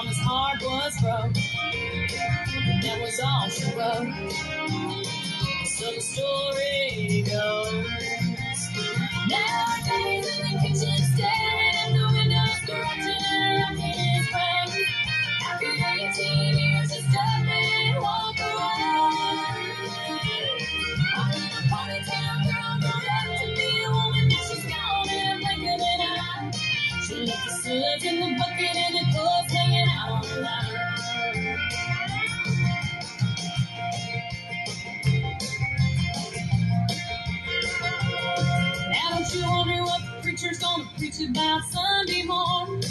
on his heart was broke. That was all she wrote. So the story goes. Nowadays in the kitchen, staring at the windows, scratching and rocking his brain. After 18 years, he stopped and walked away. I'm in a ponytail girl, grown up to be a woman, now she's gone in a blink of an eye. She left the suds in the bucket and the clothes hanging out on the line. Now don't you wonder what the preacher's gonna preach about Sunday morning?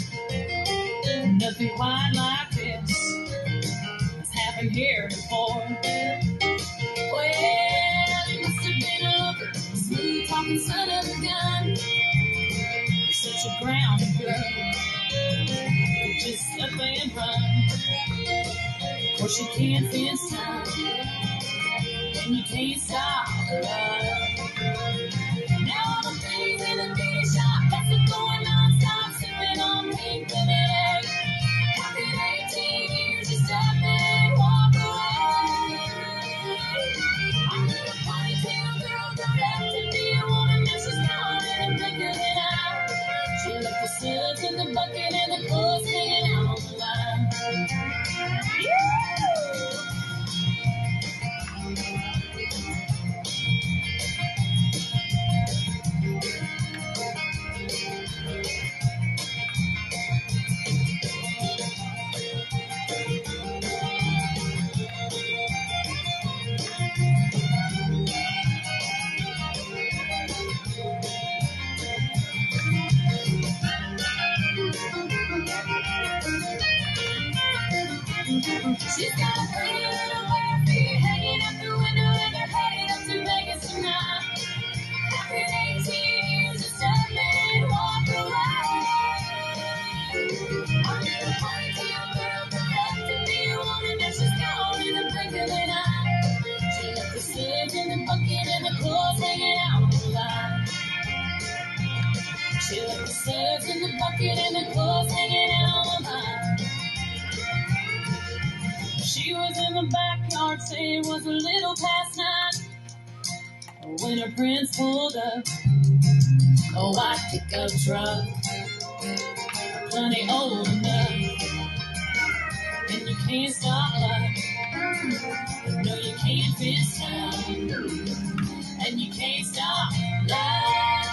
Nothing quite like this has happened here before. Well, he must have been a looker, a smooth talking son of a gun. You're such a grounded girl, you just up and run. Of course you can't fence time, and you can't stop the love. Now all the things in the beauty shop, that's what's going non-stop, sipping on pink lemonade. After 18 years, you stop and walk away. I'm in a ponytail girl, grown up to be a woman, now she's gone in the blink of an eye. She left the suds in the bucket and the clothes hanging out on the line. She's got a pretty little bare feet hanging out the window and they're headed up to Vegas tonight. After 18 years of stuff and walk away. I'm in a ponytail girl, grown up to be a woman, now she's gone in the blink of an eye. She left the suds in the bucket and the clothes hanging out on the line. She left the suds in the bucket and the clothes hanging out on the line. She was in the backyard, say it was a little past 9 when her prince pulled up a white pickup truck, plenty old enough, and you can't stop life. No, you can't fence time, and you can't stop life.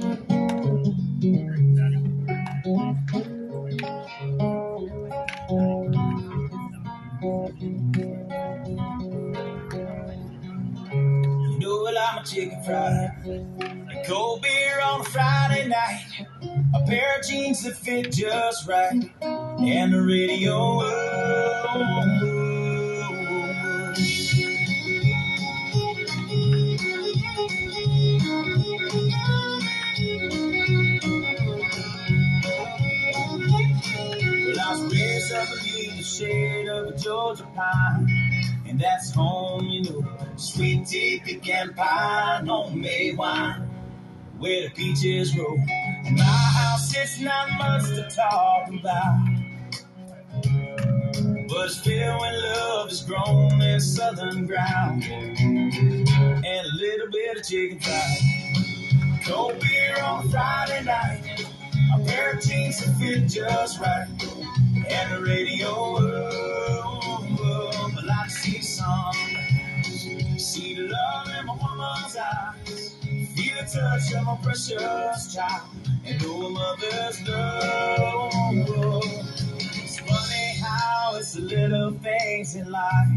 You know well I'm a chicken fried, a cold beer on a Friday night, a pair of jeans that fit just right, and the radio. Well, I was raised up beneath the shade of a Georgia pine, and that's home, you know, sweet tea, pecan pie, homemade wine, where the peaches roll. In my house, it's not much to talk about, but it's filled when love is grown in southern ground, and a little bit of chicken fried, cold beer on a Friday night, a pair of jeans that fit just right, and the radio. But I see sunrise, see the love in my woman's eyes, feel the touch of my precious child, and know a mother's love. It's funny how it's the little things in life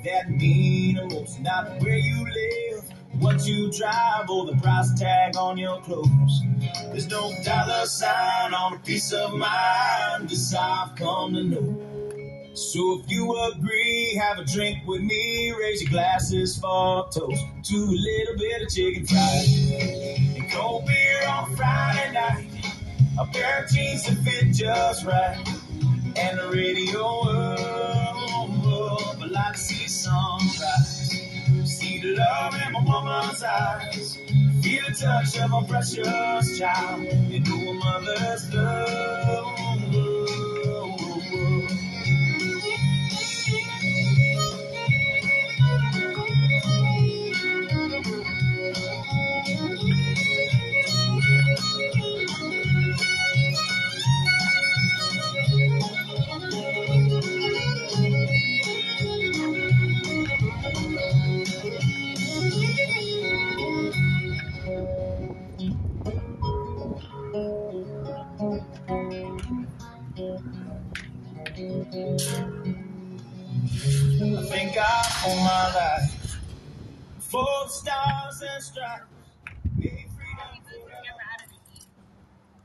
that mean the most. Not where you live, what you drive, or the price tag on your clothes. There's no dollar sign on a peace of mind, this I've come to know. So if you agree, have a drink with me, raise your glasses for a toast to a little bit of chicken fried and cold beer on a Friday night, A pair of jeans that fit just right, and the radio up. I like to see sunrise, see the love in my woman's eyes, feel the touch of a precious child, and know a mother's love. I thank God for my life, for the stars and stripes.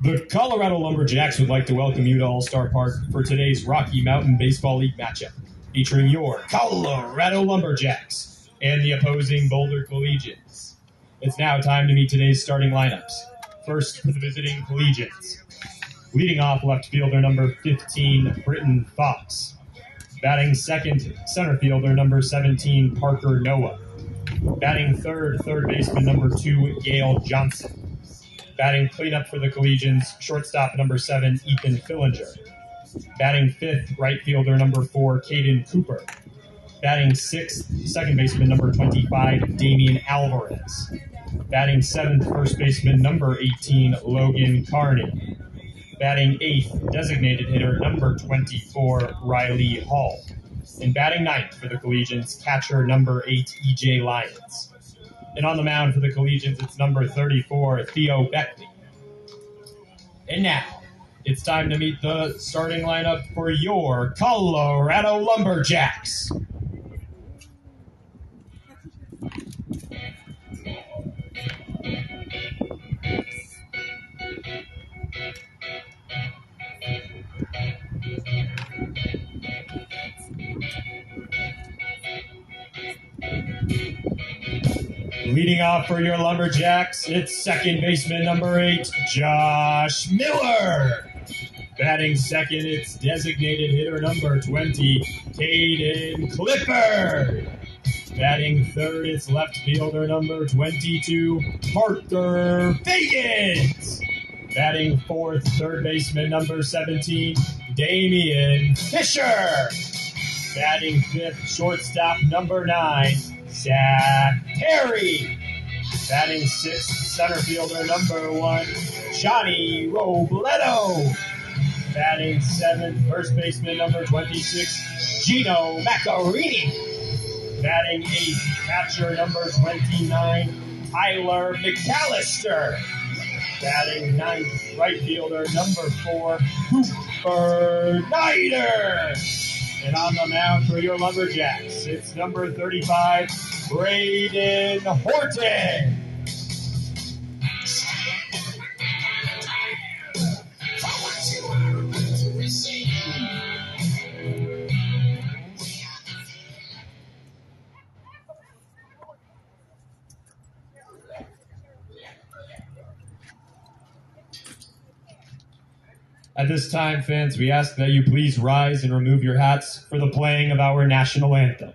The Colorado Lumberjacks would like to welcome you to All-Star Park for today's Rocky Mountain Baseball League matchup, featuring your Colorado Lumberjacks and the opposing Boulder Collegians. It's now time to meet today's starting lineups. First, for the visiting Collegians. Leading off, left fielder number 15, Britton Fox. Batting second, center fielder number 17, Parker Noah. Batting third, third baseman number 2, Gail Johnson. Batting cleanup for the Collegians, shortstop number 7, Ethan Fillinger. Batting fifth, right fielder number 4, Caden Cooper. Batting sixth, second baseman number 25, Damian Alvarez. Batting seventh, first baseman number 18, Logan Carney. Batting eighth, designated hitter number 24, Riley Hall. And batting ninth for the Collegians, catcher number 8, EJ Lyons. And on the mound for the Collegians, it's number 34, Theo Beckley. And now, it's time to meet the starting lineup for your Colorado Lumberjacks. Leading off for your Lumberjacks, it's second baseman number 8, Josh Miller. Batting second, it's designated hitter number 20, Caden Clifford. Batting third, it's left fielder number 22, Parker Fagans. Batting fourth, third baseman number 17, Damian Fisher. Batting fifth, shortstop number 9, Zach Terry. Batting sixth, center fielder number 1, Johnny Robledo. Batting seventh, first baseman number 26, Gino Macarini. Batting eighth, catcher number 29, Tyler McAllister. Batting ninth, right fielder number 4, Cooper Snyder. And on the mound for your Lumberjacks, it's number 35, Braden Horton. At this time, fans, we ask that you please rise and remove your hats for the playing of our national anthem.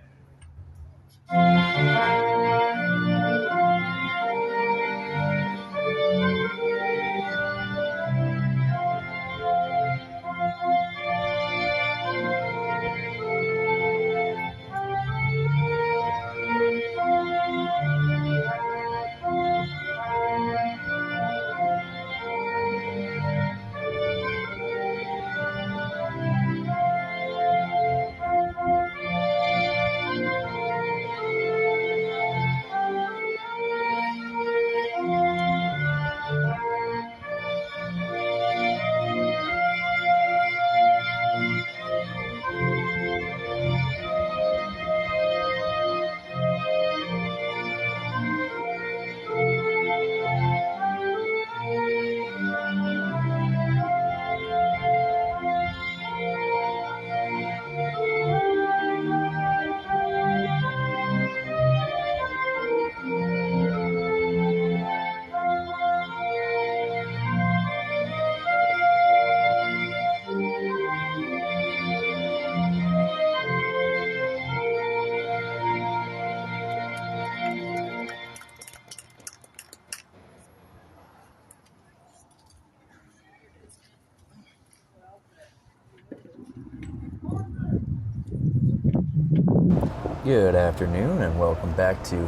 Good afternoon and welcome back to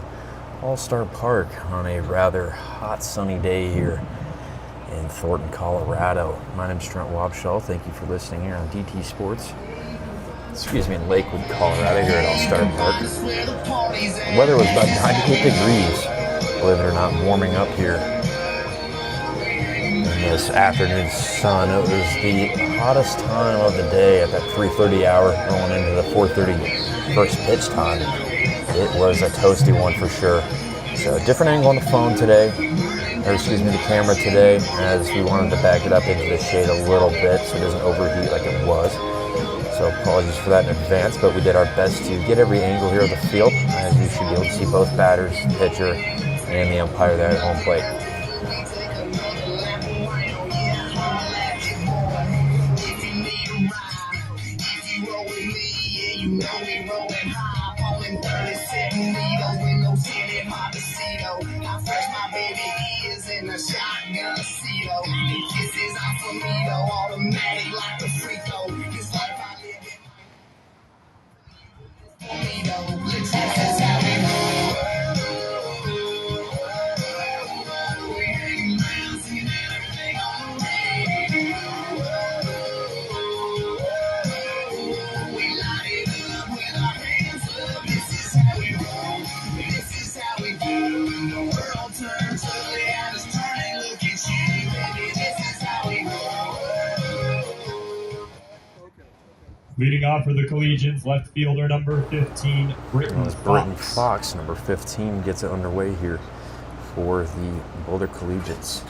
All-Star Park on a rather hot sunny day here in Thornton, Colorado. My name is Trent Wabshaw. Thank you for listening here on DT Sports. In Lakewood, Colorado here at All-Star Park. The weather was about 98 degrees, believe it or not, warming up here in this afternoon sun. It was the hottest time of the day at that 3:30 hour going into the 4:30 first pitch time. It was a toasty one for sure. So a different angle on the phone today, the camera today, as we wanted to back it up into the shade a little bit so it doesn't overheat like it was. So apologies for that in advance, but we did our best to get every angle here of the field, as you should be able to see both batters, the pitcher, and the umpire there at home plate. Leading off for the Collegians, left fielder number 15, Britton Fox. Number 15, gets it underway here for the Boulder Collegians.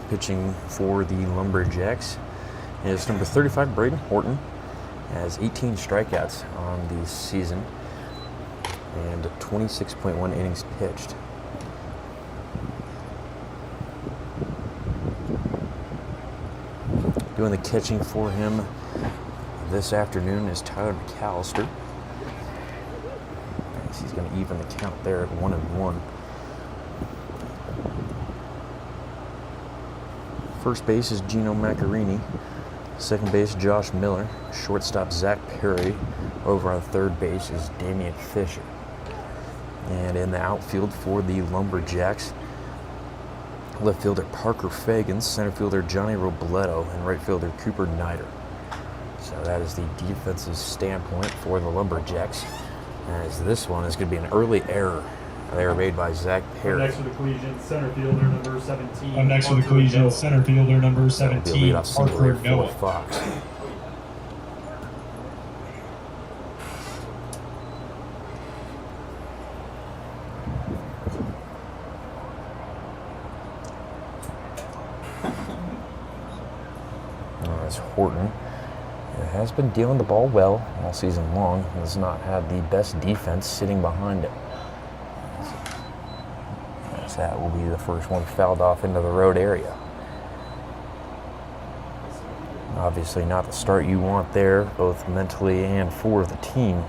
Pitching for the Lumberjax is number 35, Braden Horton. Has 18 strikeouts on the season and 26.1 innings pitched. Doing the catching for him this afternoon is Tyler McAllister. He's going to even the count there at 1-1. First base is Gino Maccarini. Second base, Josh Miller. Shortstop, Zach Perry. Over on third base is Damian Fisher. And in the outfield for the Lumberjacks, left fielder Parker Fagans, center fielder Johnny Robledo, and right fielder Cooper Nider. So that is the defensive standpoint for the Lumberjacks, as this one is going to be an early error. Error made by Zach Perry. Next for the Collegians, center fielder number 17. Next for the Collegians, center fielder number 17, Parker Noah. Fox. As Horton has been dealing the ball well all season long, has not had the best defense sitting behind it. As that will be the first one fouled off into the road area. Obviously not the start you want there, both mentally and for the team.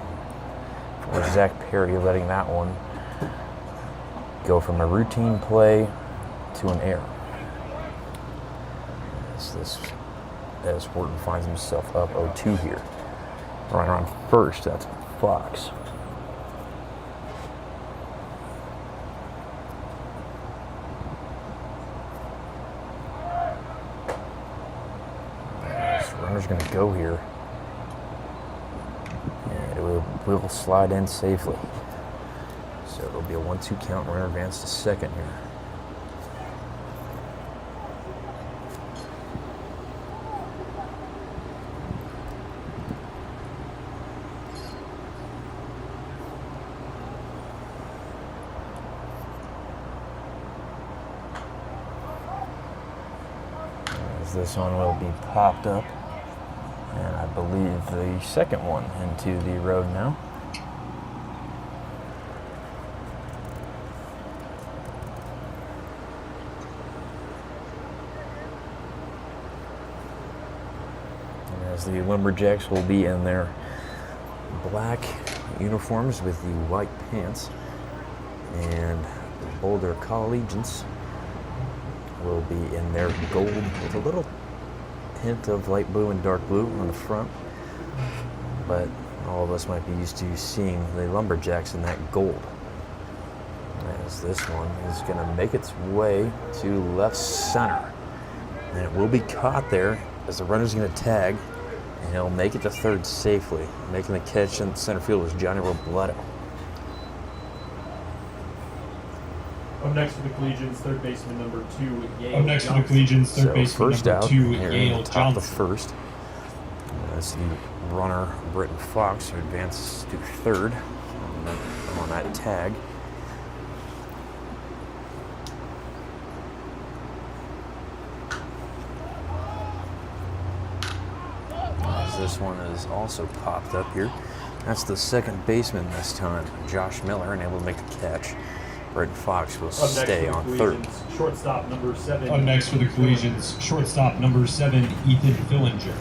For Zach Perry, letting that one go from a routine play to an error. As Horton finds himself up 0-2 here. Runner on first, that's Fox. Runner's going to go here, and it will slide in safely. So it'll be a 1-2 count. Runner advanced to second here. This one will be popped up, and I believe the second one into the road now. And as the Lumberjacks will be in their black uniforms with the white pants, and the Boulder Collegians will be in their gold with a little hint of light blue and dark blue on the front. But all of us might be used to seeing the Lumberjacks in that gold. As this one is going to make its way to left center. And it will be caught there as the runner's going to tag, and he'll make it to third safely. Making the catch in center field was Johnny Robledo. Up next for the Collegians, third baseman number 2, Yale Up next for the Collegians, third baseman first number out 2, here Yale in the top of the Johnson. first. As the runner, Britton Fox, who advances to third on that tag. As this one is also popped up here. That's the second baseman this time, Josh Miller, and able to make the catch. Britton Fox will stay on third. Shortstop number 7. Up next for the Collegians, shortstop number 7, Ethan Fillinger.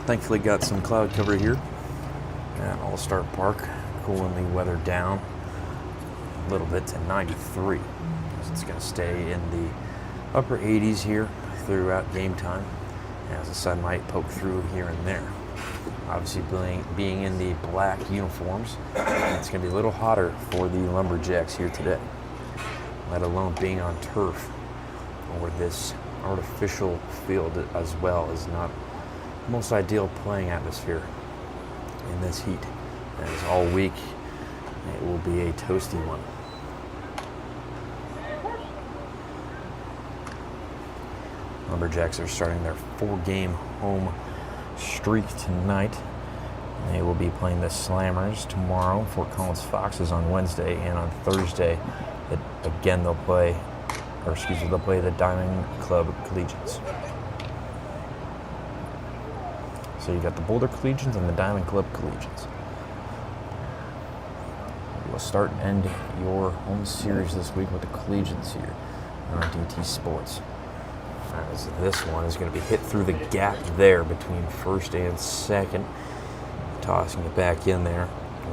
Thankfully got some cloud cover here at All-Star Park, cooling the weather down a little bit to 93. It's going to stay in the upper 80s here throughout game time, as the sun might poke through here and there. Obviously being in the black uniforms, it's going to be a little hotter for the Lumberjacks here today, let alone being on turf or this artificial field as well is not the most ideal playing atmosphere in this heat. As all week, it will be a toasty one. Lumberjacks are starting their 4-game home streak tonight. They will be playing the Slammers tomorrow. Fort Collins Foxes on Wednesday, and on Thursday, they'll play the Diamond Club Collegians. So you got the Boulder Collegians and the Diamond Club Collegians. We'll start and end your home series this week with the Collegians here on DT Sports. As this one is going to be hit through the gap there between first and second. Tossing it back in there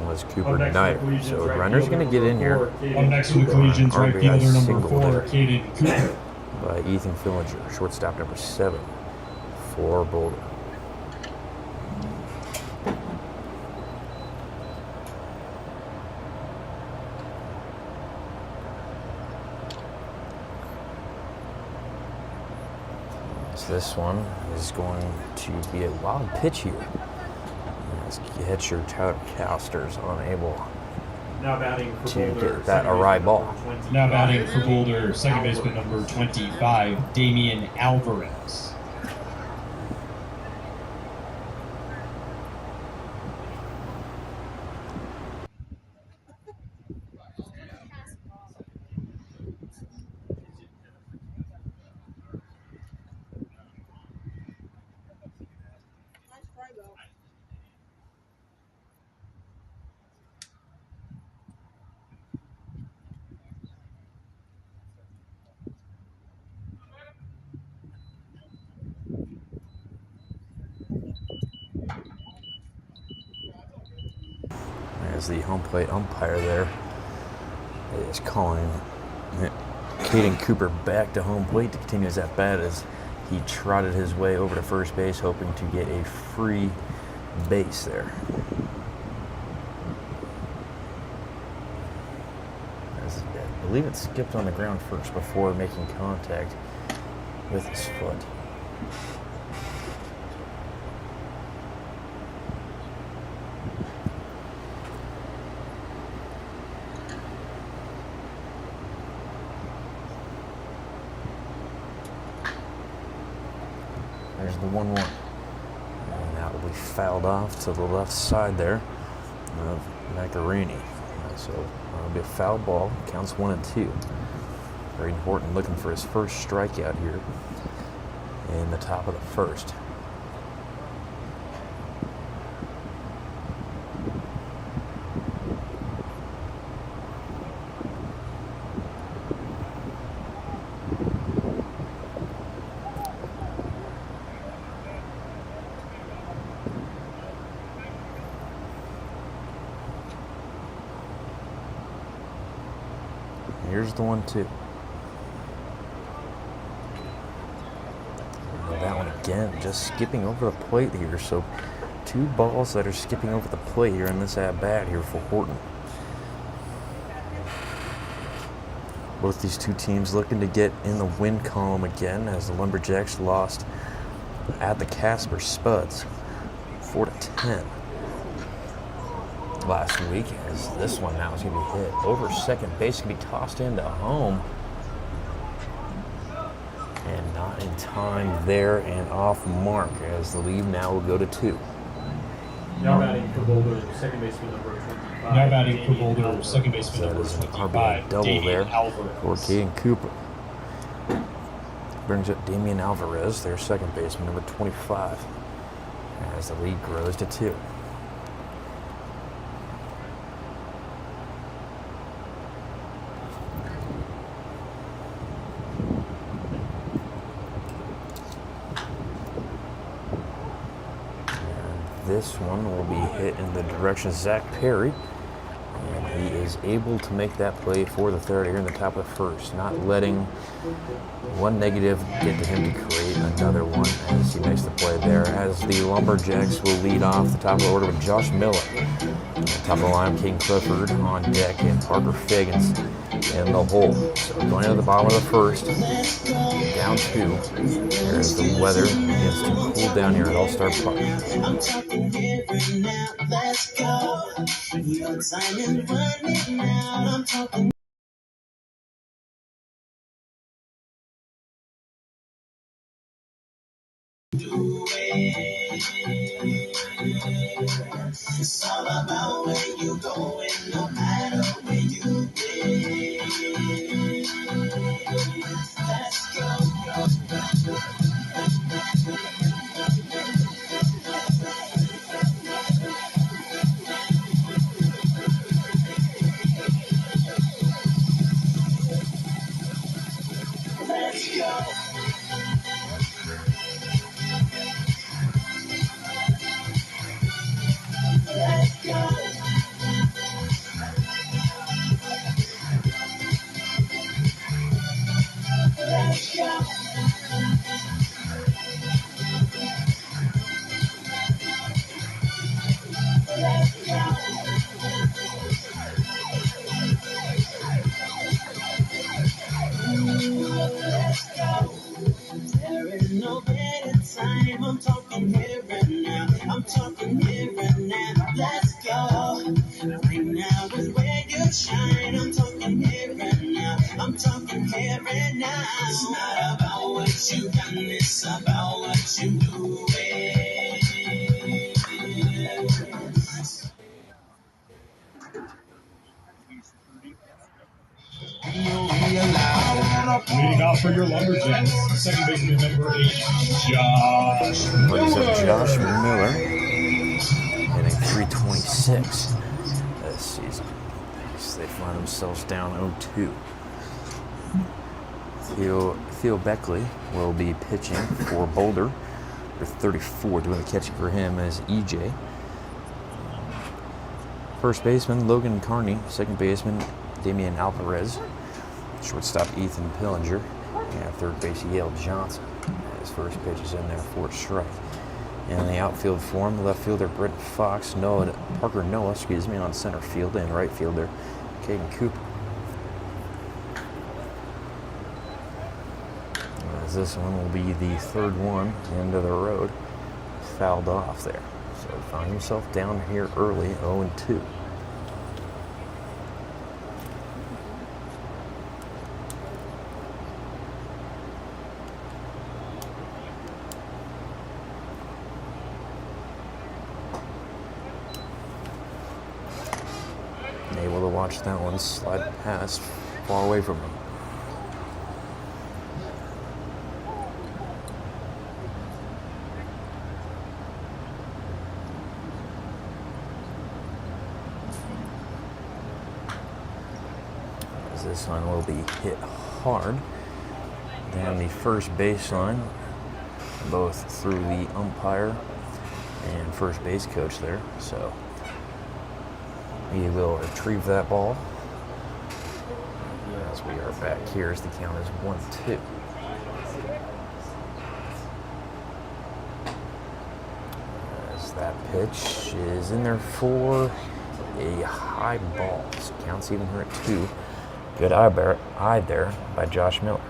was Cooper Knight. So runner's going to get in here. Up next for the Collegians, right RBI fielder number single 4, there Caden Cooper. by Ethan Fillinger, shortstop number 7 for Boulder. This one is going to be a wild pitch here. As catcher Tyler Casters unable Now batting for to Boulder, get that second awry baseman ball. number 25. Now batting for Boulder, second baseman number 25, Damian Alvarez. As the home plate umpire there is calling Caden Cooper back to home plate to continue his at-bat as he trotted his way over to first base, hoping to get a free base there. As I believe it skipped on the ground first before making contact with his foot. There's the 1-1. And that will be fouled off to the left side there of Macarini. So it'll be a foul ball. Counts 1 and 2. Very important, looking for his first strikeout here in the top of the first. Here's the 1-2. that one again, just skipping over the plate here. So 2 balls that are skipping over the plate here in this at-bat here for Horton. Both these two teams looking to get in the win column again, as the Lumberjacks lost at the Casper Spuds 4-10 last week, as this one now is going to be hit over second base, going to be tossed into home. And not in time there, and off mark, as the lead now will go to 2. Now batting for Boulder, second baseman number 25. Now batting for Boulder, second baseman number 25. RBI double there Alvarez. for Caden Cooper. Brings up Damian Alvarez, their second baseman number 25, as the lead grows to 2. This one will be hit in the direction of Zach Perry, and he is able to make that play for the third here in the top of the first, not letting one negative get to him to create another one as he makes the play there, as the Lumberjacks will lead off the top of the order with Josh Miller. On the top of the line, King Clifford on deck, and Parker Figgins in the hole. So going to the bottom of the first, down 2. There's the weather. Begins to cool down here at All-Star Park. I'm talking here and now, let's go. Your time and running out. I'm talking. Do it. It's all about where you going, no matter where you been. Let's go. Let's go. Let's go. Let's go. Let's go. Let's go. There is no better time. I'm talking here and now. I'm talking here and now. Let's go. Right now is where you shine. I'm talking here and now. I'm talking here and now. It's not about what you done, it's about what you do. Leading off for your Lumberjacks, second baseman number 8, Josh Brings up Miller. Josh Miller, hitting .326 this season. So they find themselves down 0-2. Theo Beckley will be pitching for Boulder with 34. Doing the catching for him is EJ. First baseman Logan Carney, second baseman Damian Alvarez, shortstop Ethan Pillinger, and third base Yale Johnson. His first pitch is in there for a strike. In the outfield form, left fielder Brent Fox, Parker Noah, on center field, and right fielder Caden Cooper. As this one will be the third one into the road, fouled off there. So he found himself down here early, 0-2. Able to watch that one slide past far away from him. As this one will be hit hard down the first baseline, both through the umpire and first base coach there. So he will retrieve that ball. As we are back here, as the count is 1-2. As that pitch is in there for a high ball. So counts even here at 2. Good eye there by Josh Miller.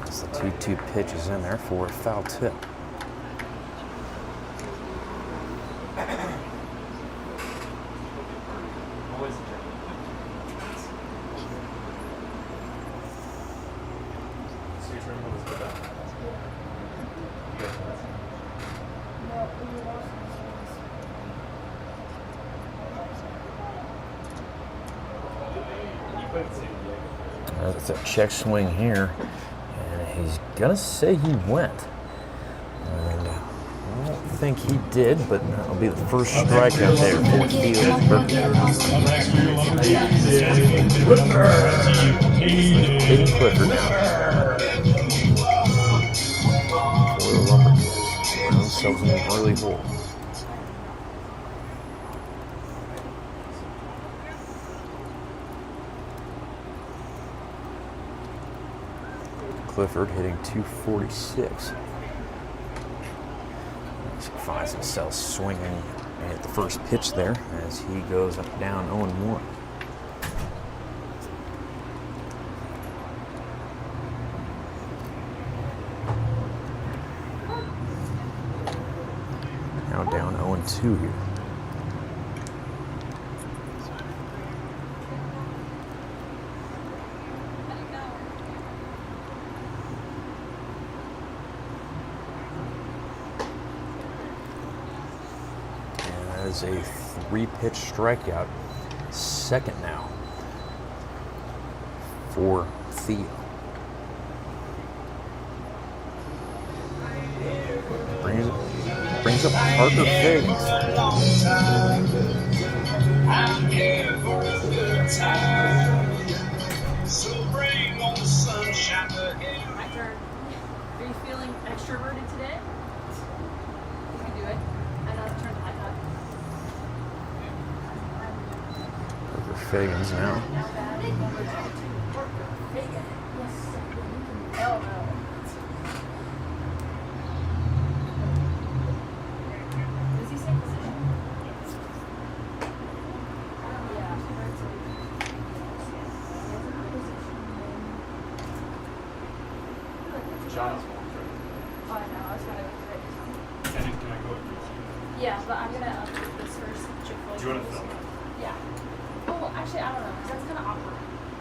As the 2-2 pitch is in there for a foul tip. It's a check swing here, and he's gonna say he went. And I don't think he did, but that'll be the first strikeout there for Theo Clifford now. For the Lumberjacks, find themselves in an early hole. Clifford hitting .246. He finds himself swinging at the first pitch there as he goes up down 0-1. Now down 0-2 here. Is a 3-pitch strikeout, second now for Theo. Brings up Parker Figgins. I'm here for a good time. So bring on the sunshine again. My turn. Are you feeling extroverted today? You can do it. I know I've turned the light up. Figgins now. Does he say position? John's Oh, I know. I was gonna go Can I go with you? Yeah, but I'm gonna do this first. Chick-fil-A. Do you want to film it? Yeah. Oh, actually, I don't know, because that's kind of awkward.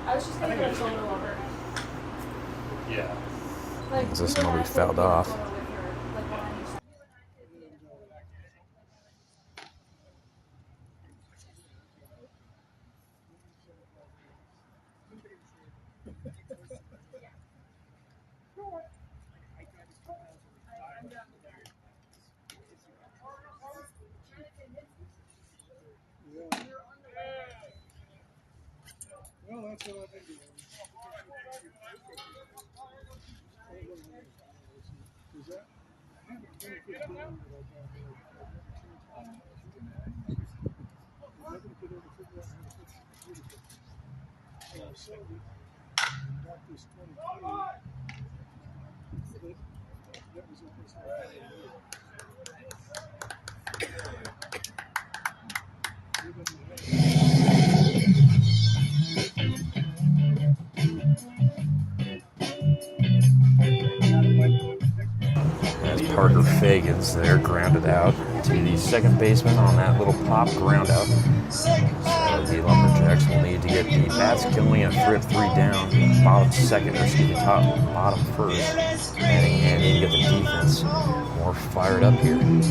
I was just gonna I go a think little over. Yeah. Like, Is this you nobody have to fouled be off? with your, like, behind your side. Well, that's what I've been doing. Is that? I haven't been a good game that I've got here. Nobody could ever figure out how to fix the computer. So I sold it and got this 2020. That was almost As Parker Figgins there grounded out to the second baseman on that little pop ground out. So the Lumberjacks will need to get the bats going and 3 down, bottom second, or excuse me, bottom first. Heading in, need to get the defense more fired up here. And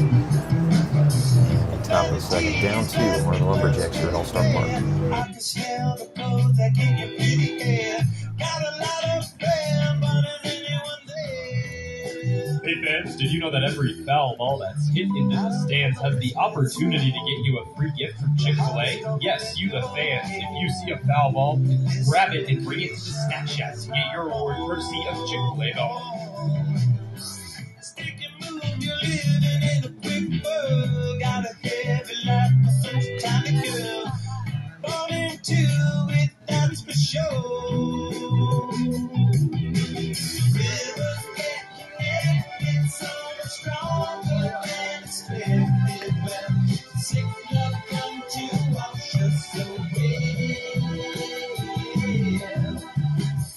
top of the second, down 2, where the Lumberjacks are at All-Star Park. I can smell the clothes that get you pretty air. Got a lot of fame, but is anyone there? Hey fans, did you know that every foul ball that's hit into the stands has the opportunity to get you a free gift from Chick-fil-A? Yes, you the fans. If you see a foul ball, grab it and bring it to the snack shack to get your reward courtesy of Chick-fil-A dog. Stick and move, you're living in a quick world. Got a heavy life, so time to kill. Born into Well, sick love come to wash us away.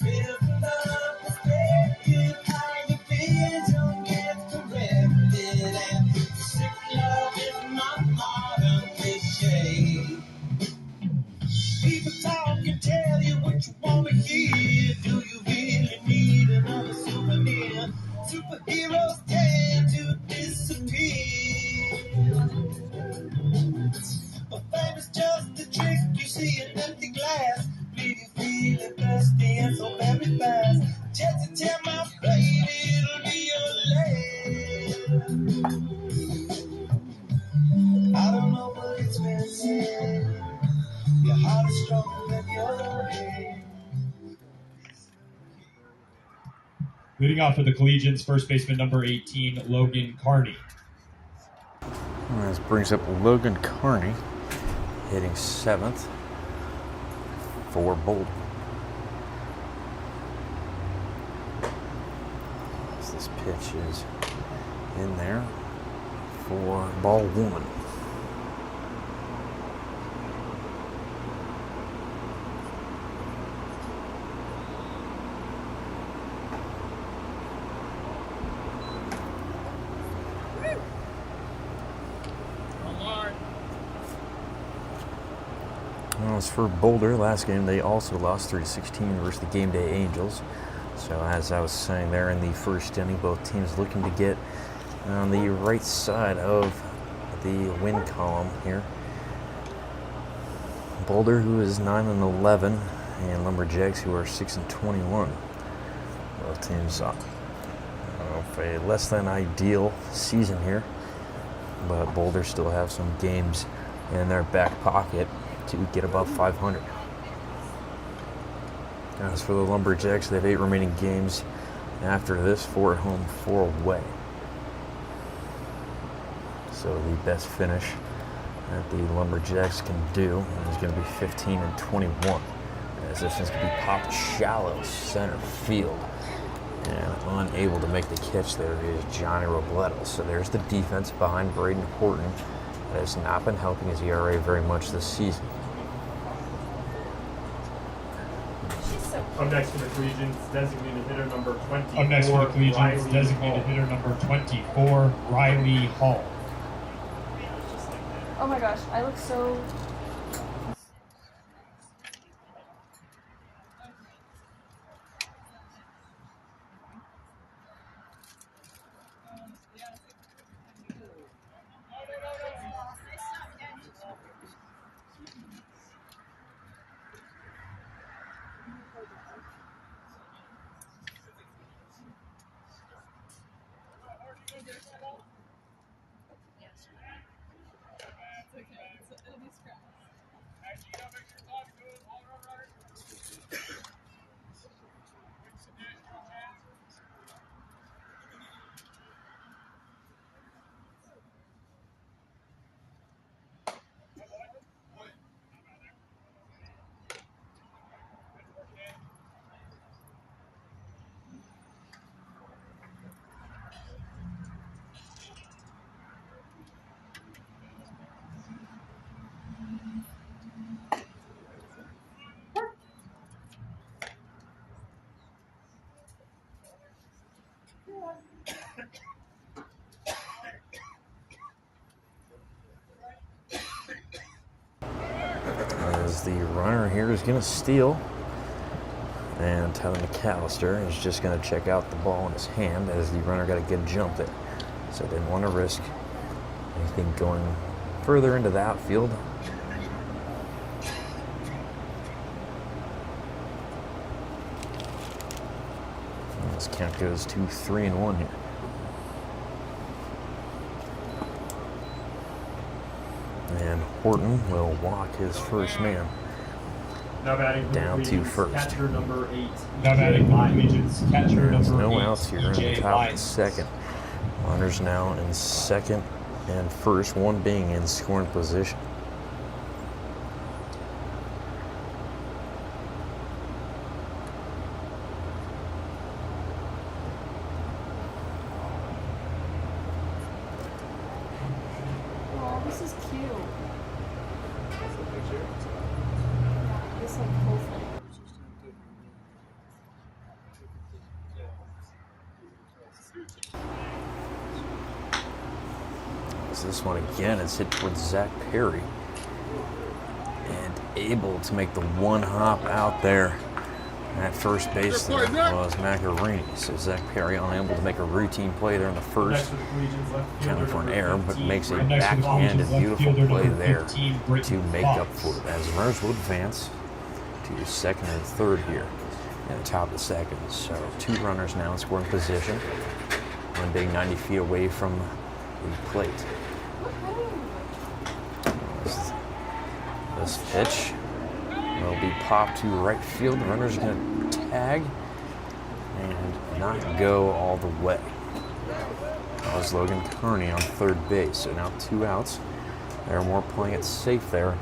Feel the love perspective, how your vision gets corrected. And sick love is my modern cliche. People talk and tell you what you want to hear. Do you really need another souvenir? Superheroes tend to disappear. But fame is just a trick. You see an empty glass, leave you feeling thirsty and so very fast. Just to tell my baby it'll be your last. I don't know what it's been said. Your heart is stronger than your head. Leading off for the Collegians, first baseman number 18, Logan Carney. This brings up Logan Carney, hitting 7th for Boulder. This pitch is in there for ball 1. As for Boulder, last game they also lost 3-16 versus the Game Day Angels. So as I was saying there in the first inning, both teams looking to get on the right side of the win column here. Boulder, who is 9-11, and Lumberjax, who are 6-21. Both teams for a less than ideal season here, but Boulder still have some games in their back pocket to get above 500. As for the Lumberjacks, they have 8 remaining games after this, 4 at home, 4 away. So the best finish that the Lumberjacks can do is going to be 15-21. As this is going to be popped shallow center field. And unable to make the catch there is Johnny Robledo. So there's the defense behind Braden Horton. That has not been helping his ERA very much this season. Up next for the Collegians, designated hitter number 24. Up next for the Collegians, designated hitter number 24, Riley Hall. Oh my gosh, I look so... As the runner here is going to steal, and Tyler McAllister is just going to check out the ball in his hand as the runner got a good jump there. So didn't want to risk anything going further into the outfield. And this count goes to 3-1 here. And Horton will walk his first man down to first. Catcher number 8. Now batting for the Collegians, catcher There's number 8. no outs here in the top of the second. Runners now in second and first, one being in scoring position. This is cute. This like whole thing. So this one again is hit towards Zach Perry. And able to make the one hop out there at first base there was Macarini. So Zach Perry unable to make a routine play there in the first, counting for an error, but makes a backhanded beautiful play there to make up for it, as runners will advance to second and third here in the top of the second. So 2 runners now in scoring position, one being 90 feet away from the plate. This pitch will be popped to right field. The runner's going to tag and not go all the way. That was Logan Kearney on third base. So now 2 outs. Evermore playing it safe there.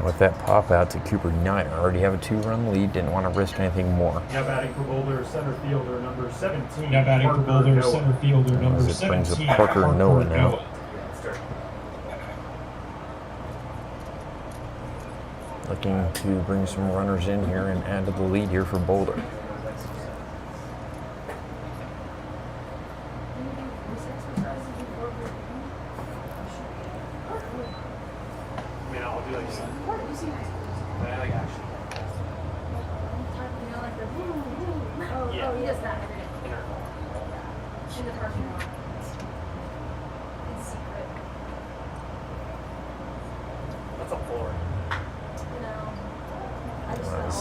With that pop out to Cooper Knight. Already have a 2-run lead. Didn't want to risk anything more. Now batting for Boulder, center fielder number 17. Now batting for Boulder, center fielder number 17. As it brings up Parker Noah now. Looking to bring some runners in here and add to the lead here for Boulder.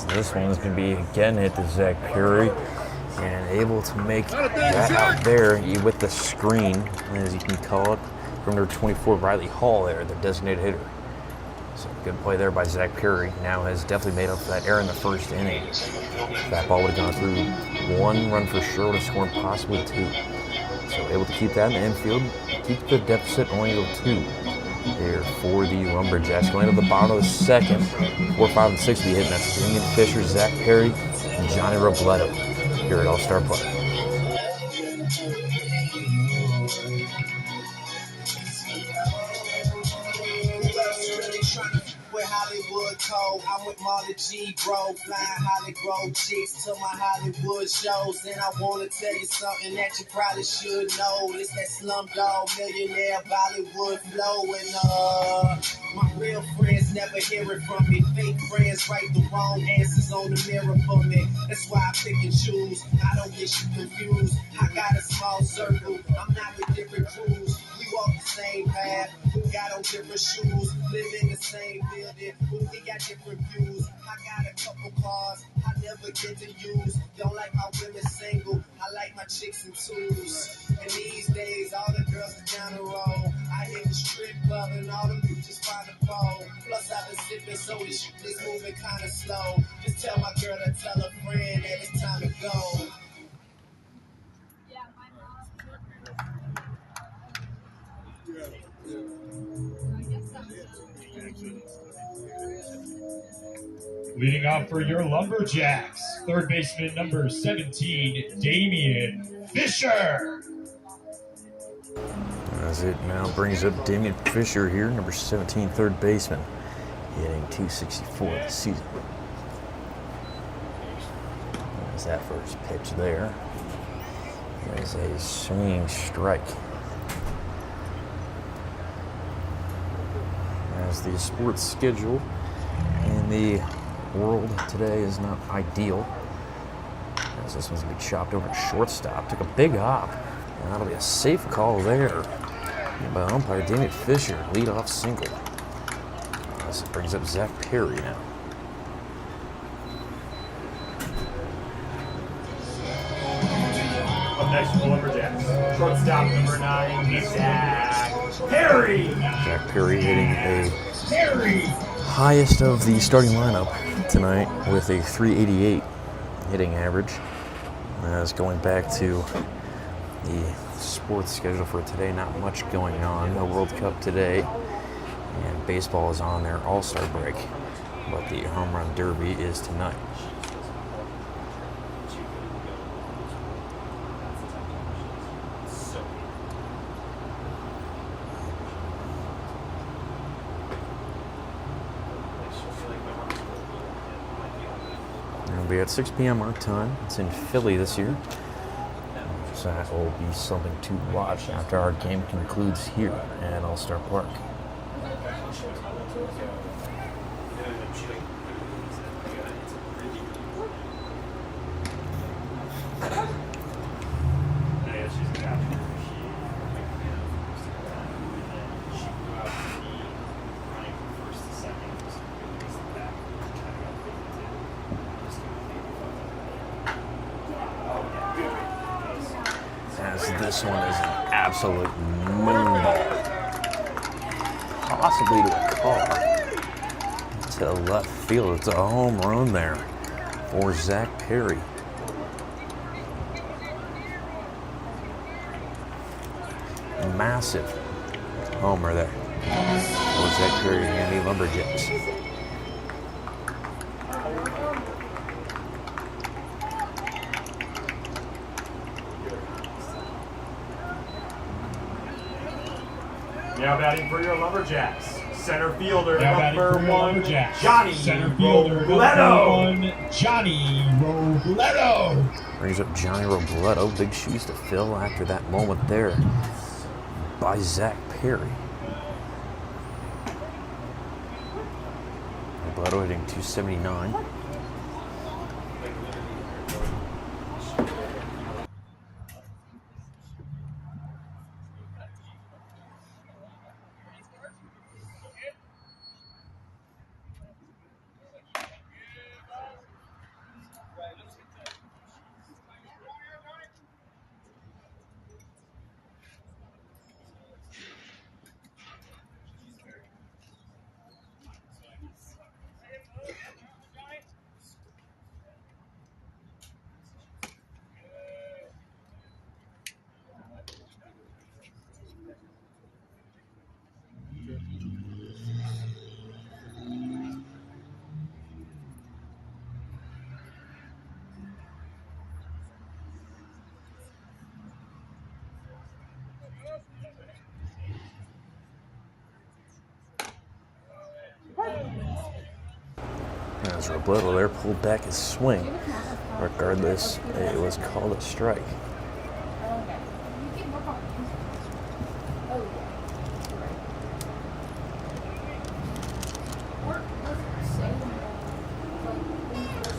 This one's going to be again hit to Zach Perry and able to make that out there with the screen, as you can call it, from number 24 Riley Hall there, the designated hitter. So good play there by Zach Perry. Now has definitely made up for that error in the first inning. If that ball would have gone through 1 run for sure, would have scored possibly 2. So able to keep that in the infield, keep the deficit only to 2. Here for the Lumberjacks. Going to the bottom of the second. 4, 5, and 6 will be hitting. That's Damien Fisher, Zach Perry, and Johnny Robledo here at All-Star Play. Hollywood code, I'm with Marley G, bro, flying Hollywood chicks to my Hollywood shows, and I wanna tell you something that you probably should know. It's that Slumdog Millionaire Bollywood flow, and my real friends never hear it from me. Fake friends write the wrong answers on the mirror for me. That's why I pick and choose. I don't get you confused. I got a small circle. I'm not with different crews. We walk the same path. We got on different shoes. Live in the same building. But we got different views. I got a couple cars I never get to use. Don't like my women single. I like my chicks in twos. And these days, all the girls are down the road. I hit the strip club and all them bitches find the phone. Plus, I've been sipping, so this shit is moving kind of slow. Just tell my girl to tell a friend that it's time to go. Leading off for your Lumberjacks, third baseman number 17, Damien Fisher. As it now brings up Damien Fisher here, number 17, third baseman, hitting .264 this season. There's that first pitch there. There's a swinging strike. As the sports schedule in the world today is not ideal, as this one's going to be chopped over to shortstop. Took a big hop, and that'll be a safe call there by umpire Damien Fisher, leadoff single. This brings up Zach Perry now. Up next for the Lumberjacks, shortstop number 9, Zach Perry. Zach Perry hitting a highest of the starting lineup tonight with a 388 hitting average. As going back to the sports schedule for today, not much going on. No World Cup today, and baseball is on their All-Star break, but the Home Run Derby is tonight. be at 6 p.m. our time. It's in Philly this year. So that will be something to watch after our game concludes here at All-Star Park. As this one is an absolute moonball, possibly to a car, to left field. It's a home run there for Zach Perry. Massive homer there for Zach Perry and the Lumberjacks. Now batting for your Lumberjacks, center fielder Now number batting for your 1, Lumberjacks. Johnny Center fielder Robledo. number 1, Johnny Robledo. Brings up Johnny Robledo. Big shoes to fill after that moment there by Zach Perry. Robledo hitting 279. As Robledo there pulled back his swing. Regardless, it was called a strike.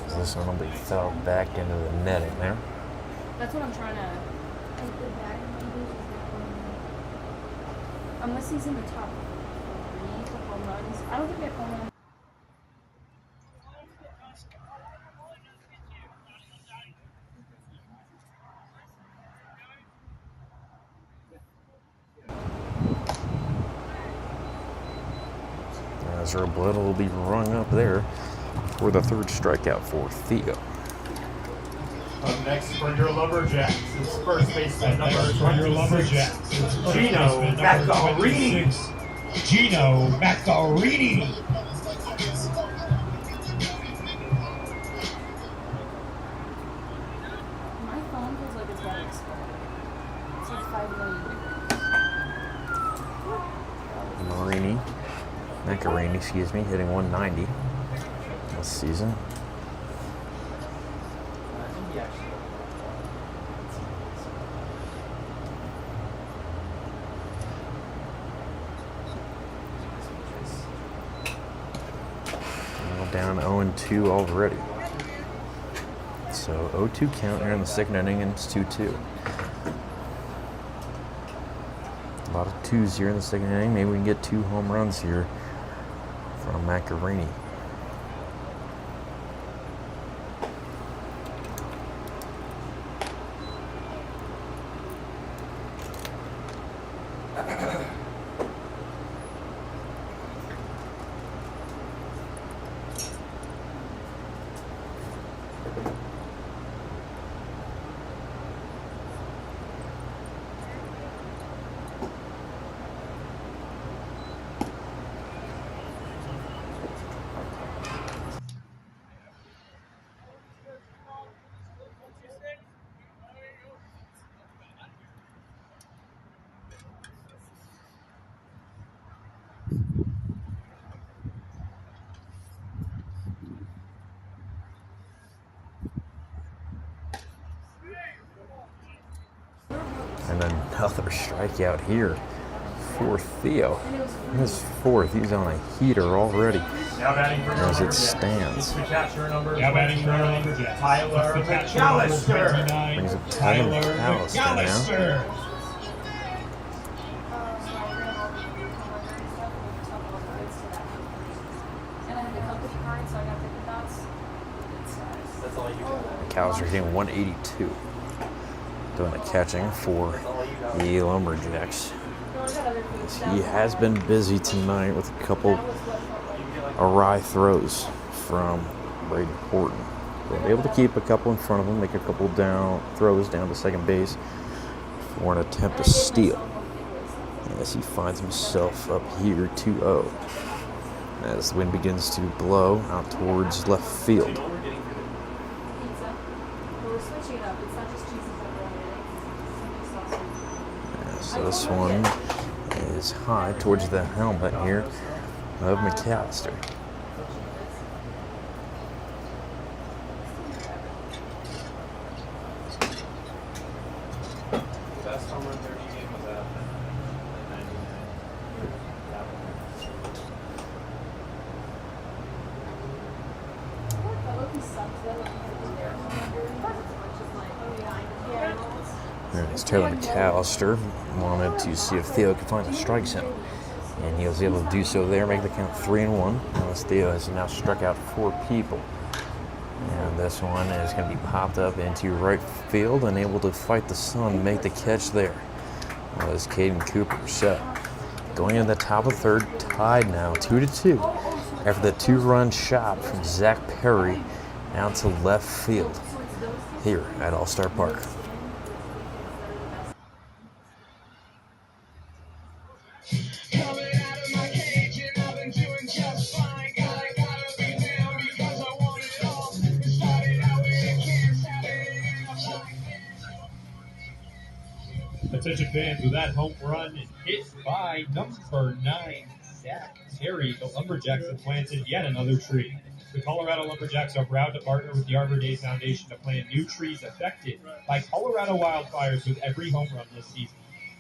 This one will be fouled back into the netting there. That's what I'm trying to. Unless he's in the top 3 for home runs. I don't think we have home runs. As Robledo will be rung up there for the third strikeout for Theo. Up next for your Lumberjacks, it's first baseman number For your 26, Lumberjacks, Gino Maccarini. Gino Maccarini. My phone feels like it's got expired. It's like 5 million. Macarini, excuse me, hitting 190 this season. Down 0-2 already. So 0-2 count here in the second inning, and it's 2-2. A lot of twos here in the second inning. Maybe we can get 2 home runs here from Macarini. Another strikeout here for Theo. His fourth. He's on a heater already Now batting for as it Lumberjack. stands. Now batting for Lumberjack. Tyler McAllister. Brings up Tyler McAllister now. McAllister hitting 182. Doing the catching for the Lumberjacks. He has been busy tonight with a couple awry throws from Braden Horton. They'll be able to keep a couple in front of him, make a couple throws down to second base for an attempt to steal. As he finds himself up here 2-0. As the wind begins to blow out towards left field. So this one is high towards the helmet here of McAllister. There's Taylor McAllister. Wanted to see if Theo could find a strike zone. And he was able to do so there, make the count 3-1. As Theo has now struck out 4 people. And this one is going to be popped up into right field and able to fight the sun, make the catch there. Was Caden Cooper. So going in the top of the third, tied now 2-2. After the 2-run shot from Zach Perry out to left field here at All-Star Park. Attention fans, with that home run hit by number 9, Zach Terry, the Lumberjacks have planted yet another tree. The Colorado Lumberjacks are proud to partner with the Arbor Day Foundation to plant new trees affected by Colorado wildfires with every home run this season.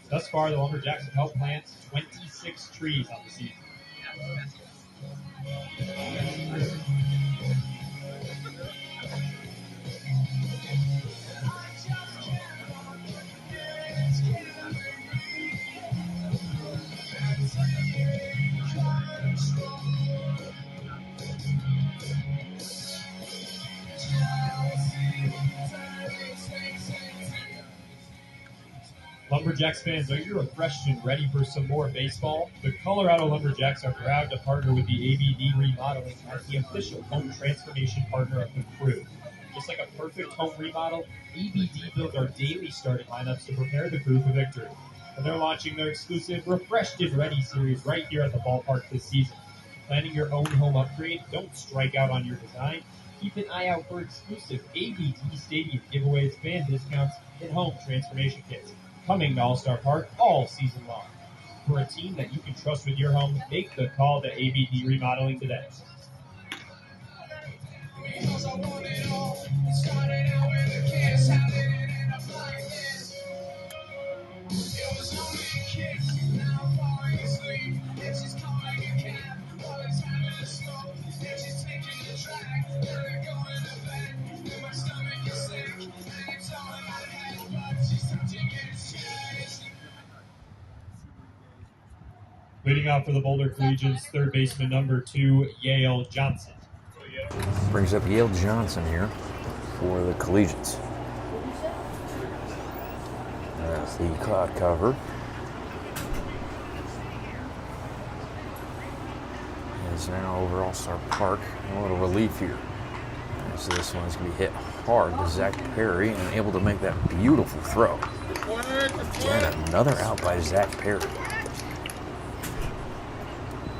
Thus far, the Lumberjacks have helped plant 26 trees on the season. Lumberjacks fans, are you refreshed and ready for some more baseball? The Colorado Lumberjacks are proud to partner with the ABD Remodeling as the official home transformation partner of the crew. Just like a perfect home remodel, ABD builds our daily starting lineups to prepare the crew for victory. And they're launching their exclusive Refreshed and Ready series right here at the ballpark this season. Planning your own home upgrade? Don't strike out on your design. Keep an eye out for exclusive ABD Stadium giveaways, fan discounts, and home transformation kits. Coming to All-Star Park all season long. For a team that you can trust with your home, make the call to ABD Remodeling today. Leading off for the Boulder Collegians, third baseman number 2, Yale Johnson. Brings up Yale Johnson here for the Collegians. That's the cloud cover. Is now over All-Star Park. A little relief here. So this one's going to be hit hard to Zach Perry and able to make that beautiful throw. Again, another out by Zach Perry.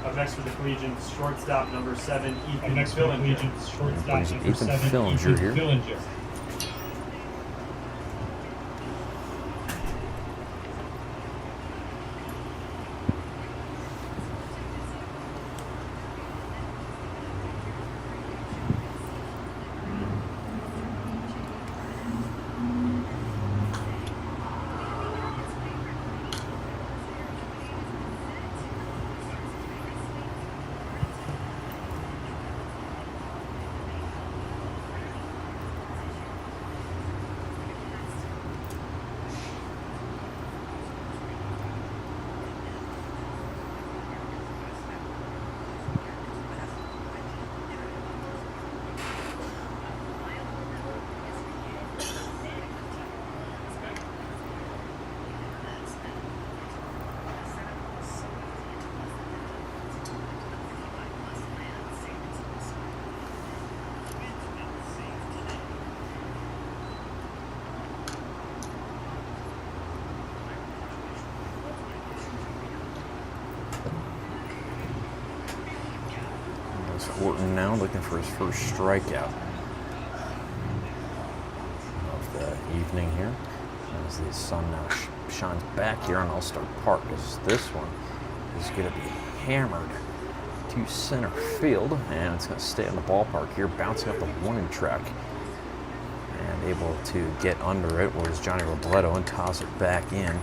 Up next for the Collegians, shortstop number 7, Ethan Next for the Collegians, shortstop number Ethan 7, Fillinger Ethan here. Fillinger. It's Horton now looking for his first strikeout of the evening here. As the sun now shines back here on All-Star Park, as this one is going to be hammered to center field, and it's going to stay in the ballpark here, bouncing up the warning track and able to get under it, whereas Johnny Robledo and toss it back in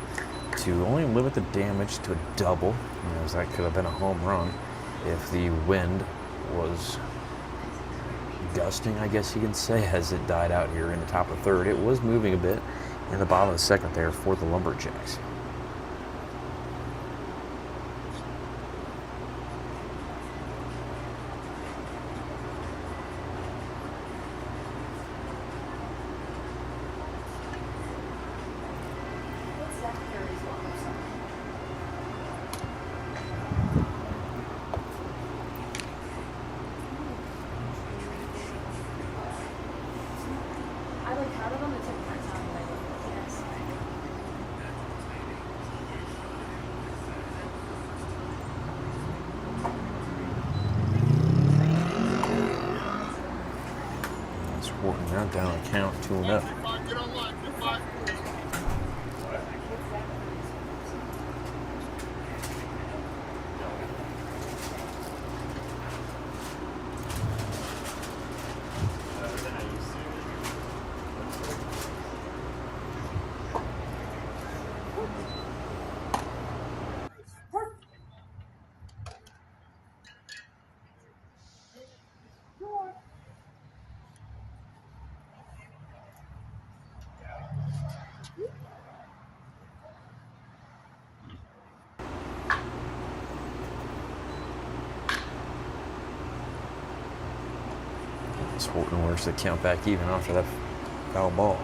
to only limit the damage to a double, as that could have been a home run if the wind was gusting, I guess you can say, as it died out here in the top of the third. It was moving a bit in the bottom of the second there for the Lumberjacks. Horton now down a count 2-0. Horton works the count back even after that foul ball.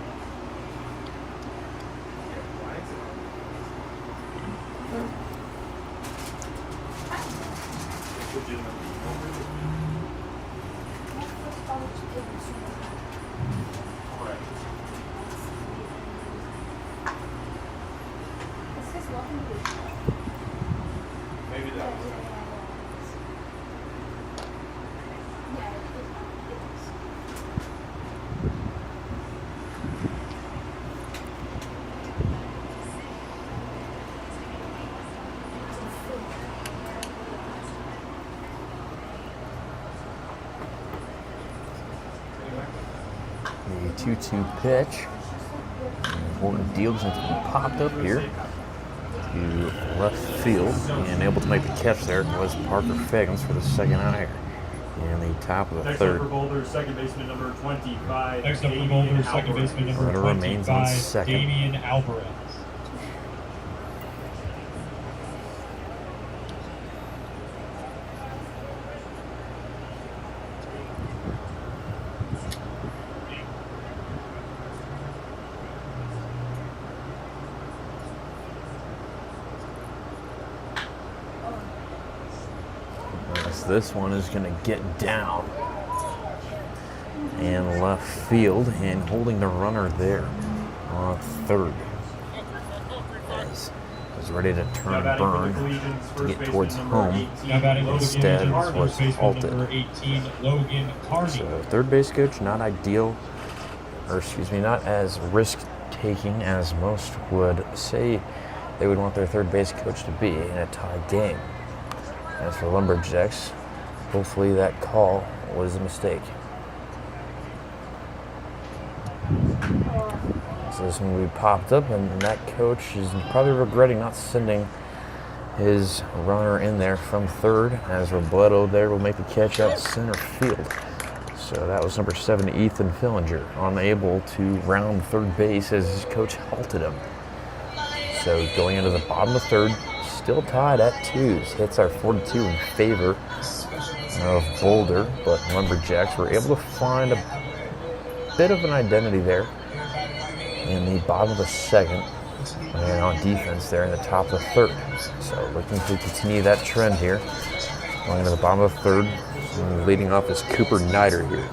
The 2-2 pitch. And Horton deals and popped up here to left field, and able to make the catch there was Parker Fagans for the second out here in the top of the Next third. up for Boulder, second baseman number 25. Next up for Boulder, second baseman number Runner remains on 25, second. Damian Alvarez. This one is going to get down and left field, and holding the runner there on third. As was ready to turn burn to get towards home. Instead, was halted. So third base coach, not ideal, or excuse me, not as risk-taking as most would say they would want their third base coach to be in a tie game. As for Lumberjacks, hopefully that call was a mistake. So this one will be popped up, and that coach is probably regretting not sending his runner in there from third, as Robledo there will make the catch out center field. So that was number 7, Ethan Fillinger, unable to round third base as his coach halted him. So going into the bottom of third, still tied at 2s. Hits are 4-2 in favor of Boulder, but Lumberjacks were able to find a bit of an identity there in the bottom of the second and on defense there in the top of the third. So looking to continue that trend here. Going into the bottom of the third, and leading off is Cooper Nider here.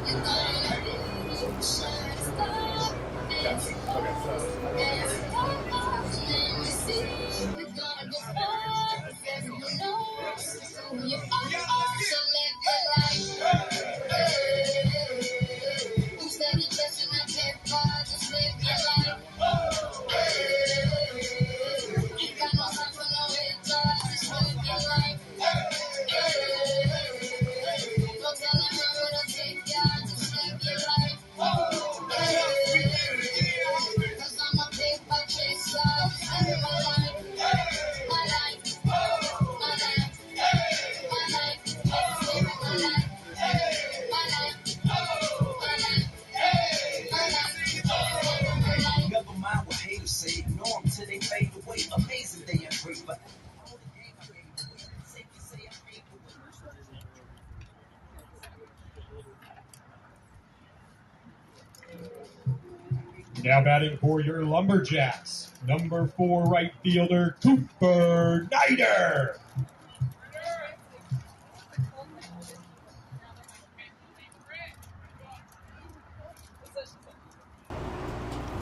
Now batting for your Lumberjacks, number 4 right fielder, Cooper Snyder.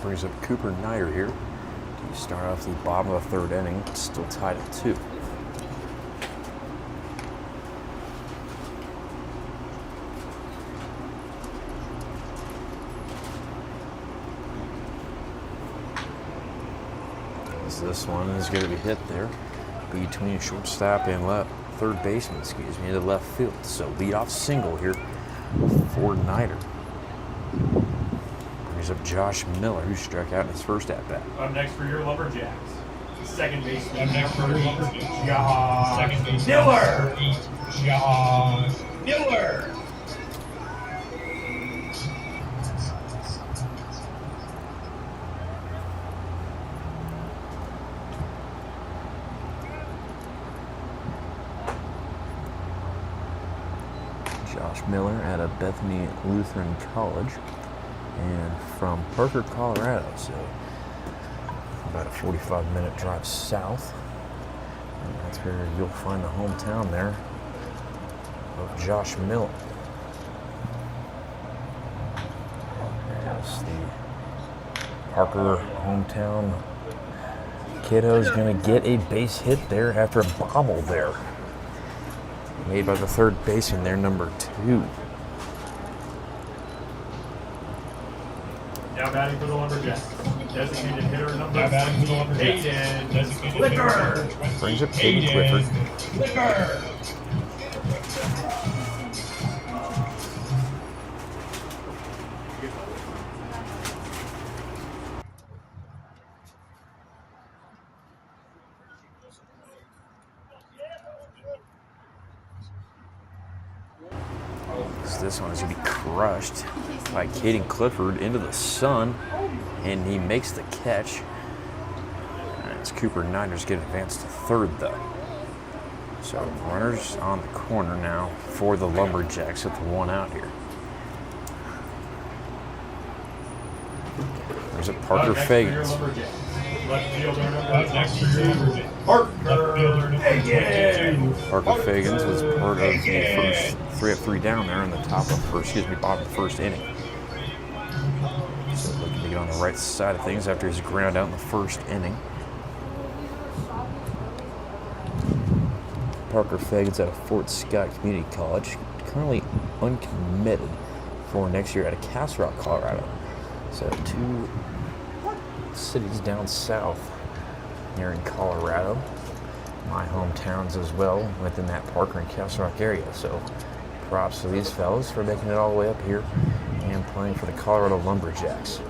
Brings up Cooper Snyder here to start off the bottom of the third inning. It's still tied at 2. This one is going to be hit there between shortstop and third baseman, into left field. So leadoff single here for Snyder. Brings up Josh Miller, who struck out in his first at-bat. Up next for your Lumberjacks, second baseman. Up next for your Lumberjacks, second baseman, Miller. John Miller. Josh Miller out of Bethany Lutheran College and from Parker, Colorado, so about a 45-minute drive south. And that's where you'll find the hometown there of Josh Miller. As the Parker hometown kiddo is going to get a base hit there after a bobble there. Made by the third baseman there, number 2. Now batting for the Lumberjacks, designated hitter number Now batting for the Lumberjacks, Hayden designated Clifford. hitter number 20, Brings up Hayden Clifford. Clifford. This one is going to be crushed by Hayden Clifford into the sun, and he makes the catch. And it's Cooper Snyder's get advanced to third, though. So runners on the corner now for the Lumberjacks with 1 out here. There's a Parker Fagans. Left fielder number Up next for your Lumberjacks, Parker Fagans. Parker Fagans was part of the first 3 up, 3 down there in the bottom of the first inning. So looking to get on the right side of things after his ground out in the first inning. Parker Fagans out of Fort Scott Community College, currently uncommitted for next year out of Castle Rock, Colorado. So 2 cities down south here in Colorado. My hometowns as well within that Parker and Castle Rock area. So props to these fellas for making it all the way up here and playing for the Colorado Lumberjacks.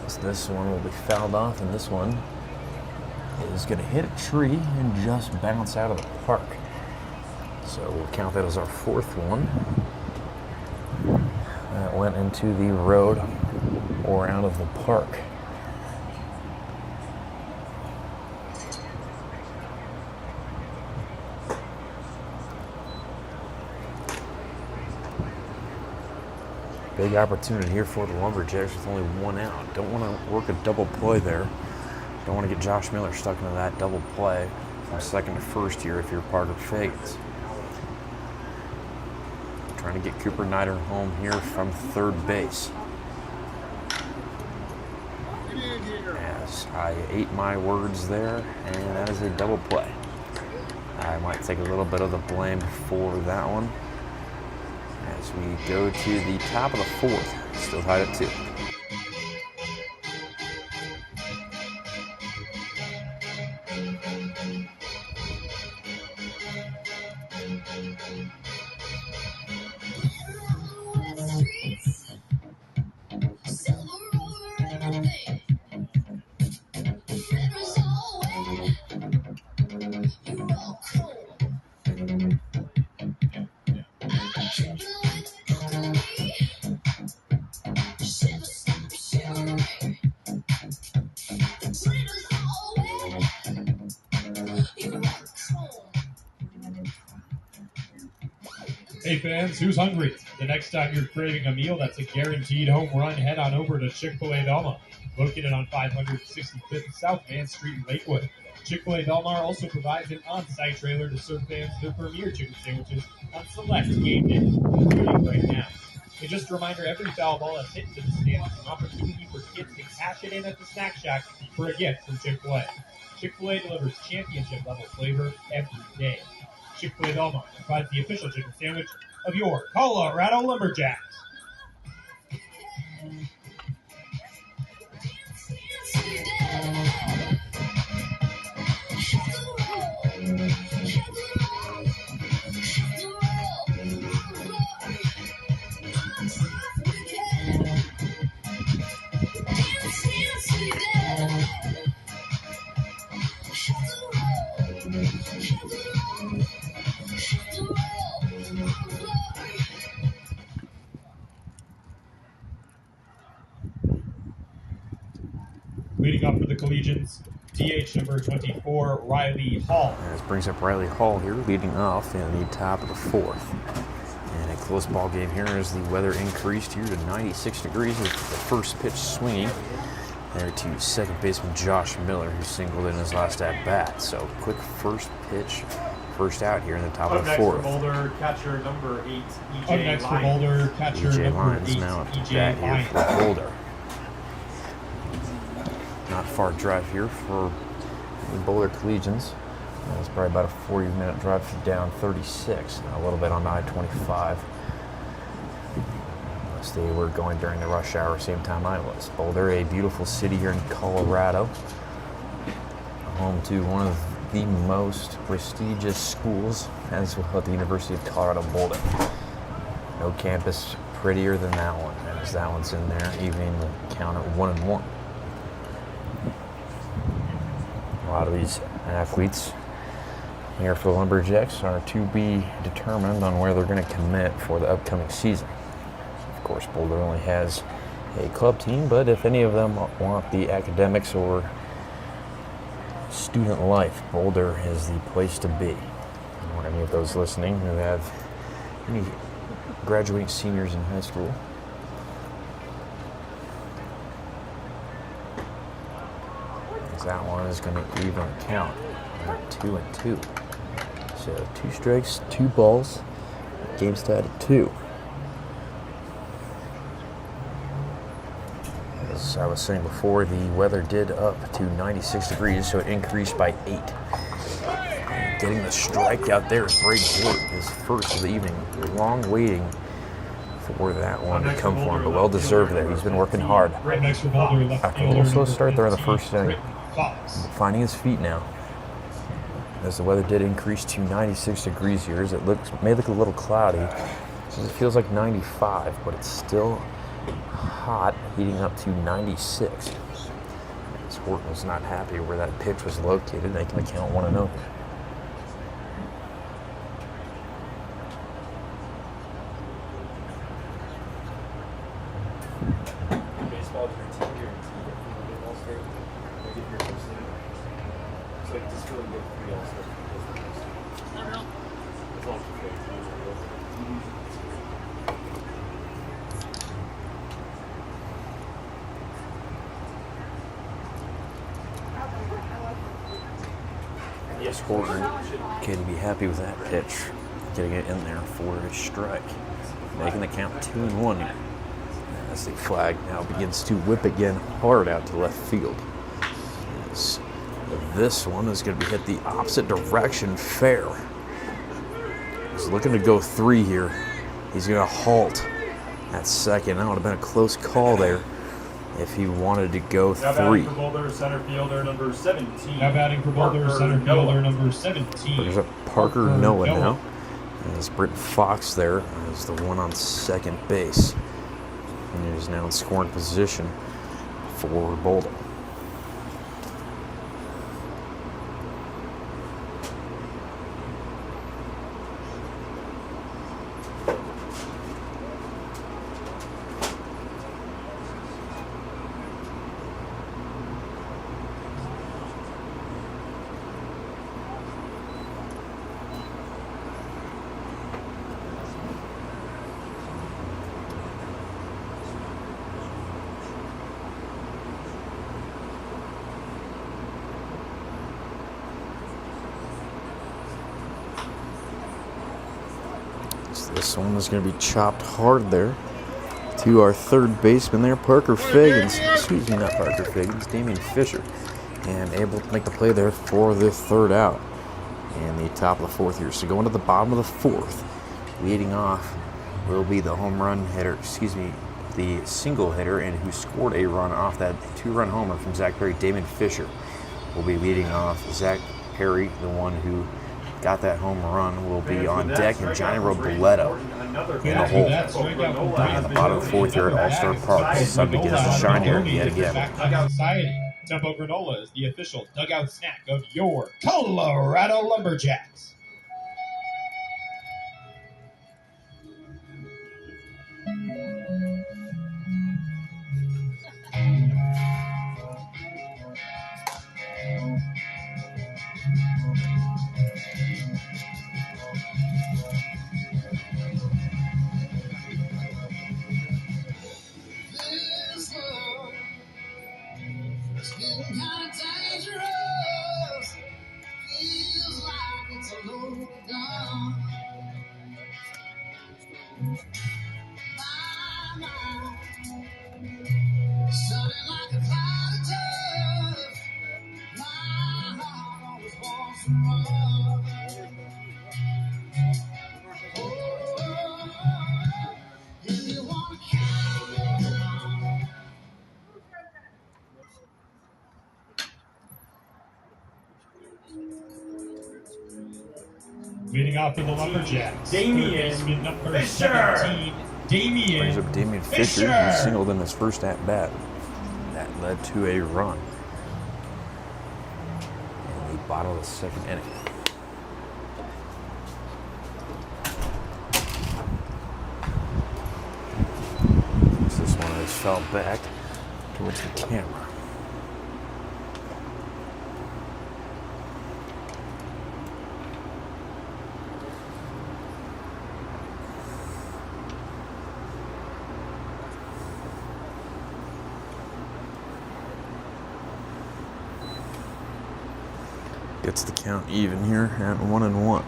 So this one will be fouled off, and this one is going to hit a tree and just bounce out of the park. So we'll count that as our 4th one. That went into the road or out of the park. Big opportunity here for the Lumberjacks with only 1 out. Don't want to work a double play there. Don't want to get Josh Miller stuck into that double play from second to first here if you're Parker Fagans. Trying to get Cooper Snyder home here from third base. As I ate my words there, and that is a double play. I might take a little bit of the blame for that one. As we go to the top of the 4th, still tied at 2. Hey fans, who's hungry? The next time you're craving a meal that's a guaranteed home run, head on over to Chick-fil-A Belmar, located on 565th South Van Street in Lakewood. Chick-fil-A Belmar also provides an on-site trailer to serve fans their premier chicken sandwiches on select game days, including right now. And just a reminder, every foul ball that's hit into the stands is an opportunity for kids to cash it in at the snack shack for a gift from Chick-fil-A. Chick-fil-A delivers championship-level flavor every day. Chick-fil-A Belmar provides the official chicken sandwich of your Colorado Lumberjacks. Leading up for the Collegians, DH number 24, Riley Hall. And this brings up Riley Hall here, leading off in the top of the fourth. And a close ball game here as the weather increased here to 96 degrees with the first pitch swinging there to second baseman Josh Miller, who singled in his last at bat. So quick first pitch, first out here in the top of the fourth. Up next for Boulder, catcher number 8, EJ Up next for Boulder, catcher EJ number Lyons 8, now at EJ bat here for Lyons. Boulder. Not far drive here for the Boulder Collegians. It's probably about a 40-minute drive down 36, a little bit on I-25. Unless they were going during the rush hour, same time I was. Boulder, a beautiful city here in Colorado, home to one of the most prestigious schools, as well at the University of Colorado Boulder. No campus prettier than that one, as that one's in there, evening the count at 1-1. A lot of these athletes here for the Lumberjacks are to be determined on where they're going to commit for the upcoming season. Of course, Boulder only has a club team, but if any of them want the academics or student life, Boulder is the place to be. Or any of those listening who have any graduating seniors in high school, that one is going to even count at 2-2. So 2 strikes, 2 balls, game stat at 2. As I was saying before, the weather did up to 96 degrees, so it increased by 8. And getting the strikeout there is Brady Wood, his first of the evening. Long waiting for that one to come for him, but well deserved there. He's been working hard. Right next for Boulder, left After a little slow start there in the 15, first inning. Fox. Finding his feet now, as the weather did increase to 96 degrees here, as it may look a little cloudy, as it feels like 95, but it's still hot, heating up to 96. As Horton was not happy where that pitch was located, they can count 1-0. baseball is your team guarantee at the All State. They give your percentage. So like just really good for the All State. It's all great. Yes, Horton can be happy with that pitch, getting it in there for a strike, making the count 2-1. As the flag now begins to whip again hard out to left field. As this one is going to be hit the opposite direction, fair. He's looking to go 3 here. He's going to halt at second. That would have been a close call there if he wanted to go 3. Now batting for Boulder, center fielder number 17. Now batting for Boulder, center fielder number 17. There's a Parker Noah now. As Britton Fox there is the one on second base. And he is now in scoring position for Boulder. This one is going to be chopped hard there to our third baseman there, Parker Figgins. Excuse me, not Parker Figgins, Damian Fisher. And able to make the play there for the third out in the top of the fourth here. So going to the bottom of the fourth, leading off will be the home run hitter, the single hitter, and who scored a run off that 2-run homer from Zach Perry. Damian Fisher will be leading off. Zach Perry, the one who got that home run, will be on deck, and Johnny Robledo in the hole. At the bottom of the fourth here at All-Star Park, the sun begins to shine here yet again. Dugout Society. Tempo Granola is the official dugout snack of your Colorado Lumberjacks. Leading off for the Lumberjacks, Damian number 17, Damian Brings up Damian Fisher. He singled in his first at bat. That led to a run in the bottom of the second inning. This one has fell back towards the camera. Gets the count even here at 1-1.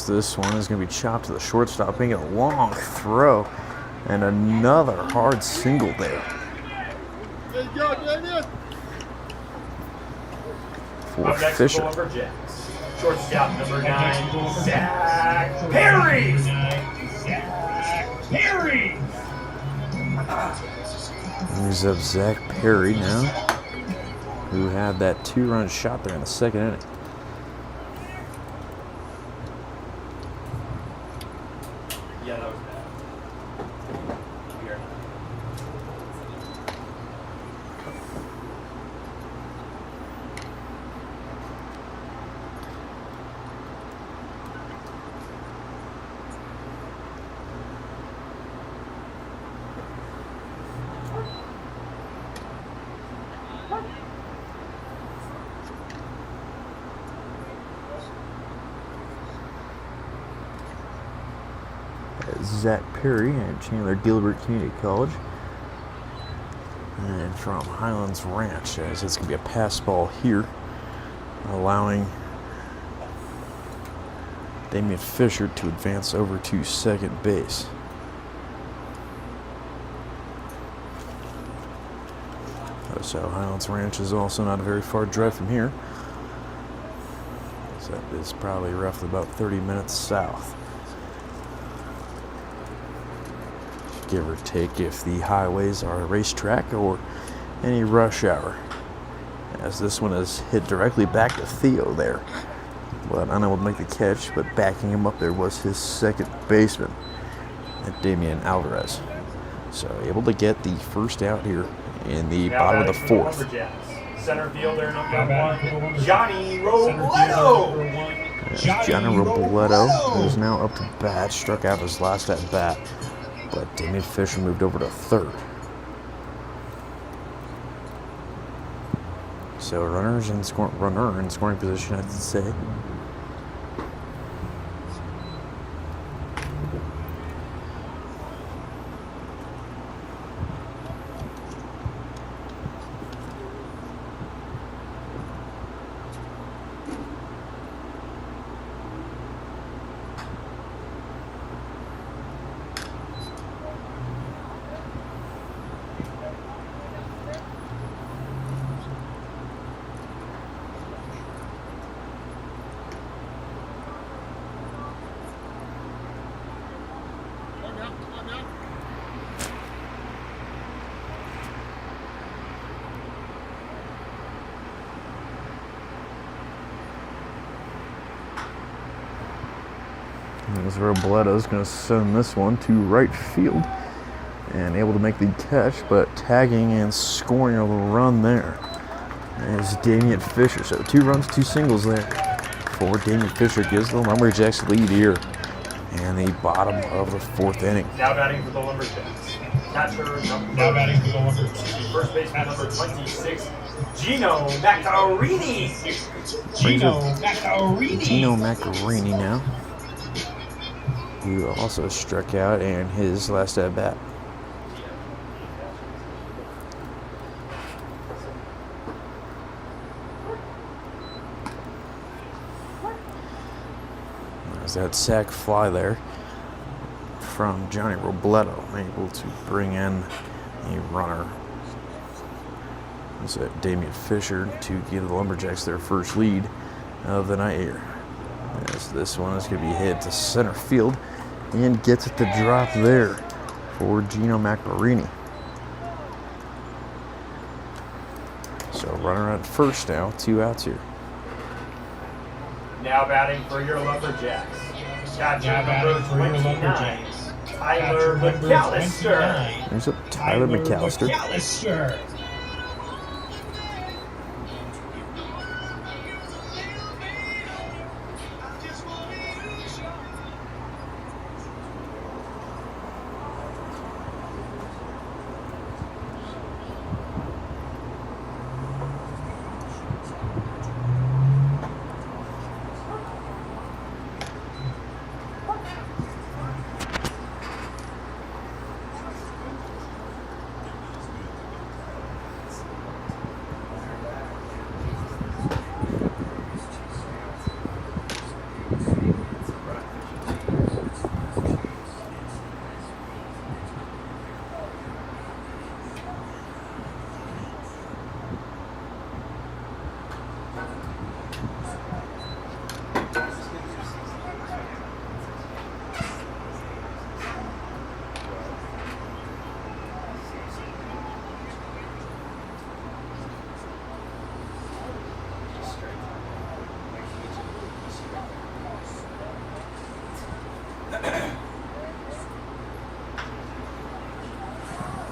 This one is going to be chopped to the shortstop, making a long throw, and another hard single there. For Fisher. Shortstop number 9, Zach Perry. Brings up Zach Perry now, who had that 2-run shot there in the second inning. Yeah, that was bad. Weird. Zach Perry at Chandler Gilbert Community College. And from Highlands Ranch, as it's going to be a pass ball here, allowing Damian Fisher to advance over to second base. So Highlands Ranch is also not a very far drive from here. So that is probably roughly about 30 minutes south, give or take, if the highways are a racetrack or any rush hour. As this one is hit directly back to Theo there, but unable to make the catch, but backing him up there was his second baseman, Damian Alvarez. So able to get the first out here in the bottom of the fourth. Center fielder number 1, Johnny Robledo. Johnny Robledo is now up to bat, struck out his last at bat, but Damian Fisher moved over to third. So runner in scoring position, I'd say. As Robledo's going to send this one to right field and able to make the catch, but tagging and scoring a little run there is Damian Fisher. So 2 runs, 2 singles there for Damian Fisher. Gives the Lumberjacks lead here in the bottom of the 4th inning. Now batting for the Lumberjacks. Catcher Now batting for the Lumberjacks. First baseman number 26, Gino Macarini. Gino Macarini now, who also struck out in his last at bat. There's that sac fly there from Johnny Robledo, able to bring in a runner. It's Damian Fisher to give the Lumberjacks their first lead of the night here. As this one is going to be hit to center field and gets it to drop there for Gino Macarini. So runner at first now, 2 outs here. Now batting for your Lumberjacks. Catcher number 29, Tyler McAllister. There's up Tyler McAllister.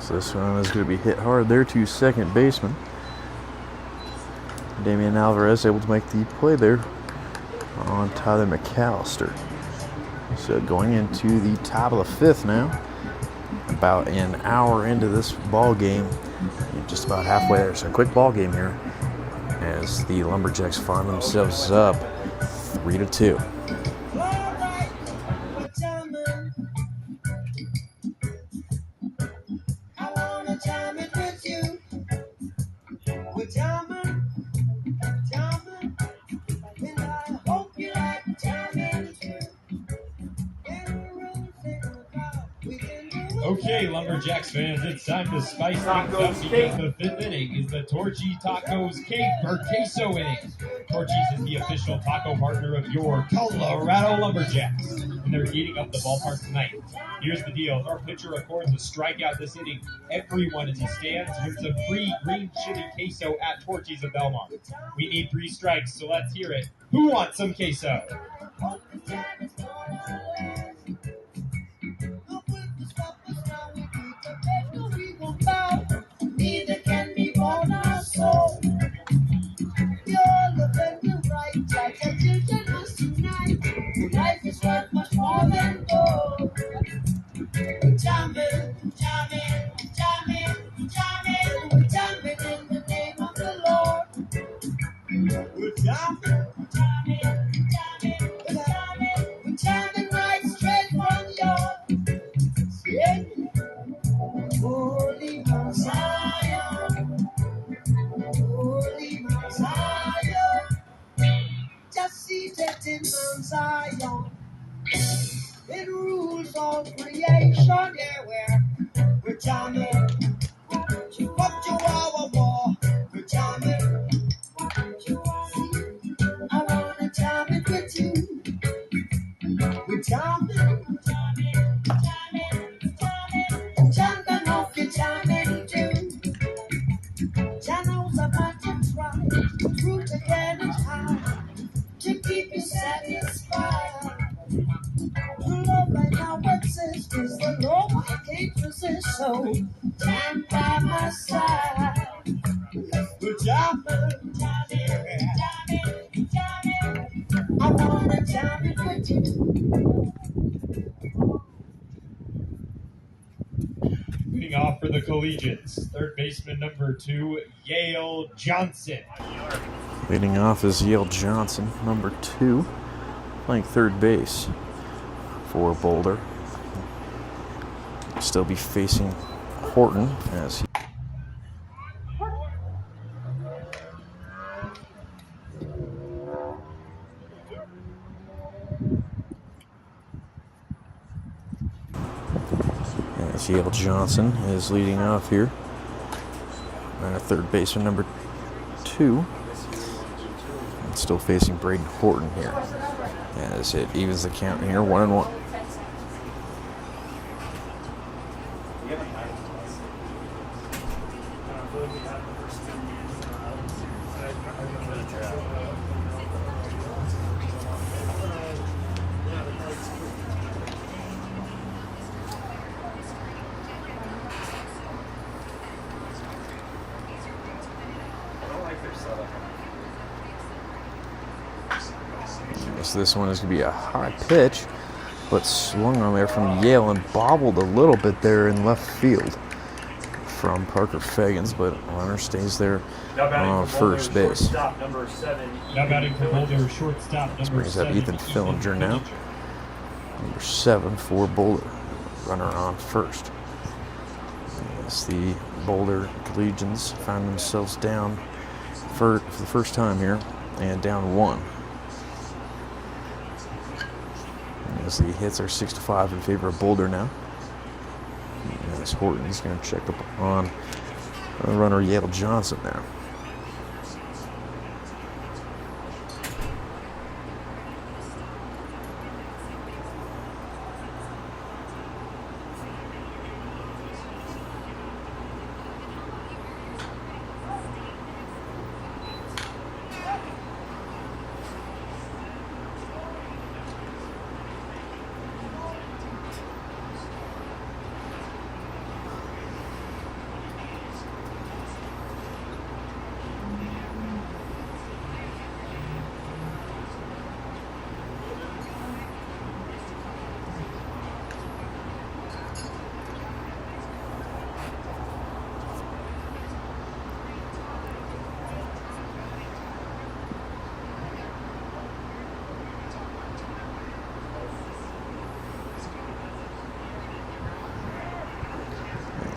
So this one is going to be hit hard there to second baseman. Damian Alvarez able to make the play there on Tyler McAllister. So going into the top of the 5th now, about an hour into this ball game, just about halfway there. So a quick ball game here as the Lumberjacks find themselves up 3-2. Okay, Lumberjacks fans, it's time to spice things up because the 5th inning is the Torchy Tacos Queso inning. Torchy's is the official taco partner of your Colorado Lumberjacks, and they're heating up the ballpark tonight. Here's the deal. If our pitcher records a strikeout this inning, everyone as he stands wins a free green chili queso at Torchy's of Belmont. We need 3 strikes, so let's hear it. Who wants some queso? Neither can be born or sold. You're the right, like a children must know. We're jamming right straight from your yeah. Holy Mount Zion, Holy Mount Zion, just seated in Mount Zion. It rules all creation, yeah, we're jamming. What you war, we're jamming. I wanna jam it with you. We're jamming, jamming off your jamming too. Channels about to try, through the cannon high, to keep you satisfied. Love right now exists, is the Lord I can't resist, so stand by my side. We're jamming, I wanna jam it with you. Leading off for the Collegiates, third baseman number 2, Yale Johnson. Leading off is Yale Johnson, number 2, playing third base for Boulder. Still be facing Horton as he Yale Johnson is leading off here. And a third baseman number 2. And still facing Braden Horton here. As it evens the count here, 1-1. So this one is going to be a high pitch, but swung on there from Yale and bobbled a little bit there in left field from Parker Fagans, but runner stays there on first base. Now batting for Boulder, shortstop number 7. Brings up Ethan Fillinger now. Number 7 for Boulder. Runner on first. As the Boulder Collegians find themselves down for the first time here, and down 1. As the hits are 6-5 in favor of Boulder now. As Horton's going to check up on runner Yale Johnson there.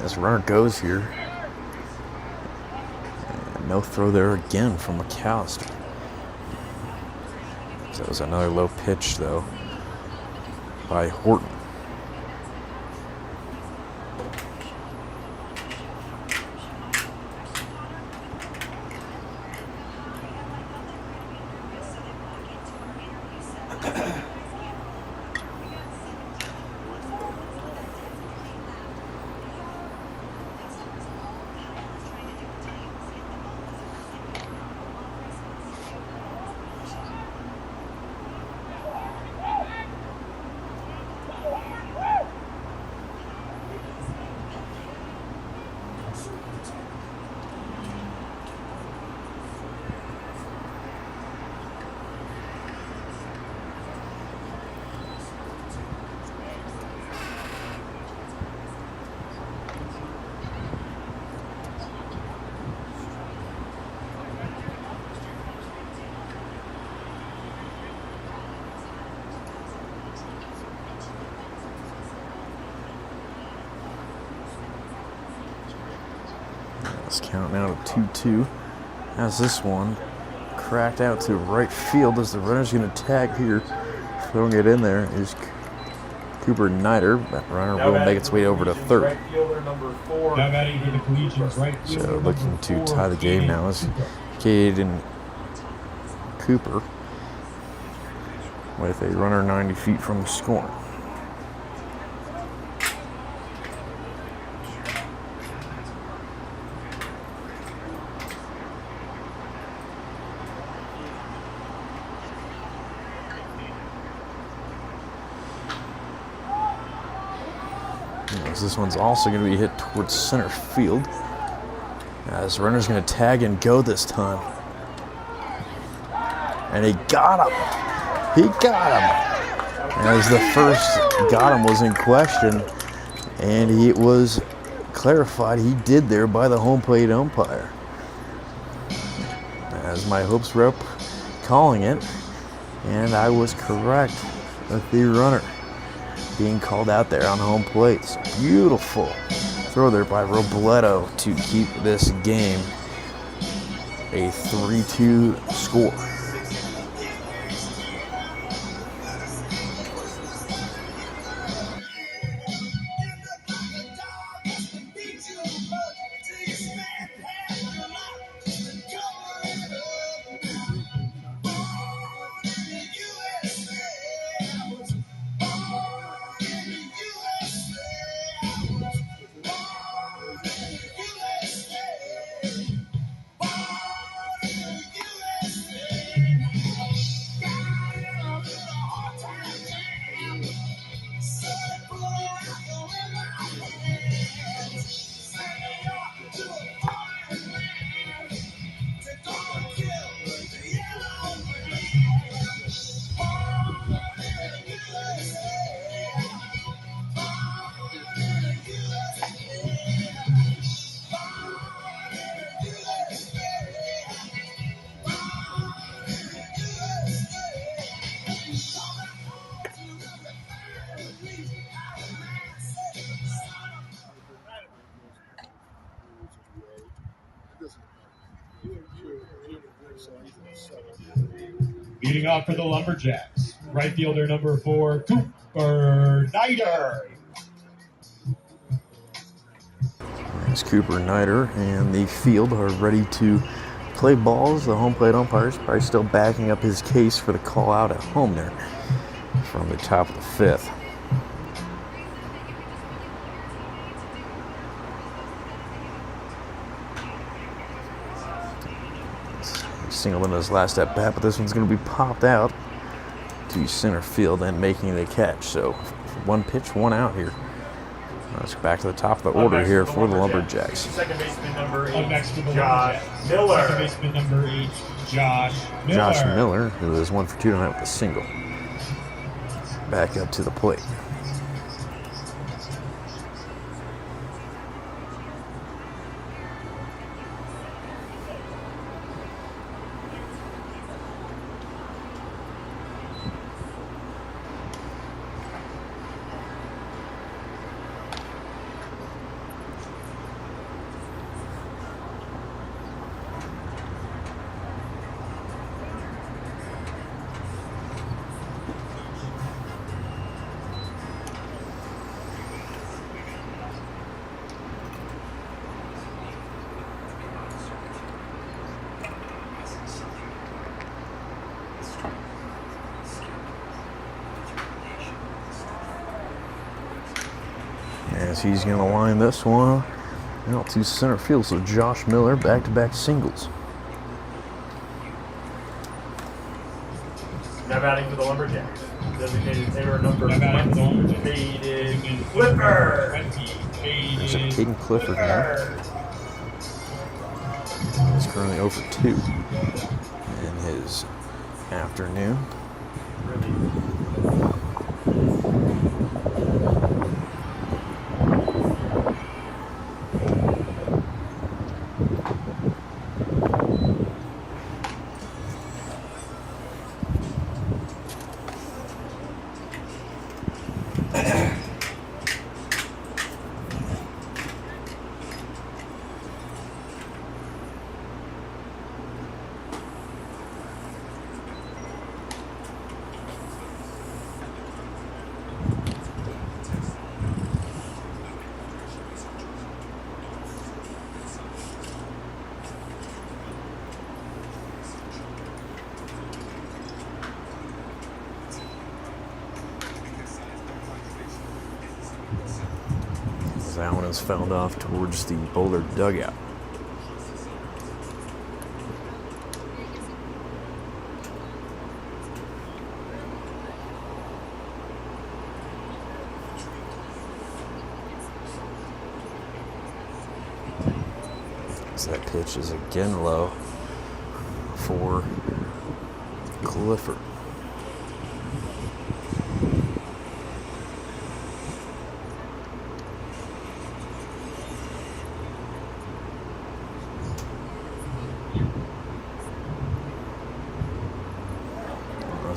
As runner goes here. And no throw there again from McAllister. So that was another low pitch, though, by Horton. It's counting out to 2-2. As this one cracked out to right field as the runner's going to tag here. Throwing it in there is Cooper Nider. That runner will make its way over to third. Right fielder number 4. Now batting for the Collegians right fielder So looking to number 4, tie the game now is Caden Cooper with a runner 90 feet from scoring. This one's also going to be hit towards center field. As the runner's going to tag and go this time. And he got him. He got him. As the first got him was in question. And it was clarified he did there by the home plate umpire. As my hopes rep calling it. And I was correct with the runner being called out there on home plate. So beautiful throw there by Robledo to keep this game a 3-2 score. Leading off for the Lumberjacks, right fielder number 4, Cooper Nider. As Cooper Nider and the field are ready to play balls. The home plate umpire's probably still backing up his case for the call out at home there from the top of the 5th. Single in his last at bat, but this one's going to be popped out to center field and making the catch. So 1 pitch, 1 out here. Let's go back to the top of the order here for the Lumberjacks. Second baseman number 8, Up next to the Josh Lumberjacks. Miller. Second baseman number 8, Josh Miller. Josh Miller, who is 1 for 2 tonight with a single. Back up to the plate. As he's going to line this one out to center field. So Josh Miller, back-to-back singles. Now batting for the Lumberjacks. Designated hitter number Now batting for the 20, Lumberjacks. Caden Clifford. There's a Caden Clifford now. He's currently over 2 in his afternoon. that one is fouled off towards the Boulder dugout. So that pitch is again low for Clifford.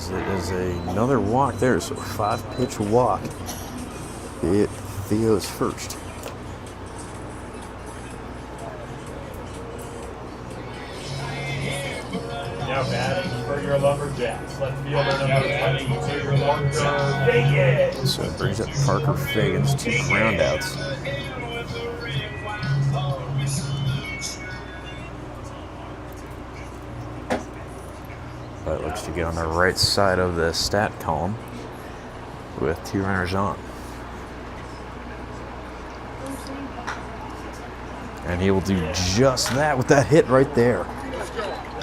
It is another walk there, so 5-pitch walk. Theo's first. Now batting for your Lumberjacks. Left fielder number 22, Parker Fagans. So it brings up Parker Fagans, 2 groundouts. But looks to get on the right side of the stat column with 2 runners on. And he will do just that with that hit right there.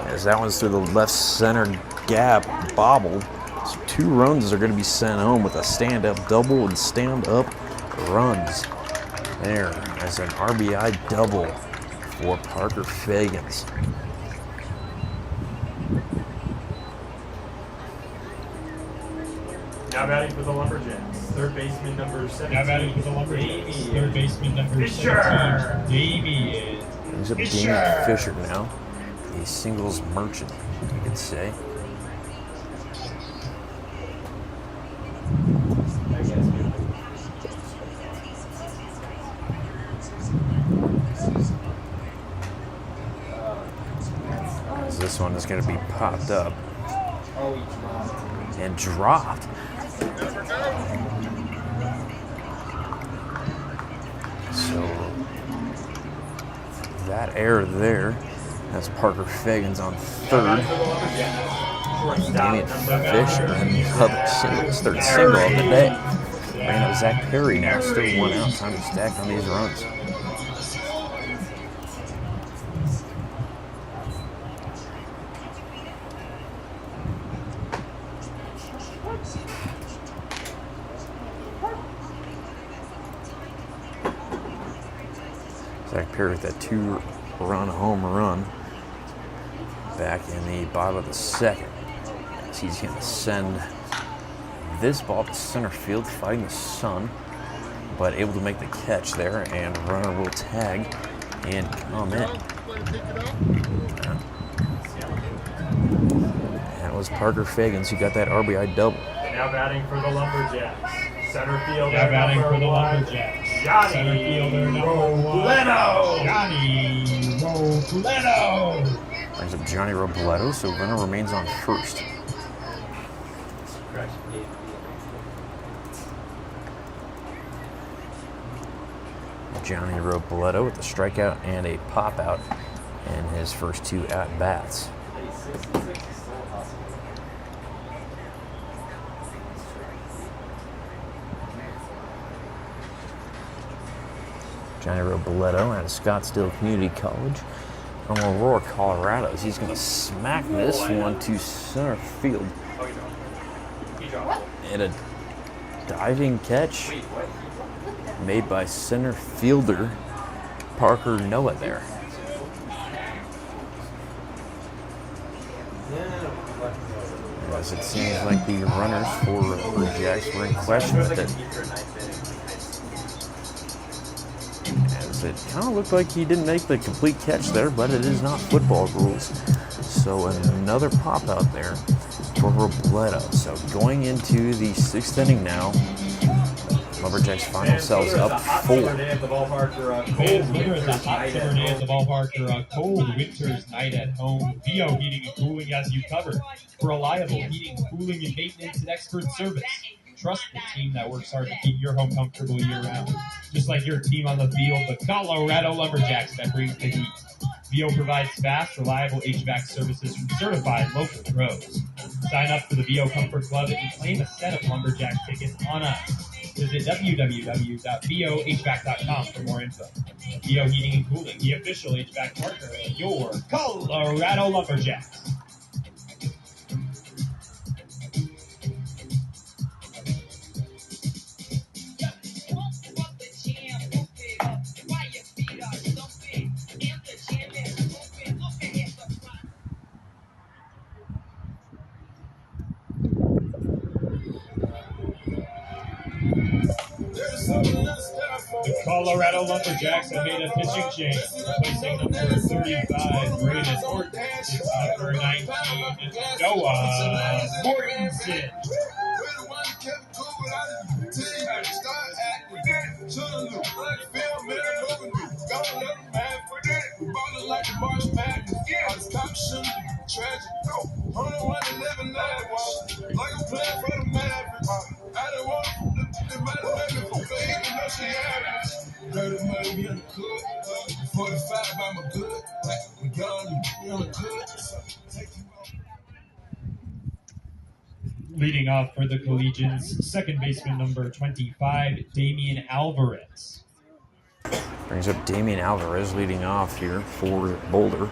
As that one's through the left center gap, bobbled. So 2 runs are going to be sent home with a stand-up double and stand-up runs. There as an RBI double for Parker Fagans. Now batting for the Lumberjacks. Third baseman number 17. Now batting for the Lumberjacks. Third baseman number 17. Damien. Brings up Damien Fisher now. A singles merchant, you could say. As this one is going to be popped up and dropped. So that error there. That's Parker Fagans on third. Damien Fisher and another single, his third single of the day. Bringing up Zach Perry now, still 1 out. Time to stack on these runs. Zach Perry with that 2-run home run back in the bottom of the second. As he's going to send this ball to center field, fighting the sun, but able to make the catch there, and runner will tag and come in. That was Parker Fagans who got that RBI double. Now batting for the Lumberjacks. Center fielder Now batting for the number 1, Lumberjacks. Johnny Center fielder number 1. Robledo. Johnny Robledo. Brings up Johnny Robledo, so runner remains on first. Johnny Robledo with a strikeout and a pop-out in his first 2 at-bats. Johnny Robledo out of Scottsdale Community College from Aurora, Colorado. He's going to smack this one to center field. And a diving catch made by center fielder Parker Noah there. As it seems like the runners for Lumberjacks were in question with it. As it kind of looked like he didn't make the complete catch there, but it is not football rules. So another pop out there for Robledo. So going into the 6th inning now, Lumberjacks find themselves up 4. Fans, weather at the hot summer day at the ballpark or a cold winter's night at home. VO Heating and Cooling has you covered for reliable heating, cooling, and maintenance and expert service. Trust the team that works hard to keep your home comfortable year-round. Just like your team on the field, the Colorado Lumberjacks that brings the heat. VO provides fast, reliable HVAC services from certified local pros. Sign up for the VO Comfort Club and claim a set of Lumberjack tickets on us. Visit www.bohvac.com for more info. BO Heating and Cooling, the official HVAC partner of your Colorado Lumberjacks. The Colorado Lumberjacks have made a pitching change, replacing number 35, Braden Horton, with number 19, Noah Mortensen. Leading off for the Collegians, second baseman number 25, Damian Alvarez. Brings up Damian Alvarez leading off here for Boulder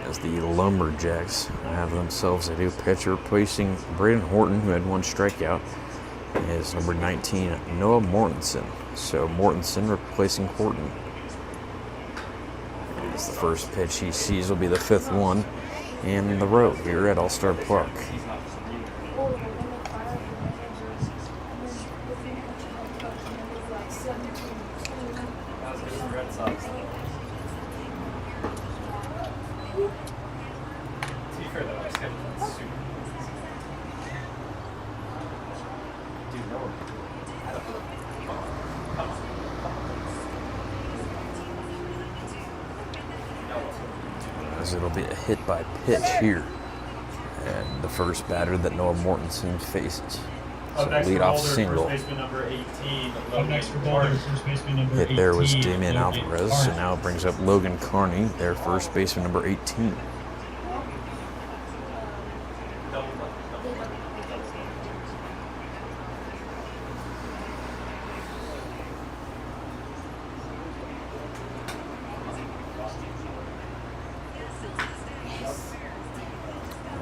as the Lumberjacks have themselves a new pitcher, replacing Braden Horton, who had one strikeout, as number 19, Noah Mortensen. So Mortensen replacing Horton. As the first pitch he sees will be the fifth one in the row here at All-Star Park. As it'll be a hit by pitch here, and the first batter that Noah Mortensen faces. So lead-off single. Hit there was Damian Alvarez, so now it brings up Logan Carney, their first baseman, number 18.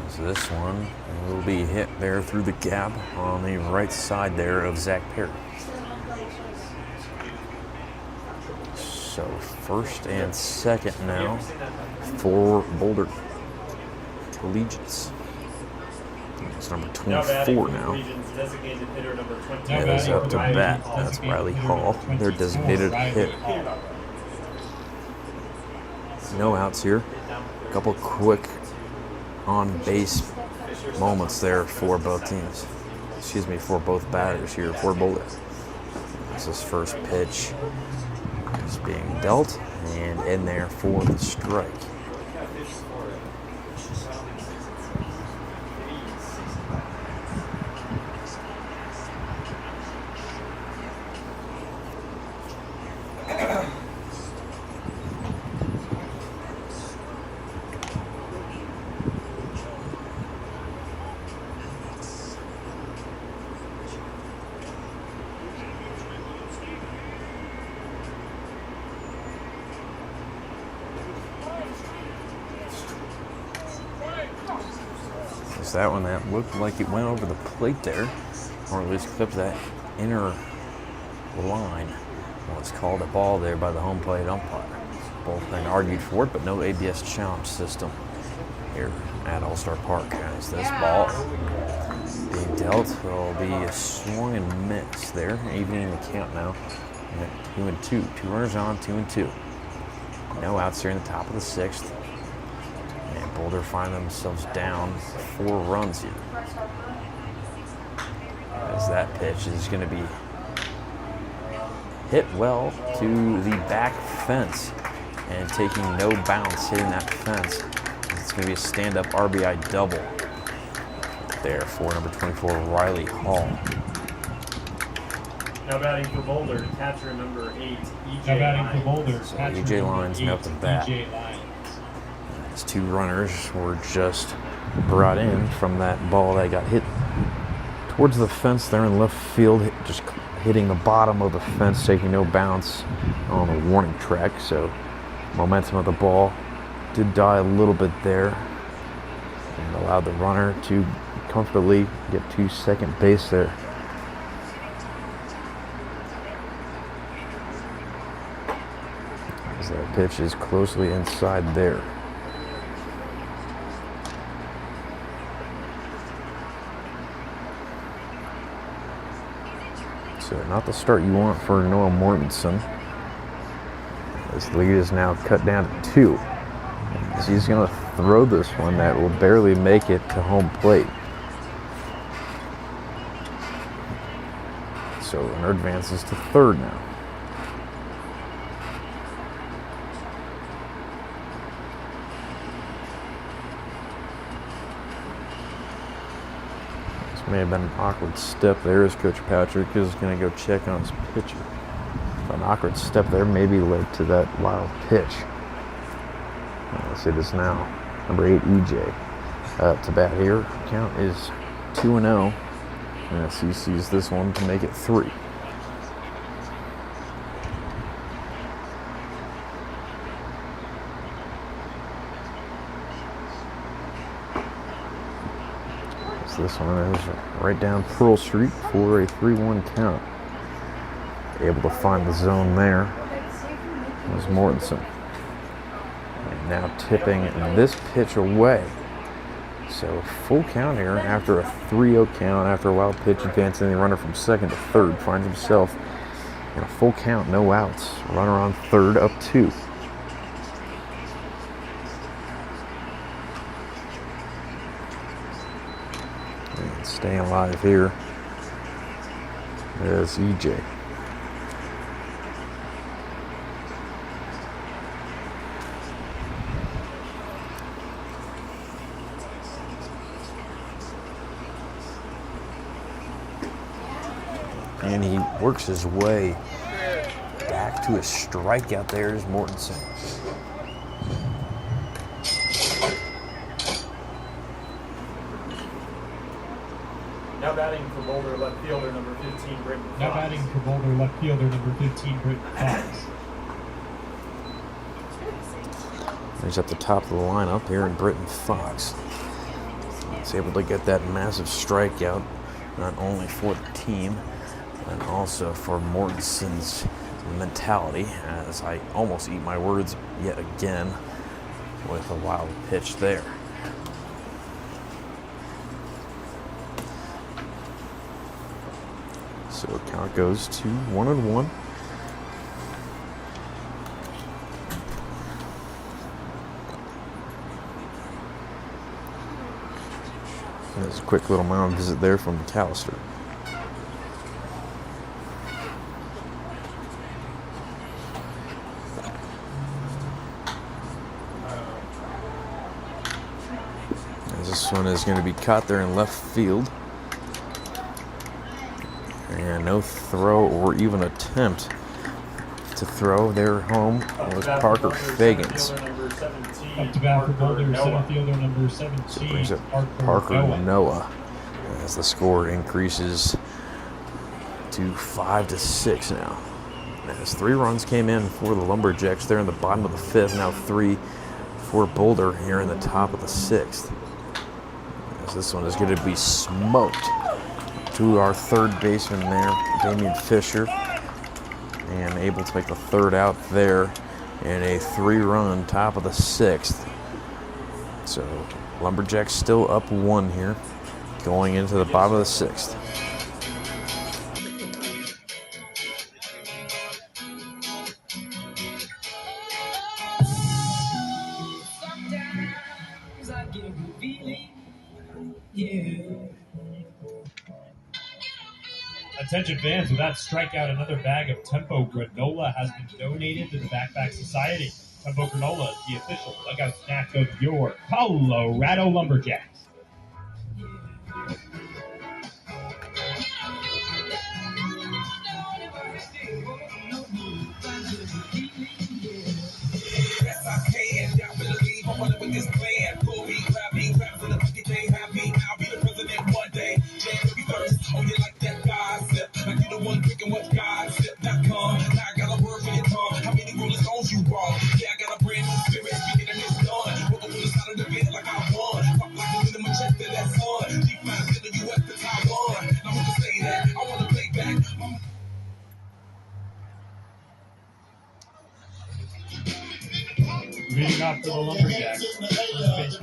So this one will be hit there through the gap on the right side there of Zach Perry. So first and second now for Boulder Collegians. It's number 24 now. That is up to bat. That's Riley Hall, their designated hitter. No outs here. A couple quick on-base moments there for both teams. For both batters here for Boulder. This is first pitch is being dealt and in there for the strike. That one that looked like it went over the plate there, or at least clipped that inner line. Well, it's called a ball there by the home plate umpire. Both men argued for it, but no ABS challenge system here at All-Star Park. As this ball being dealt will be a swung and miss there, evening the count now at 2-2. 2 runners on, 2-2. No outs here in the top of the sixth. Boulder find themselves down 4 runs here. As that pitch is going to be hit well to the back fence and taking no bounce, hitting that fence. It's going to be a stand-up RBI double there for number 24, Riley Hall. Now batting for Boulder, catcher number 8, EJ Now batting for Boulder, So catcher EJ number Lyons 8, up to bat. EJ Lyons. These 2 runners were just brought in from that ball that got hit towards the fence there in left field. Just hitting the bottom of the fence, taking no bounce on the warning track. So momentum of the ball did die a little bit there and allowed the runner to comfortably get to second base there. As that pitch is closely inside there. So not the start you want for Noah Mortensen. This lead is now cut down to 2. As he's going to throw this one that will barely make it to home plate. So runner advances to third now. This may have been an awkward step there as Coach Patrick is going to go check on his pitcher. An awkward step there maybe led to that wild pitch. As it is now number 8 EJ up to bat here. Count is 2-0. And as he sees this one to make it 3. So this one is right down Pearl Street for a 3-1 count. Able to find the zone there was Mortensen. And now tipping this pitch away. So full count here after a 3-0 count, after a wild pitch advancing the runner from second to third, finds himself in a full count, no outs. Runner on third, up 2. And staying alive here is EJ. And he works his way back to a strikeout. There's Mortensen. Now batting for Boulder, left fielder number 15, Britton Fox. Now batting for Boulder, left fielder number 15, Britton Fox. He's at the top of the lineup here in Britton Fox. He's able to get that massive strikeout, not only for the team, and also for Mortensen's mentality, as I almost eat my words yet again with a wild pitch there. So count goes to 1-1. There's a quick little mound visit there from McAllister. This one is going to be caught there in left field. And no throw or even attempt to throw there home was Parker Fagans. Up to bat for Boulder, center fielder number 17, Brings it Parker Noah as the score increases to 5-6 now. As 3 runs came in for the Lumberjacks there in the bottom of the 5th, now 3 for Boulder here in the top of the 6th. As this one is going to be smoked to our third baseman there, Damian Fisher, and able to make the third out there in a 3-run top of the 6th. So Lumberjacks still up 1 here, going into the bottom of the 6th. Attention fans, with that strikeout, another bag of Tempo granola has been donated to the Backpack Society. Tempo granola is the official dugout snack of your Colorado Lumberjacks.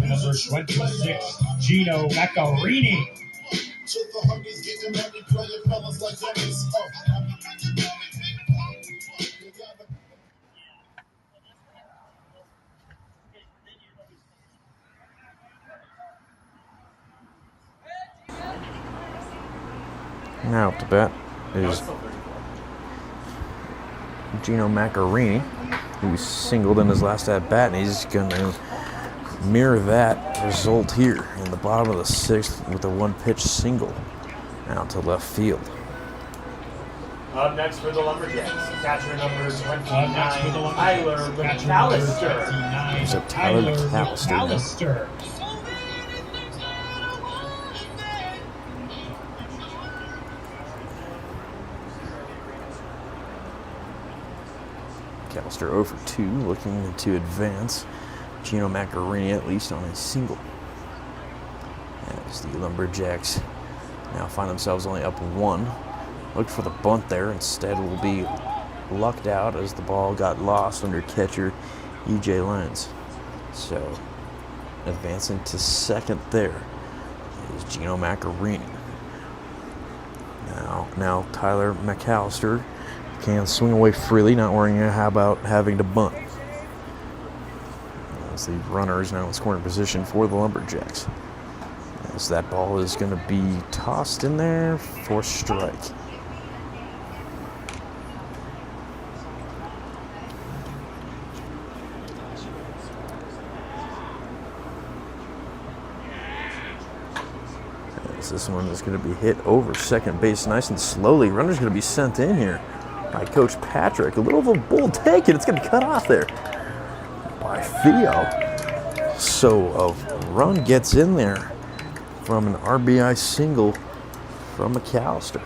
number 26, Gino Macarini. Now up to bat is Gino Macarini, who singled in his last at bat, and he's going to mirror that result here in the bottom of the 6th with a one-pitch single out to left field. Up next for the Lumberjacks, catcher number 29, Tyler McAllister. There's a Tyler McAllister. McAllister 0 for 2, looking to advance. Gino Macarini at least on a single. As the Lumberjacks now find themselves only up 1. Looked for the bunt there. Instead will be lucked out as the ball got lost under catcher E.J. Lenz. So advancing to second there is Gino Macarini. Now Tyler McAllister can swing away freely, not worrying about having to bunt. As the runner is now in scoring position for the Lumberjacks. As that ball is going to be tossed in there for strike. As this one is going to be hit over second base nice and slowly. Runner's going to be sent in here by Coach Patrick. A little of a bold take, and it's going to cut off there by Theo. So a run gets in there from an RBI single from McAllister.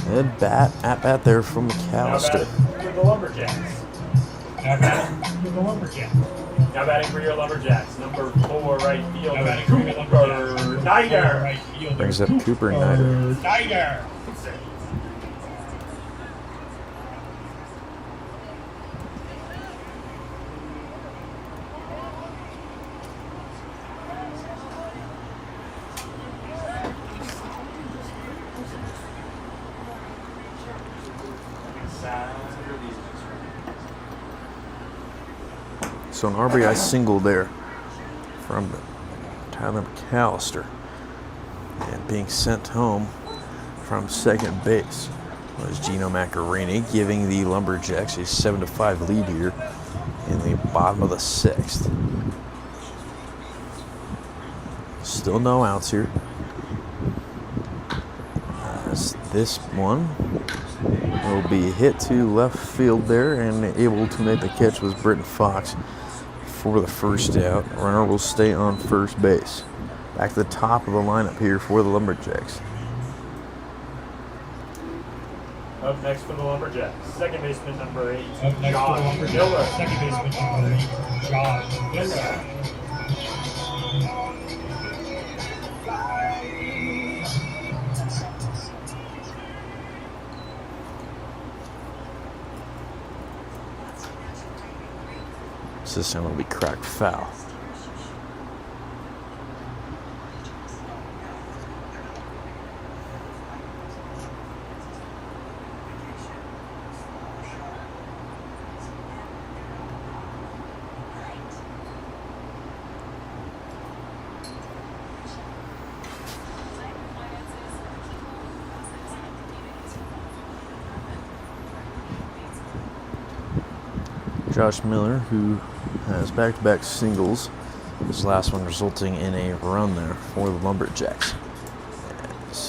At bat there from McAllister. For the Lumberjacks. Now batting for the Lumberjacks. Now batting for your Lumberjacks, number 4 right fielder, Now batting for your Lumberjacks. Cooper Snyder. Right fielder, Brings up Cooper Snyder. Snyder. So an RBI single there from Tyler McAllister. And being sent home from second base was Gino Macarini, giving the Lumberjacks a 7-5 lead here in the bottom of the 6th. Still no outs here. As this one will be hit to left field there, and able to make the catch was Britton Fox for the first out. Runner will stay on first base. Back to the top of the lineup here for the Lumberjacks. Up next for the Lumberjacks, second baseman number 8, Up next to the John Lumberjacks, Miller. second baseman number 8, John Miller. This time will be cracked foul. Josh Miller, who has back-to-back singles, his last one resulting in a run there for the Lumberjacks.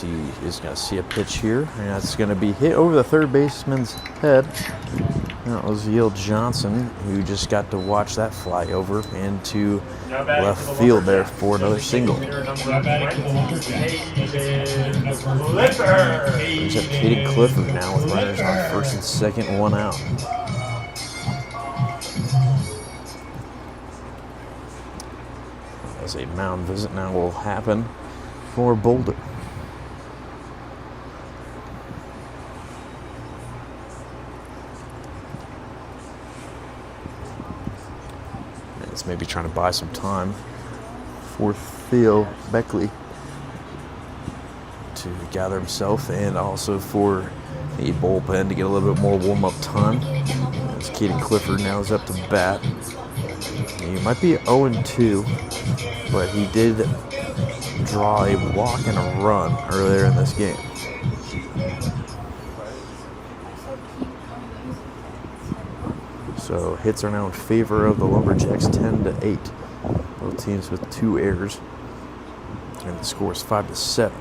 He is going to see a pitch here, and it's going to be hit over the third baseman's head. That was Yale Johnson, who just got to watch that fly over into left field there for another single. Brings up Caden Clifford now with runners on first and second, 1 out. As a mound visit now will happen for Boulder. It's maybe trying to buy some time for Theo Beckley to gather himself, and also for the bullpen to get a little bit more warm-up time. As Kaden Clifford now is up to bat. He might be 0-2, but he did draw a walk and a run earlier in this game. So hits are now in favor of the Lumberjacks, 10-8. Both teams with 2 errors, and the score is 5-7.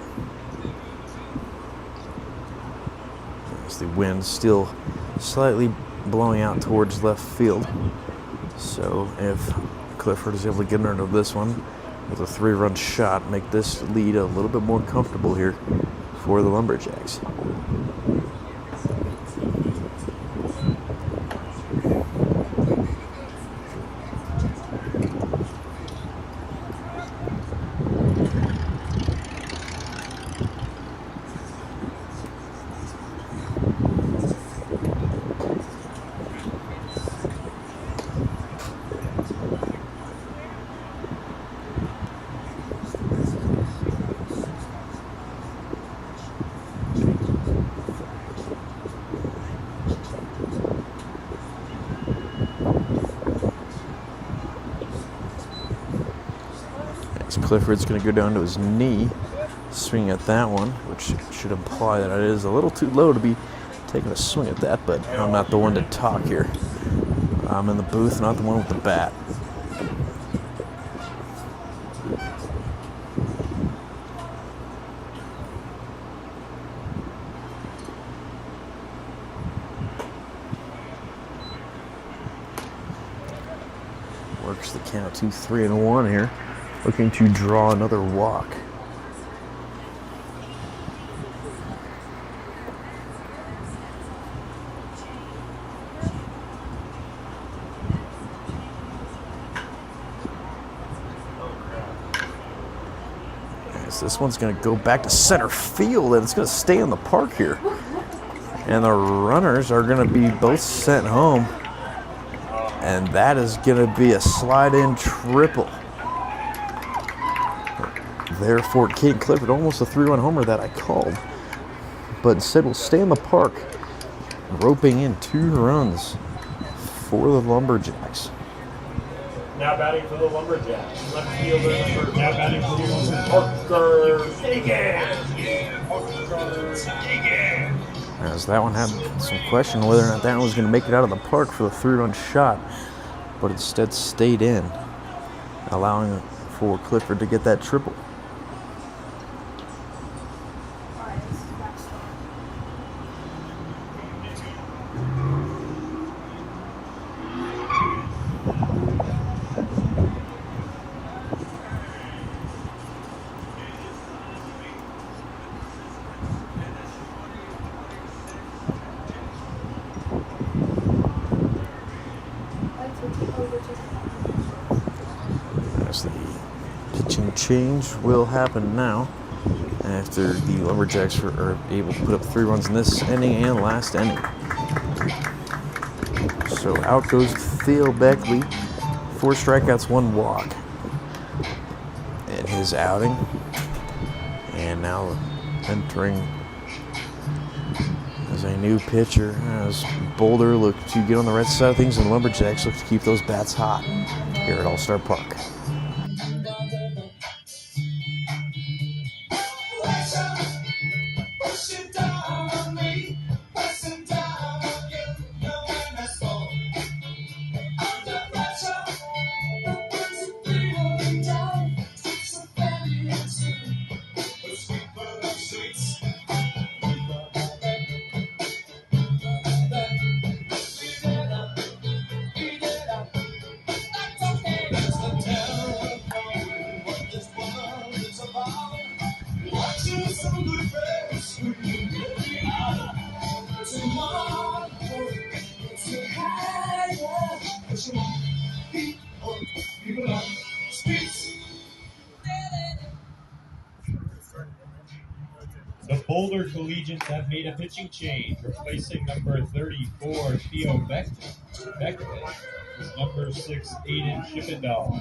As the wind still slightly blowing out towards left field. So if Clifford is able to get under this one with a 3-run shot, make this lead a little bit more comfortable here for the Lumberjacks. Clifford's going to go down to his knee, swing at that one, which should imply that it is a little too low to be taking a swing at that, but I'm not the one to talk here. I'm in the booth, not the one with the bat. Works the count 2-3-1 here. Looking to draw another walk. As this one's going to go back to center field, and it's going to stay in the park here. And the runners are going to be both sent home. And that is going to be a slide-in triple. Therefore, Kaden Clifford, almost a 3-run homer that I called, but instead will stay in the park, roping in 2 runs for the Lumberjacks. Now batting for the Lumberjacks. Left fielder now batting for the Lumberjacks. Parker Hagan. As that one had some question whether or not that one was going to make it out of the park for the 3-run shot, but instead stayed in, allowing for Clifford to get that triple. As the pitching change will happen now after the Lumberjacks are able to put up 3 runs in this inning and last inning. So out goes Theo Beckley, 4 strikeouts, 1 walk in his outing. And now entering as a new pitcher as Boulder look to get on the right side of things, and Lumberjacks look to keep those bats hot here at All-Star Park. The Boulder Collegians have made a pitching change, replacing number 34, Theo Beckley, Next is number 6, Aiden Chippendale.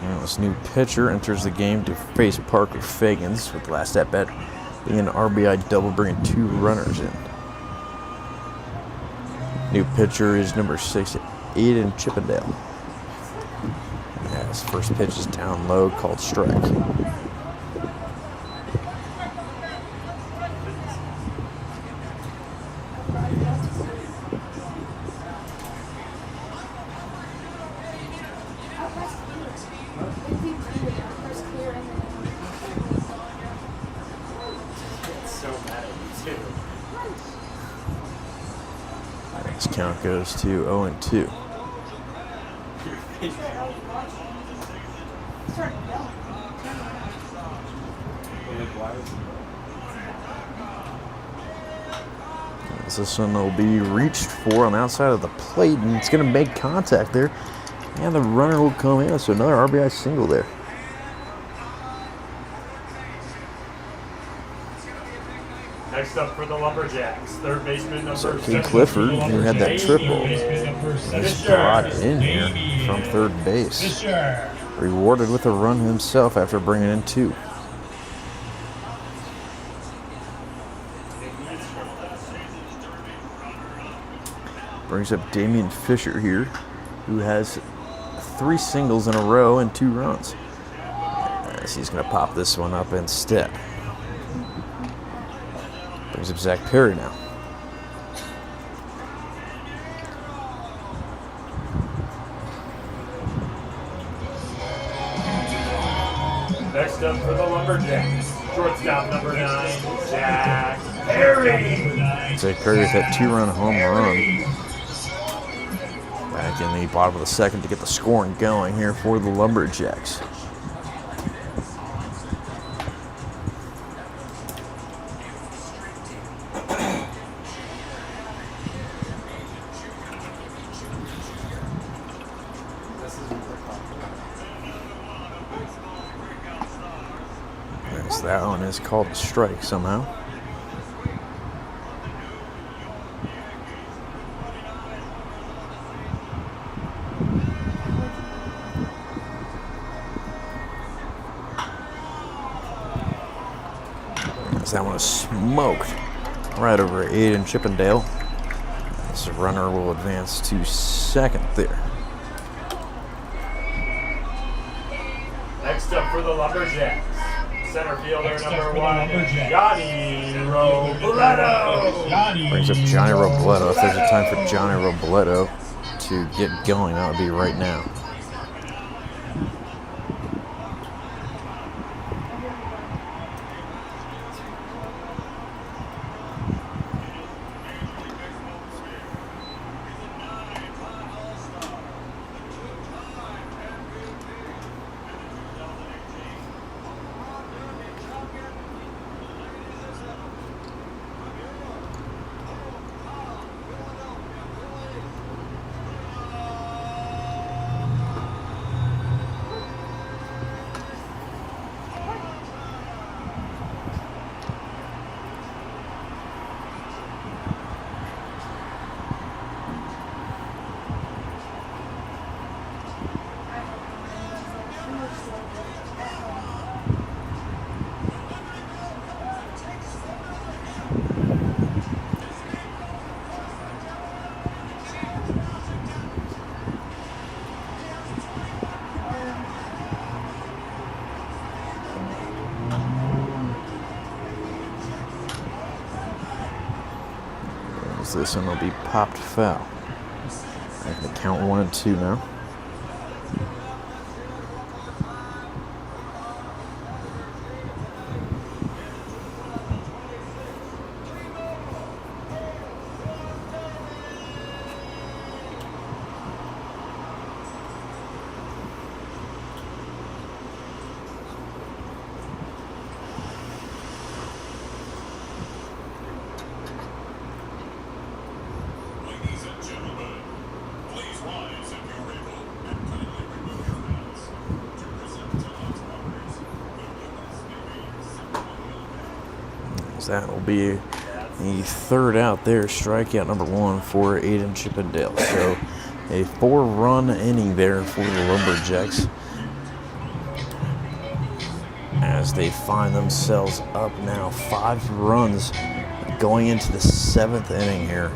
And this new pitcher enters the game to face Parker Fagans, with the last at bat being an RBI double, bringing 2 runners in. New pitcher is number 6, Aiden Chippendale. Yeah, his first pitch is down low, called strike. This count goes to 0-2. This one will be reached for on the outside of the plate, and it's going to make contact there. And the runner will come in, so another RBI single there. Next up for the Lumberjacks, third baseman number So King 7. Clifford, who had that triple, is brought in here from third base. Rewarded with a run himself after bringing in 2. Brings up Damian Fisher here, who has 3 singles in a row and 2 runs. As he's going to pop this one up instead. Brings up Zach Perry now. Next up for the Lumberjacks, shortstop number 9, Zach Perry. Zach Perry with that 2-run home run. Back in the bottom of the second to get the scoring going here for the Lumberjacks. So that one is called a strike somehow. That one is smoked right over Aiden Chippendale. This runner will advance to second there. Next up for the Lumberjacks, center fielder number 1, Johnny Robledo. Brings up Johnny Robledo. If there's a time for Johnny Robledo to get going, that would be right now. as this one will be popped foul. I can count 1 and 2 now. That will be the third out there, strikeout number 1 for Aiden Chippendale. So a 4-run inning there for the Lumberjacks as they find themselves up now 5 runs going into the 7th inning here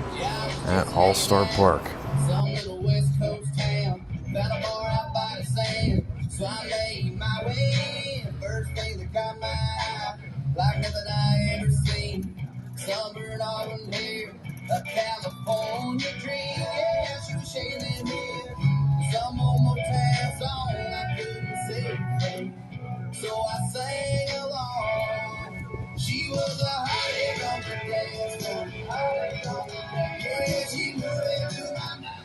at All-Star Park. Some little West Coast town, found a bar out by the sand, so I made my way. First thing that caught my eye, like nothing I ever seen. Sunburned autumn hair, a California dream. Yeah, she was shaking that hair. Some old Motown song I couldn't sing, so I sang along. She was a heartache on the dance floor, heartache on the dance floor. Yeah, she moved into my mind.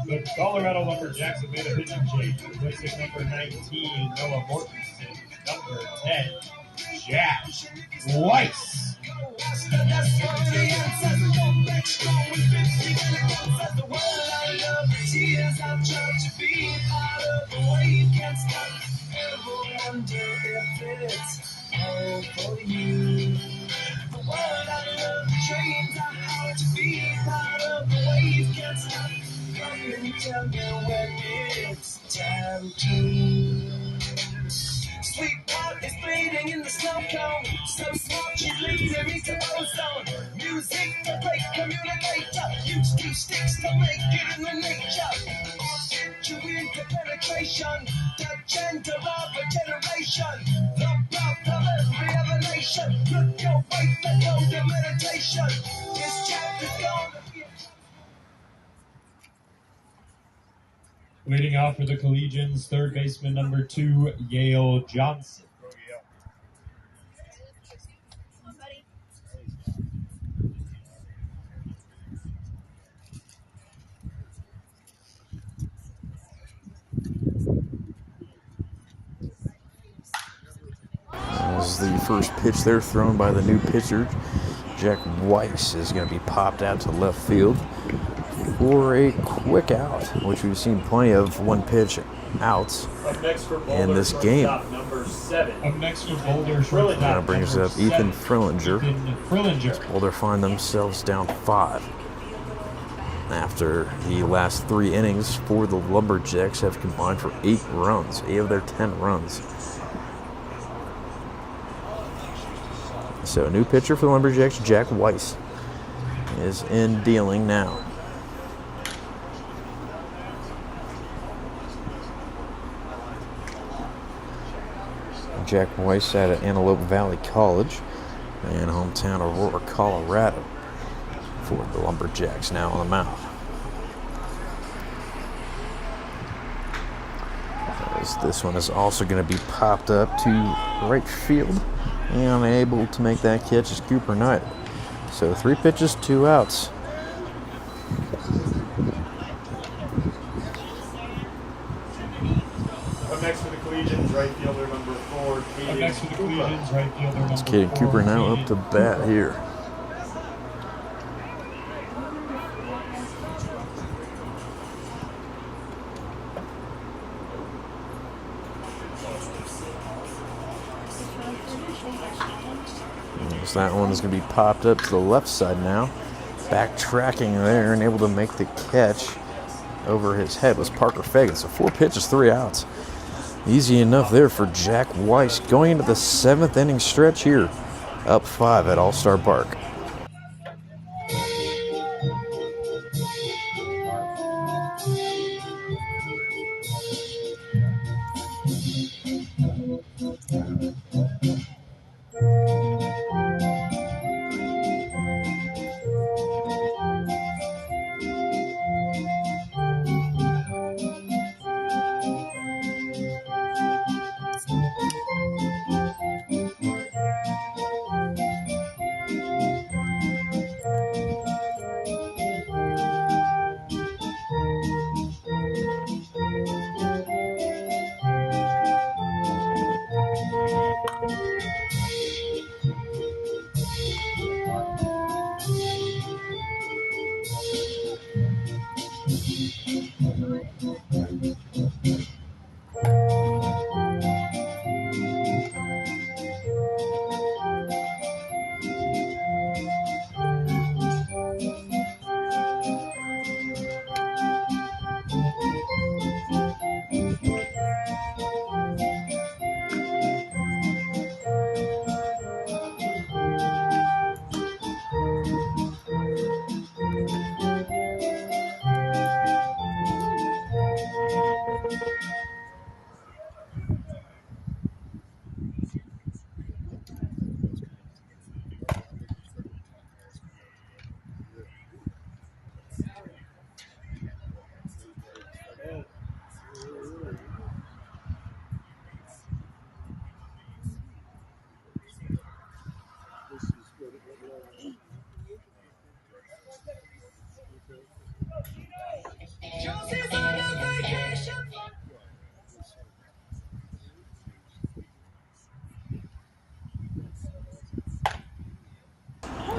The Colorado Lumberjacks have made a pitching change, replacing number 19, Noah Mortensen, number 10, Jack Weiss. Tell me when it's time to. Sweetheart is bleeding in the snow cone. So smart, she leads me to ozone. Music, the great communicator. Use 2 sticks to make it in the nature. I'll get you into penetration. The gender of a generation. The blood of every other nation. Look your way, let go to meditation. This chapter's gonna be a. Leading off for the Collegians, third baseman number 2, Yale Johnson. As the first pitch there thrown by the new pitcher, Jack Weiss, is going to be popped out to left field for a quick out, which we've seen plenty of one-pitch outs in this game. Up next for Boulder, shortstop. That brings up Ethan Frillinger. Boulder find themselves down 5 after the last 3 innings for the Lumberjacks have combined for 8 runs, 8 of their 10 runs. So a new pitcher for the Lumberjacks, Jack Weiss, is in dealing now. Jack Weiss out of Antelope Valley College and hometown Aurora, Colorado, for the Lumberjacks now on the mound. As this one is also going to be popped up to right field, and unable to make that catch is Cooper Knight. So 3 pitches, 2 outs. Up next for the Collegians, right fielder number 4, Up next for the Collegians, right fielder number 4. It's Caden Cooper now up to bat here. So that one is going to be popped up to the left side now. Backtracking there and able to make the catch over his head was Parker Fagan. So 4 pitches, 3 outs. Easy enough there for Jack Weiss going into the 7th inning stretch here. Up 5 at All-Star Park.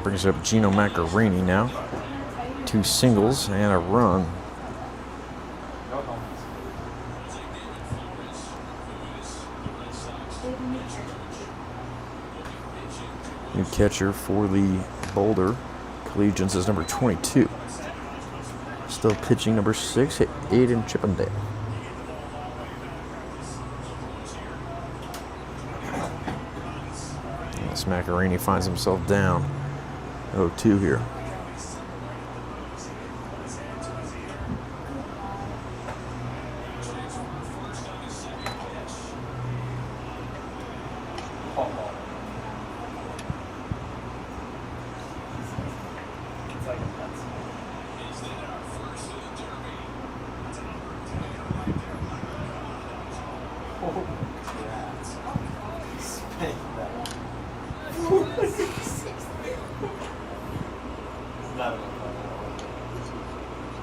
Brings up Gino Macarini now. 2 singles and a run. New catcher for the Boulder Collegians is number 22. Still pitching number 6, Aiden Chippendale. As Macarini finds himself down 0-2 here.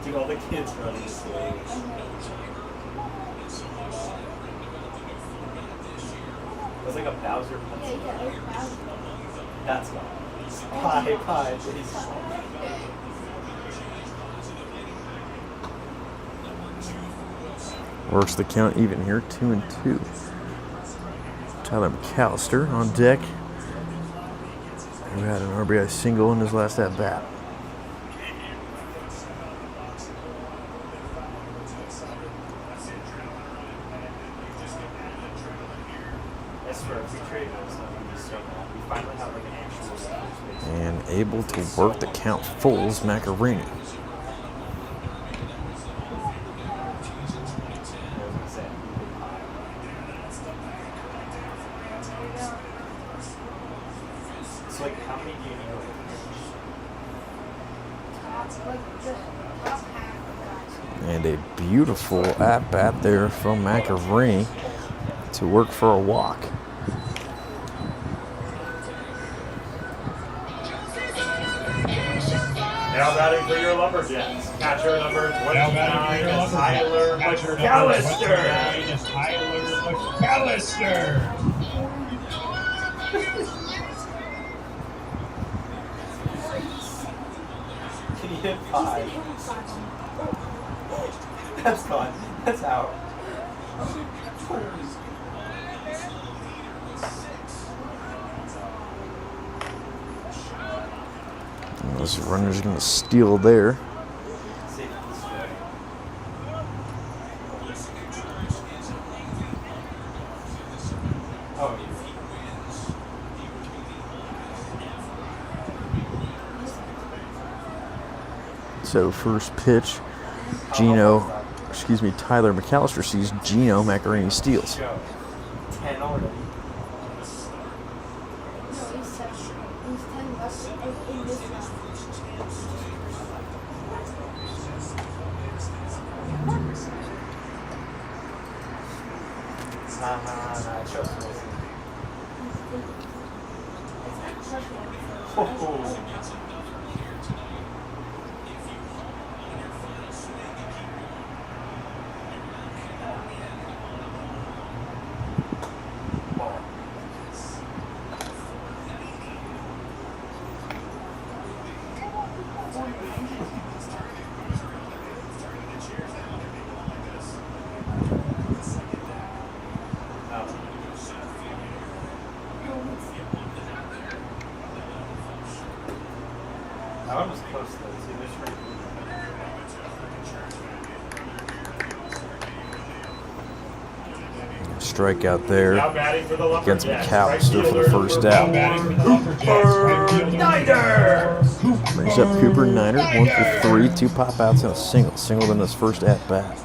Dude, all the kids running this way. It was like a Bowser pencil. That's not. Pie, please. Works the count even here, 2-2. Tyler McAllister on deck, who had an RBI single in his last at-bat. And able to work the count fulls Macarini. So, like, how many do you know? And a beautiful at-bat there from Macarini to work for a walk. Now batting for your Lumberjax. Catcher number 29 is Tyler McAllister. Can you hit 5? That's gone. That's out. Those runners going to steal there. So first pitch, Tyler McAllister sees Gino Macarini steals. 10 already. That one was close though. See, this pretty Strikeout there now batting for the against Lumberjax. McAllister for the first out. Brings up Cooper Niner, 1 for 3, 2 pop outs and a single. Singled in his first at bat.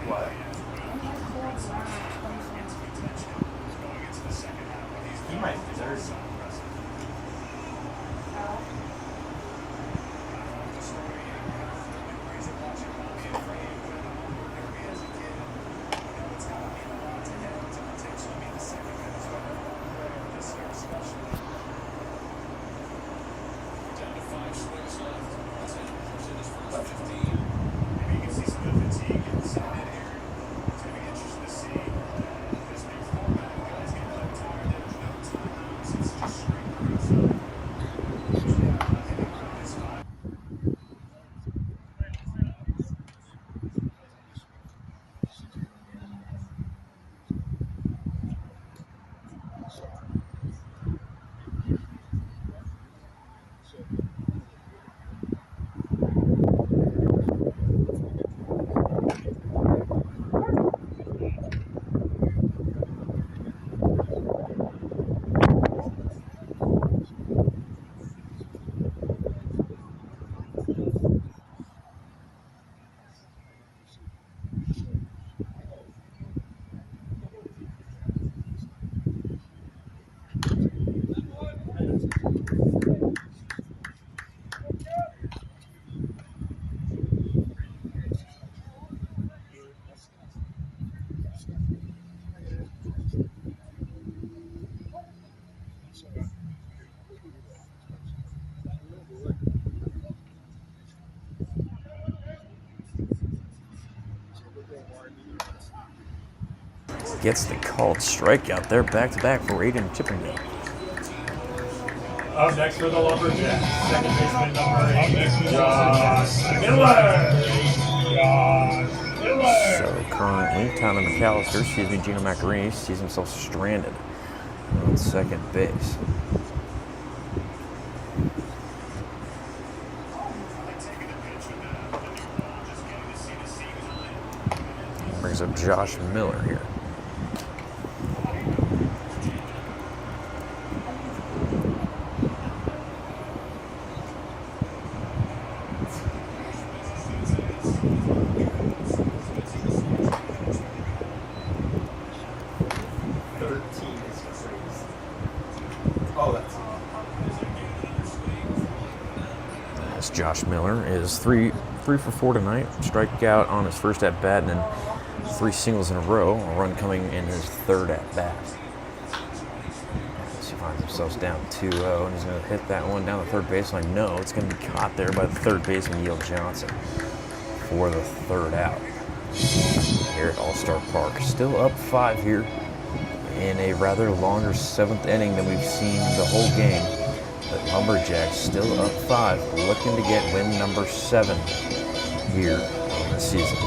What? He might deserve it. Gets the called strikeout there, back-to-back for Aiden Chippendale. Up next for the Lumberjacks, second baseman number 8, Josh Miller. So currently, Tyler McAllister, Gino Macarini, sees himself stranded on second base. Brings up Josh Miller here. Josh Miller is 3 for 4 tonight. Strikeout on his first at bat, and then 3 singles in a row. A run coming in his third at bat. He finds himself down 2-0, and he's going to hit that one down the third baseline. No, it's going to be caught there by the third baseman, Yale Johnson, for the third out. here at All-Star Park. Still up 5 here in a rather longer 7th inning than we've seen the whole game. But Lumberjacks still up 5, looking to get win number 7 here on the season.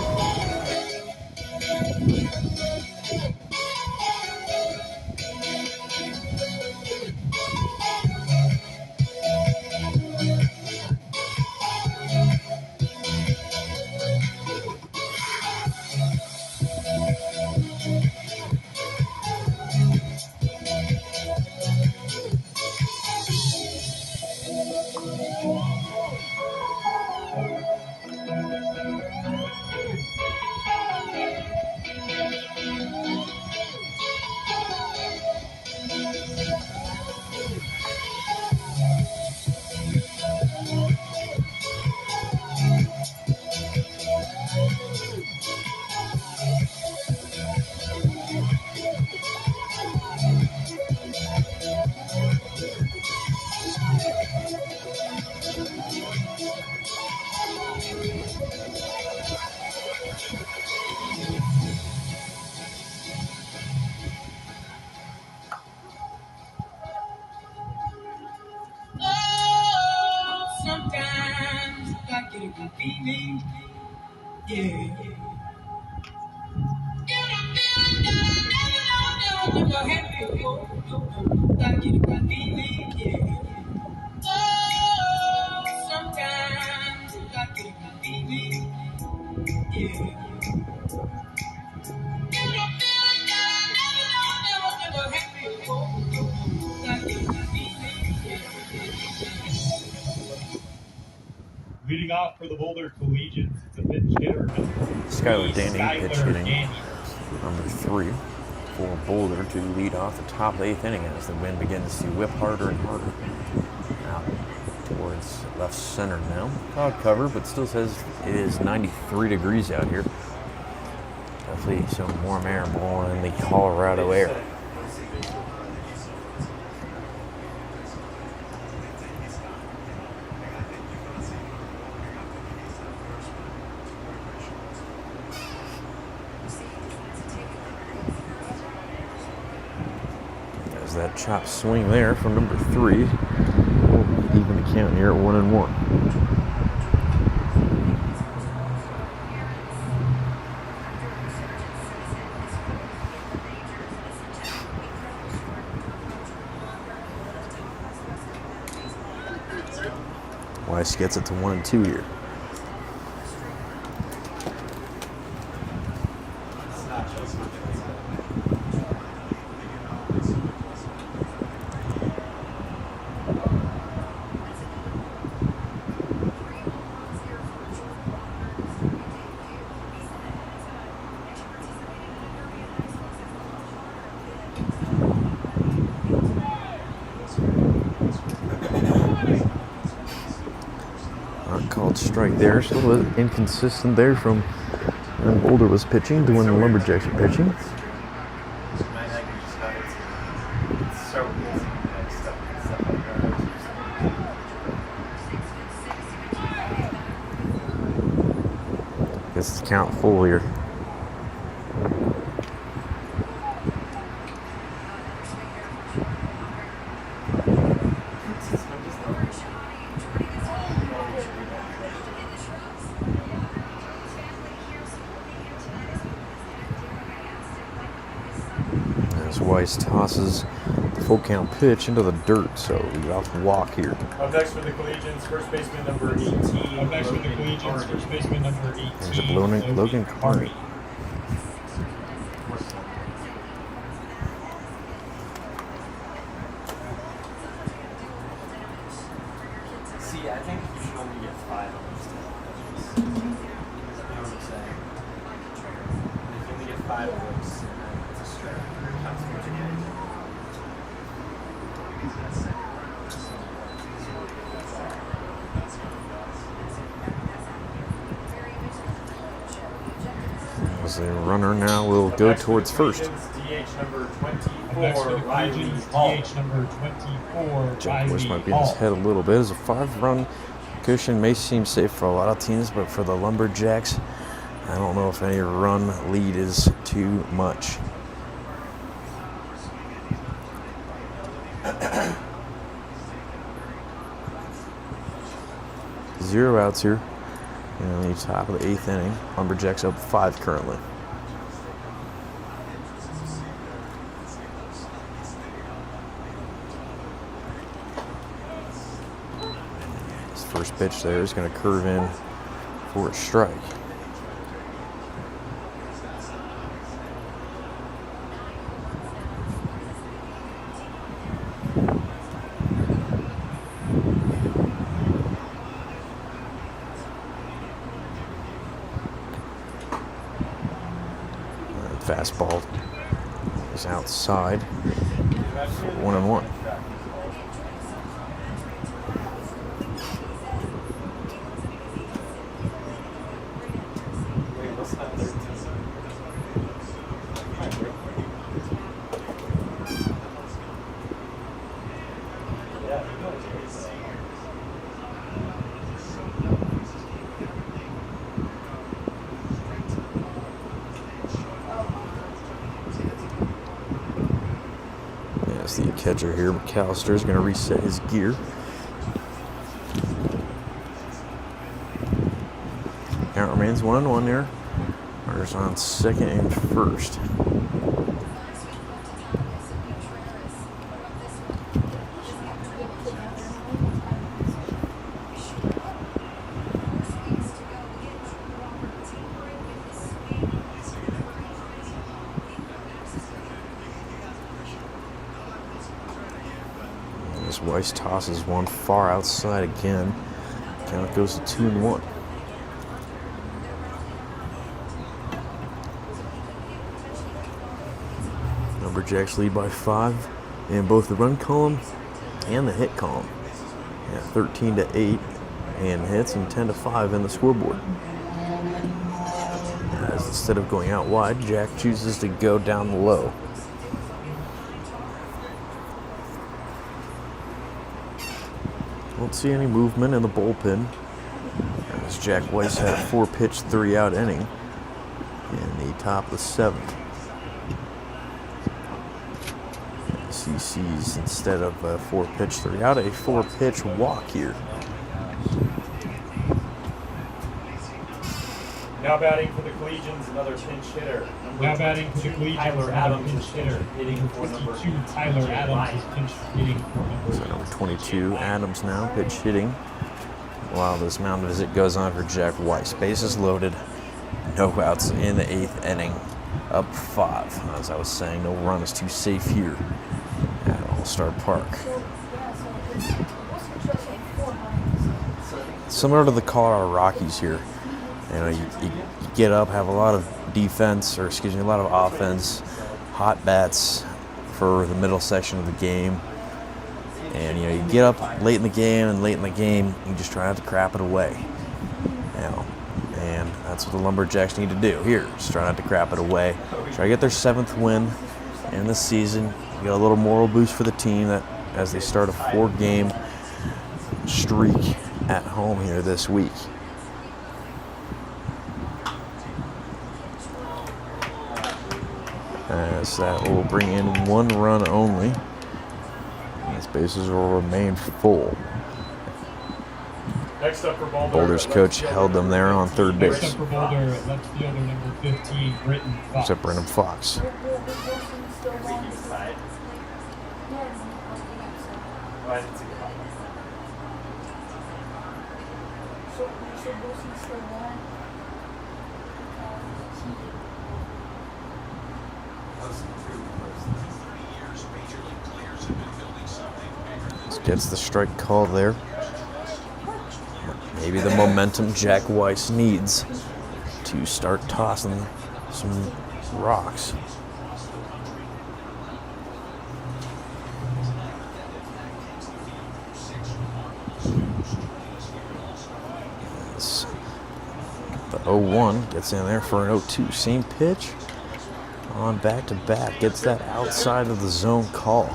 Sometimes I get a good feeling, yeah. Never happy, I get a good feeling, yeah. Oh, sometimes I get a good feeling, yeah. Never happy, I get a good feeling, yeah. Leading off for the Boulder Collegians, it's a pinch hitter. Skylar Danny pitch hitting Danny. number 3 for Boulder to lead off the top of the 8th inning as the wind begins to whip harder and harder. Out towards left center now. Cloud cover, but still says it is 93 degrees out here. Definitely some warm air blowing in the Colorado air. There's that chop swing there from number 3. We'll even the count here at 1-1. Weiss gets it to 1-2 here. Called strike there. Still a little inconsistent there from when Boulder was pitching to when the Lumberjacks were pitching. Gets the count full here. Weiss tosses the full count pitch into the dirt, so we off the walk here. Up next for the Collegians, first baseman number 18. Up next for the Collegians, first baseman number 18. There's Logan Carney. See, I think you should only get 5 of those pitches. You know what I'm saying? If you only get 5 of those, it's a strike. Counts towards a game. As the runner now will go towards first. DH number 24, Next for the Riley Collegians, Hall. DH number 24, Jump Bush Riley might be in his Hall. head a little bit. As a 5-run cushion may seem safe for a lot of teams, but for the Lumberjacks, I don't know if any run lead is too much. Zero outs here in the top of the 8th inning. Lumberjacks up 5 currently. His first pitch there is going to curve in for a strike. Fastball is outside for 1-1. The catcher here, McAllister, is going to reset his gear. Count remains 1-1 there. Runners on second and first. Weiss tosses one far outside again. Count goes to 2-1. Lumberjacks lead by 5 in both the run column and the hit column. 13-8 in hits and 10-5 in the scoreboard. As instead of going out wide, Jack chooses to go down low. Don't see any movement in the bullpen as Jack Weiss had a 4-pitch, 3-out inning in the top of the 7th. CC's instead of a 4-pitch, 3-out, a 4-pitch walk here. Now batting for the Collegians, another pinch hitter. Now batting for the Collegians, Tyler Adams Adams pinch hitter. hitting for number 52, Tyler Adams is pinch hitting for So number number 22, Adams now pitch hitting. While this mound visit goes on for Jack Weiss. Bases loaded, no outs in the 8th inning, up 5. As I was saying, no run is too safe here at All-Star Park. Similar to the Colorado Rockies here. You know, you get up, have a lot of defense, or excuse me, a lot of offense, hot bats for the middle section of the game. And, you know, you get up late in the game, you just try not to crap it away. You know, and that's what the Lumberjacks need to do here. Just try not to crap it away. Try to get their 7th win in the season. Get a little moral boost for the team that as they start a 4-game streak at home here this week. As that will bring in 1 run only. These bases will remain full. Next up for Boulder. Boulder's coach held them there on third Next base. up for Boulder, left fielder number 15, Britton Fox. Except Brennan Fox. He's tied. Oh, I didn't see the ball. Gets the strike call there. Maybe the momentum Jack Weiss needs to start tossing some rocks. The 0-1 gets in there for an 0-2. Same pitch on back-to-back. Gets that outside of the zone call.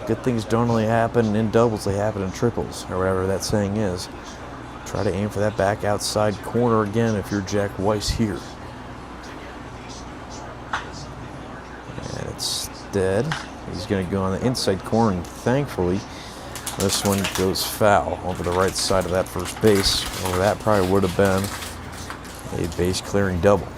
Good things don't only happen in doubles, they happen in triples, or whatever that saying is. Try to aim for that back outside corner again if you're Jack Weiss here. And instead, he's going to go on the inside corner, and thankfully, this one goes foul over the right side of that first base. Or that probably would have been a base clearing double.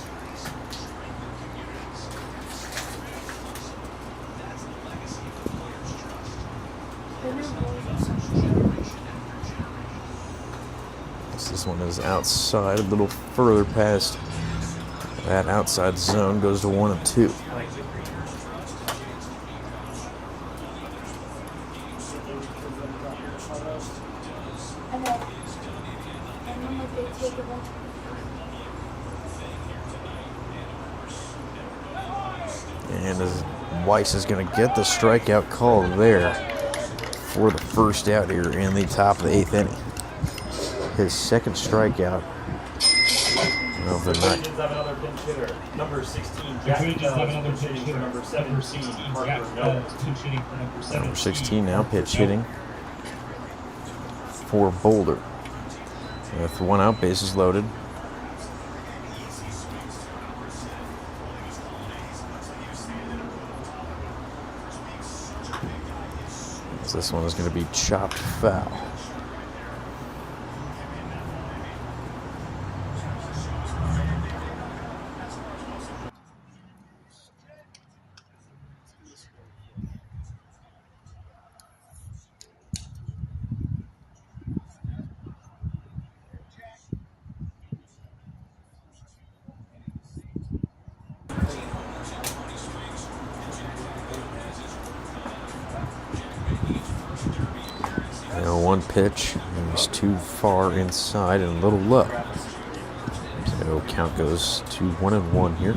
This one is outside, a little further past that outside zone, goes to 1 and 2. And as Weiss is going to get the strikeout call there for the first out here in the top of the 8th inning. His second strikeout of the night. Have another pinch hitter. Number 16, Jack Fells, pinch hitting for number 17, Parker Noah. Number 16 now pitch hitting for Boulder. With 1 out, bases loaded. This one is going to be chopped foul. One pitch, and he's too far inside and a little low. So count goes to 1 and 1 here.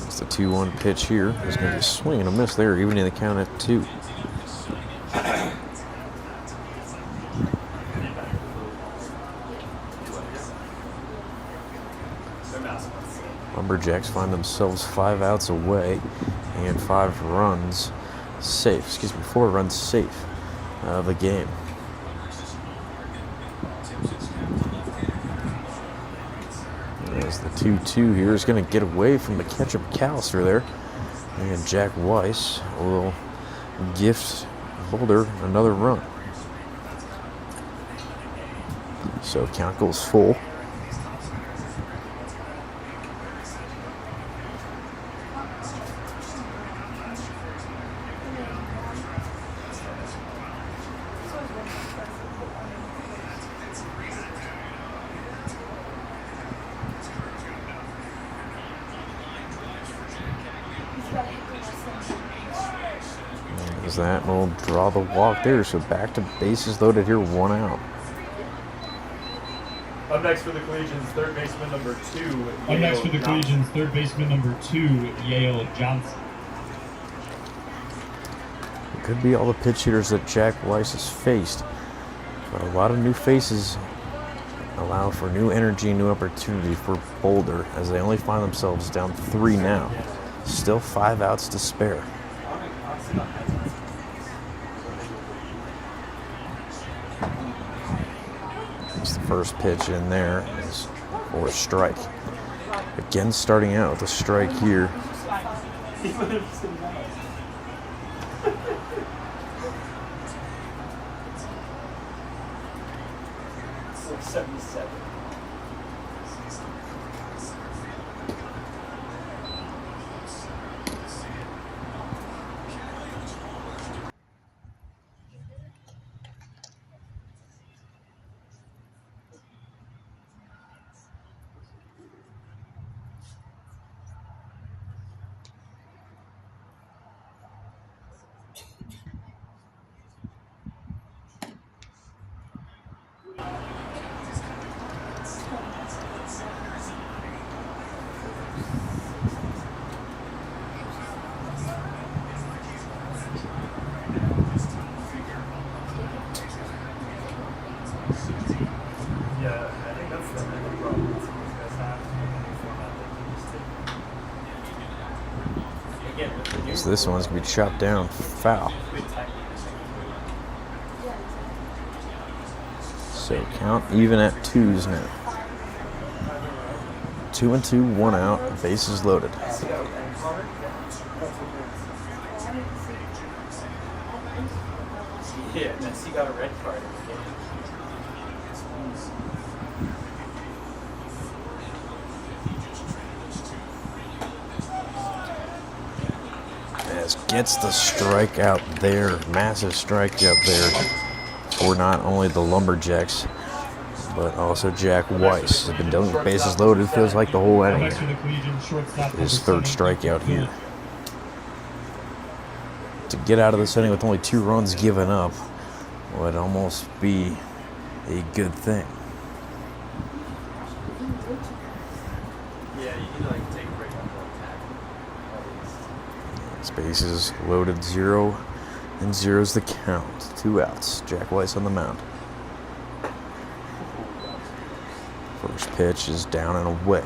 It's the 2-1 pitch here. He's going to be swinging a miss there, even in the count at 2. Lumberjax find themselves 5 outs away and 5 runs safe. 4 runs safe of the game. As the 2-2 here is going to get away from the catcher McAllister there. And Jack Weiss will gift Boulder another run. So count goes full. As that will draw the walk there, so back to bases loaded here, 1 out. Up next for the Collegians, third baseman number 2. Up next for the Collegians, third baseman number 2, Yale Johnson. It could be all the pitch hitters that Jack Weiss has faced, but a lot of new faces allow for new energy, new opportunity for Boulder as they only find themselves down 3 now. Still 5 outs to spare. It's the first pitch in there is for a strike. Again, starting out with a strike here. It's 77. again, with the new So this one's going to be chopped down. Foul. So count even at 2s now. 2 and 2, 1 out, bases loaded. Yeah, Messi got a red card in the game. As gets the strikeout there, massive strikeout there for not only the Lumberjacks, but also Jack Weiss. Has been dealing with bases loaded, feels like the whole inning. His third strikeout here. To get out of this inning with only 2 runs given up would almost be a good thing. Yeah, you need to like take a break on the attack. Bases loaded, 0 and 0's the count. 2 outs. Jack Weiss on the mound. First pitch is down and away.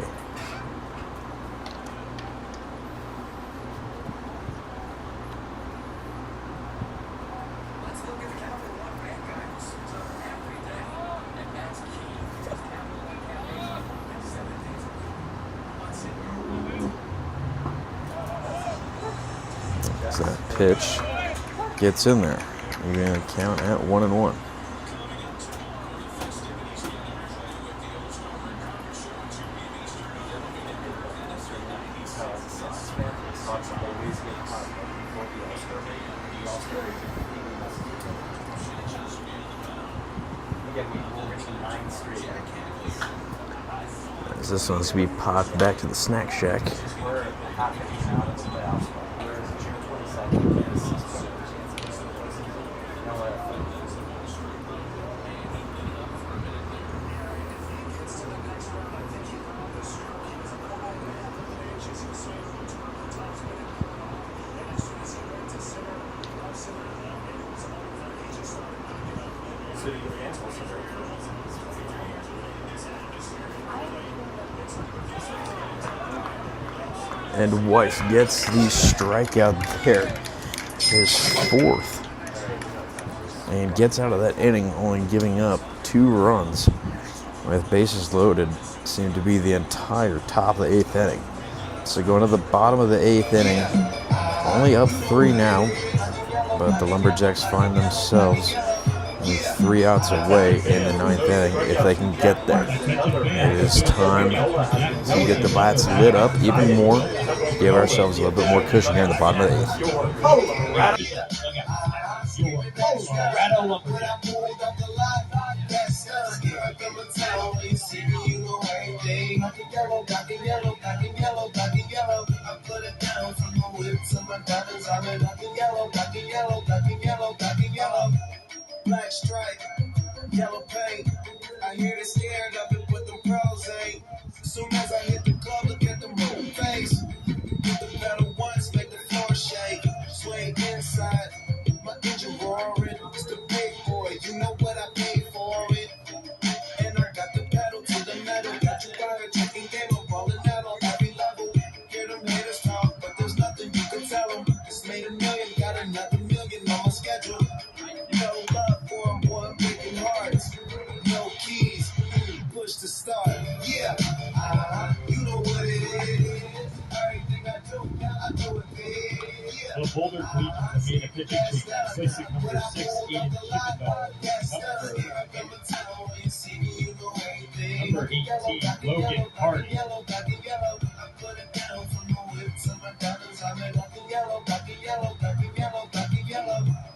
So that pitch gets in there. You're going to count at 1-1. As this one's going to be popped back to the snack shack. We're half an inning out of the playoffs, whereas June 22nd is 6 chances. You know what? So do you cancel some And Weiss gets the strikeout there, his 4th, and gets out of that inning only giving up 2 runs with bases loaded. Seemed to be the entire top of the 8th inning. So going to the bottom of the 8th inning, only up 3 now, but the Lumberjacks find themselves with 3 outs away in the 9th inning if they can get there. It is time to get the bats lit up even more, give ourselves a little bit more cushion here in the bottom of the 8th. Black stripe, yellow paint. I hear they scared of it, but the pros ain't. Soon as I hit the club, look at the moon face. Hit the pedal once, make the floor shake. Sway inside, my engine roaring. It's the big boy, you know what I paid for it. And I got the pedal to the metal. Got you by a chicken game, I'm rolling out on every level. Hear them haters talk, but there's nothing you can tell them. Just made $1 million, got another $1 million on my schedule. No love for them, boy, I'm breaking hearts. No keys, push to start. Yeah, you know what it is. Everything I do it big. Yeah. The Boulder Collegians made a pitching change. Replacing number 6, Aiden Chippendale. Number 18, Logan Hardy.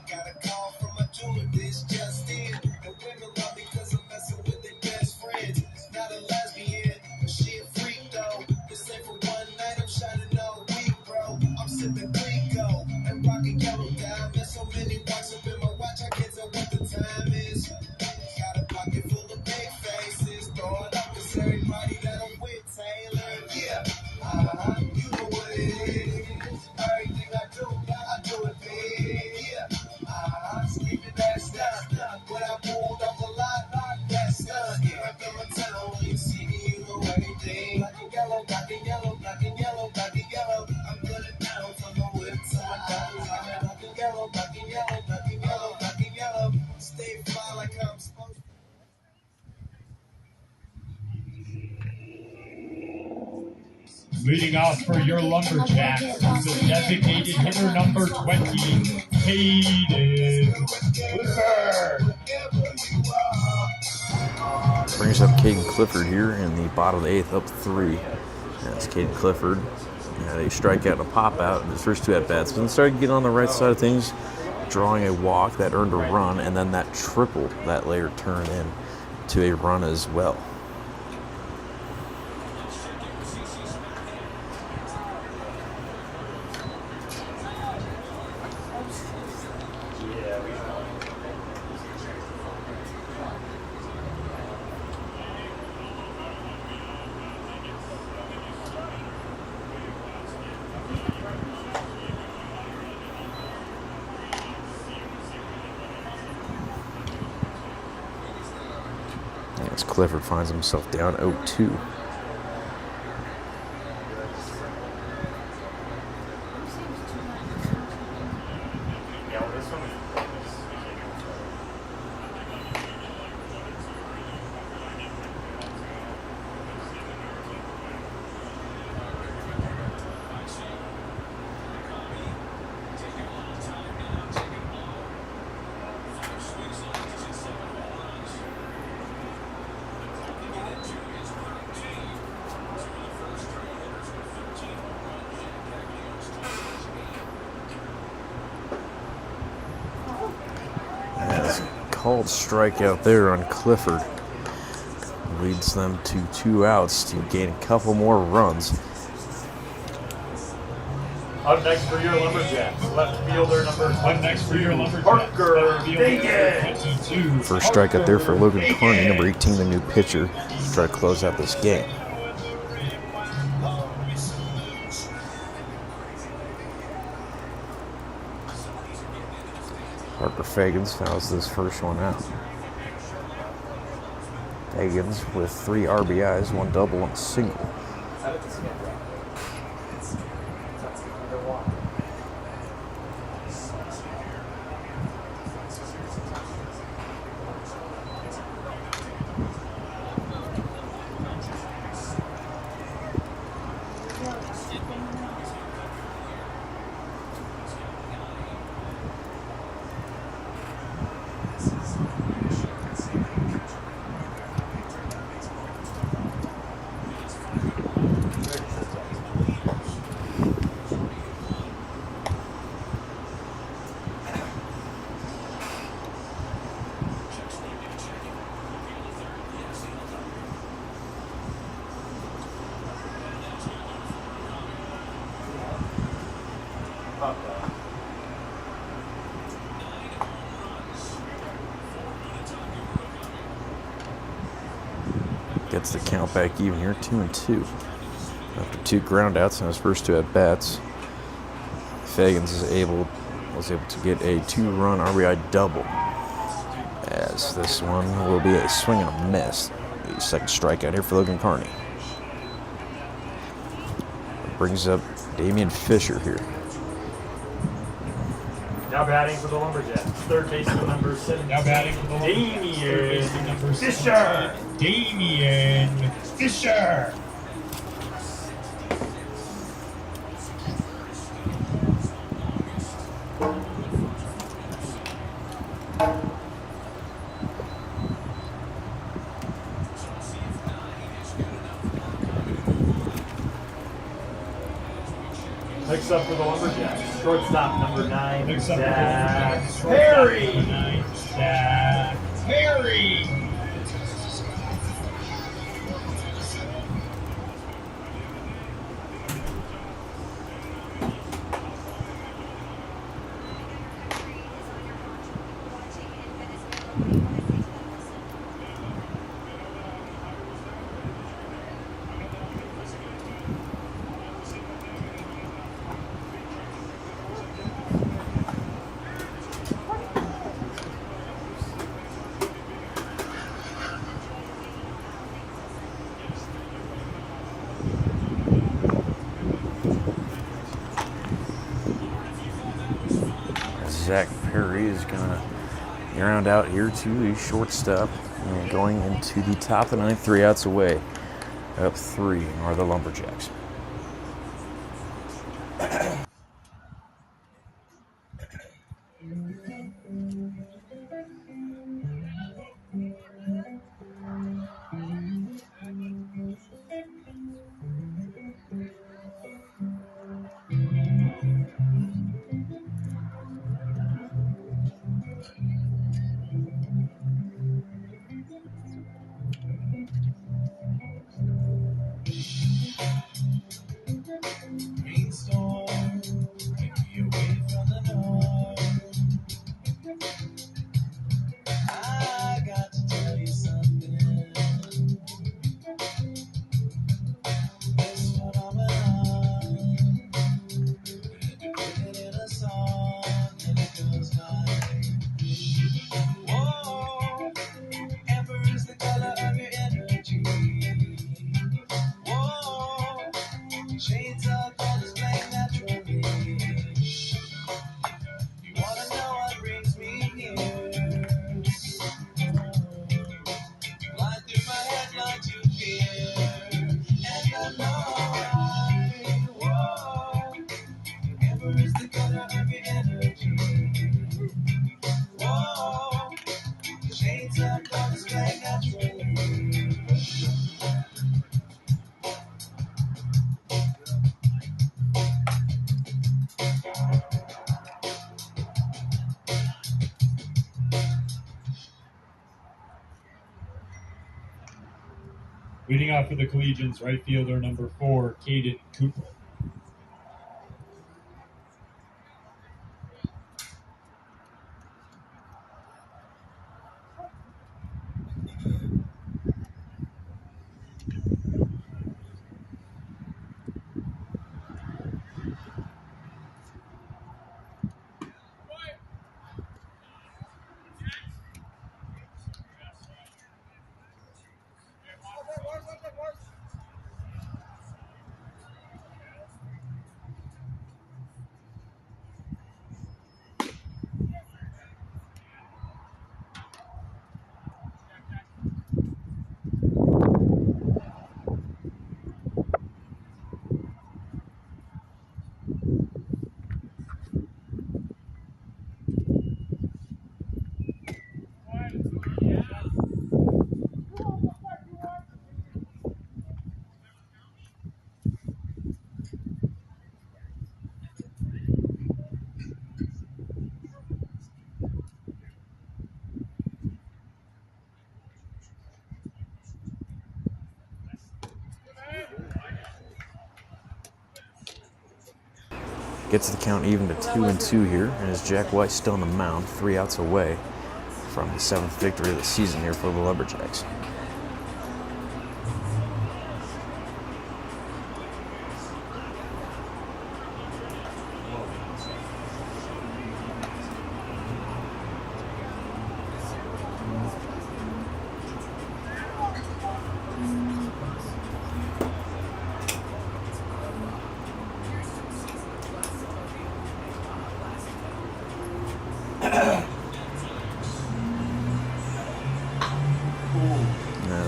Got a call from a jeweler, this just in. The women love me because I'm messing with their best friends. Not a lesbian, but she a freak though. This ain't for one night, I'm shining all week, bro. I'm sipping Rico and rocking yellow diamonds. There's so many rocks up in my watch, I can't tell what the time is. Got a pocket full of big faces. Throw it up, cause everybody that I'm with, Taylor. Yeah, you know what it is. Everything I do it big. Yeah. Screaming that stuff. When I pulled off the lot, that stuff. Yeah, I'm from a town where you see me, you know everything. Black and yellow, black and yellow, black and yellow, black and yellow. I'm putting down from the Leading off for your Lumberjacks is the designated hitter number 20, Hayden Clifford. Brings up Caden Clifford here in the bottom of the 8th, up 3. That's Caden Clifford. Had a strikeout and a pop out in his first 2 at-bats. But then started getting on the right side of things, drawing a walk that earned a run, and then that triple that later turned in to a run as well. As Clifford finds himself down 0-2. Called strikeout there on Clifford. Leads them to 2 outs to gain a couple more runs. Up next for your Lumberjacks, left fielder number 22. Up next for your Lumberjacks, Parker Vegas. First strikeout there for Logan Carney, number 18, the new pitcher, to try to close out this game. Parker Fagans fouls this first one out. Fagans with 3 RBIs, 1 double, 1 single. Gets the count back even here, 2-2. After 2 groundouts in his first 2 at-bats, Fagans was able to get a 2-run RBI double. As this one will be a swing and a miss. The second strikeout here for Logan Carney. Brings up Damian Fisher here. Now batting for the Lumberjacks, third baseman number 7. Now batting for the Lumberjacks, third baseman number Fisher. Damian Fisher. Next up for the Lumberjacks, shortstop number 9, Zach Perry. Zach Perry. Zach Perry is going to ground out here to the shortstop and going into the top of the 9th, 3 outs away. Up 3 are the Lumberjacks. Rainstorm, take me away from the north. I got to tell you something. This phenomenon, put it in a song, and it goes like, whoa, amber is the color of your energy. Whoa, shades of colors playing naturally. You wanna know what brings me here? Fly through my head like to fear, and I know why. Whoa, amber is the color of your energy. Whoa, shades of colors playing naturally. Leading off for the Collegians, right fielder number 4, Caden Cooper. Gets the count even to 2-2 here, and as Jack White still on the mound, 3 outs away from the 7th victory of the season here for the Lumberjacks.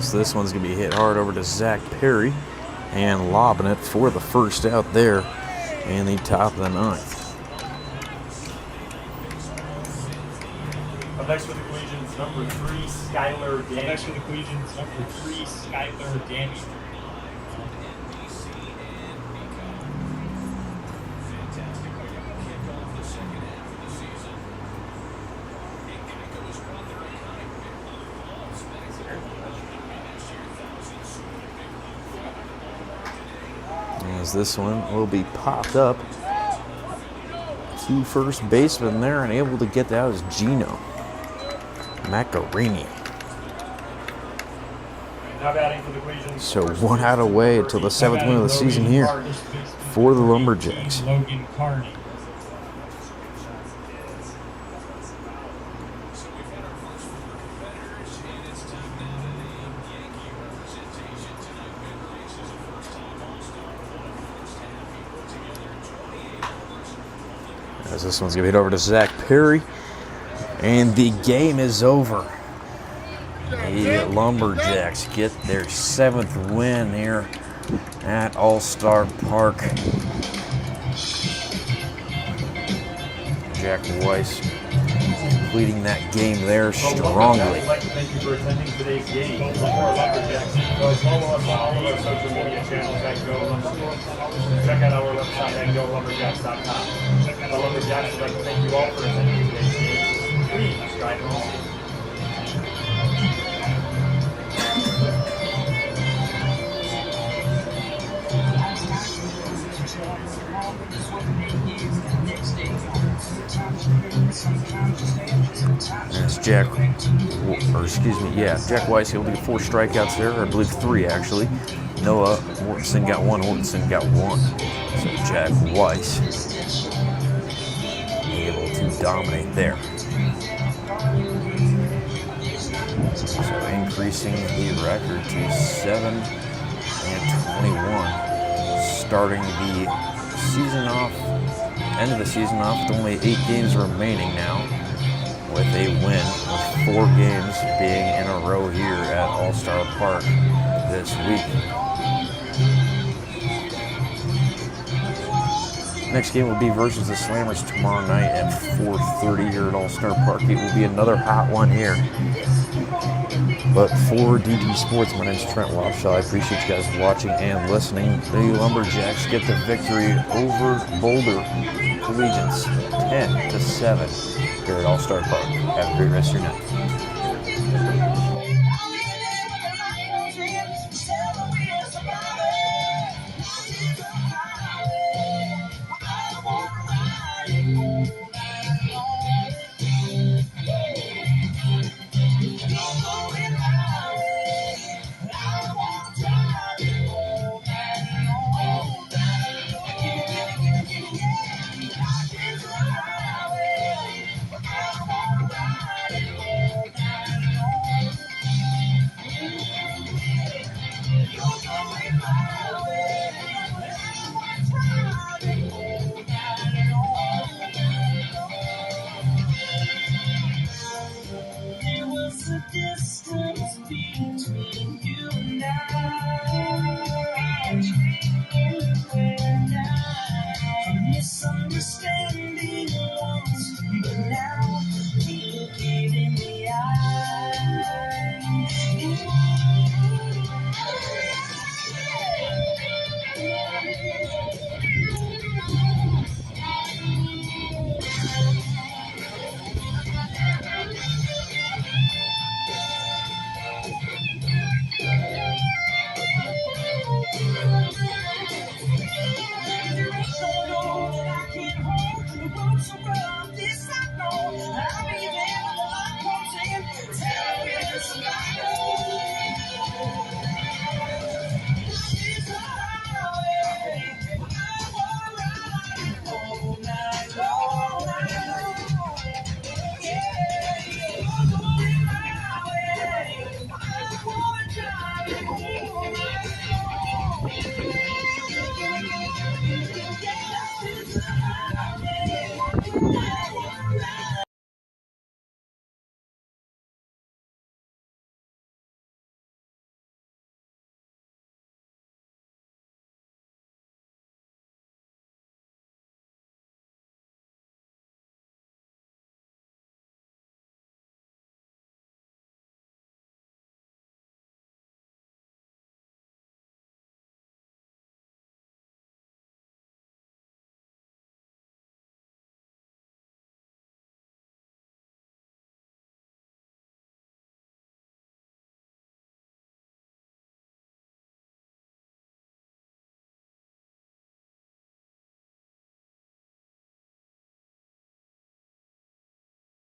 So this one's going to be hit hard over to Zach Perry and lobbing it for the first out there in the top of the 9th. Up next for the Collegians, number 3, Skylar Danny. Up next for the Collegians, number 3, Skylar Danny. As this one will be popped up to first baseman there, and able to get that was Gino Macarini. Now batting for the Collegians. So 1 out away until the 7th win of the season here for the Lumberjacks. Logan Carney. As this one's going to hit over to Zach Perry, and the game is over. The Lumberjacks get their 7th win here at All-Star Park. Jack Weiss leading that game there strongly. I'd like to thank you for attending today's game. For more Lumberjax info, follow us on all of our social media channels at Go Lumberjax. Check out our website at golumberjax.com. The Lumberjacks would like to thank you all for attending today's game. Please drive home safe. That's Jack Weiss able to get 4 strikeouts there, or I believe 3 actually. Noah Mortensen got 1, Mortensen got 1. So Jack Weiss able to dominate there. So increasing the record to 7-21, starting the season off, end of the season off with only 8 games remaining now, with a win, with 4 games being in a row here at All-Star Park this week. Next game will be versus the Slammers tomorrow night at 4:30 here at All-Star Park. It will be another hot one here. But for DT Sports, my name is Trent Wapshaw. I appreciate you guys watching and listening. The Lumberjacks get the victory over Boulder Collegians 10-7 here at All-Star Park. Have a great rest of your night. There was a distance between you and I.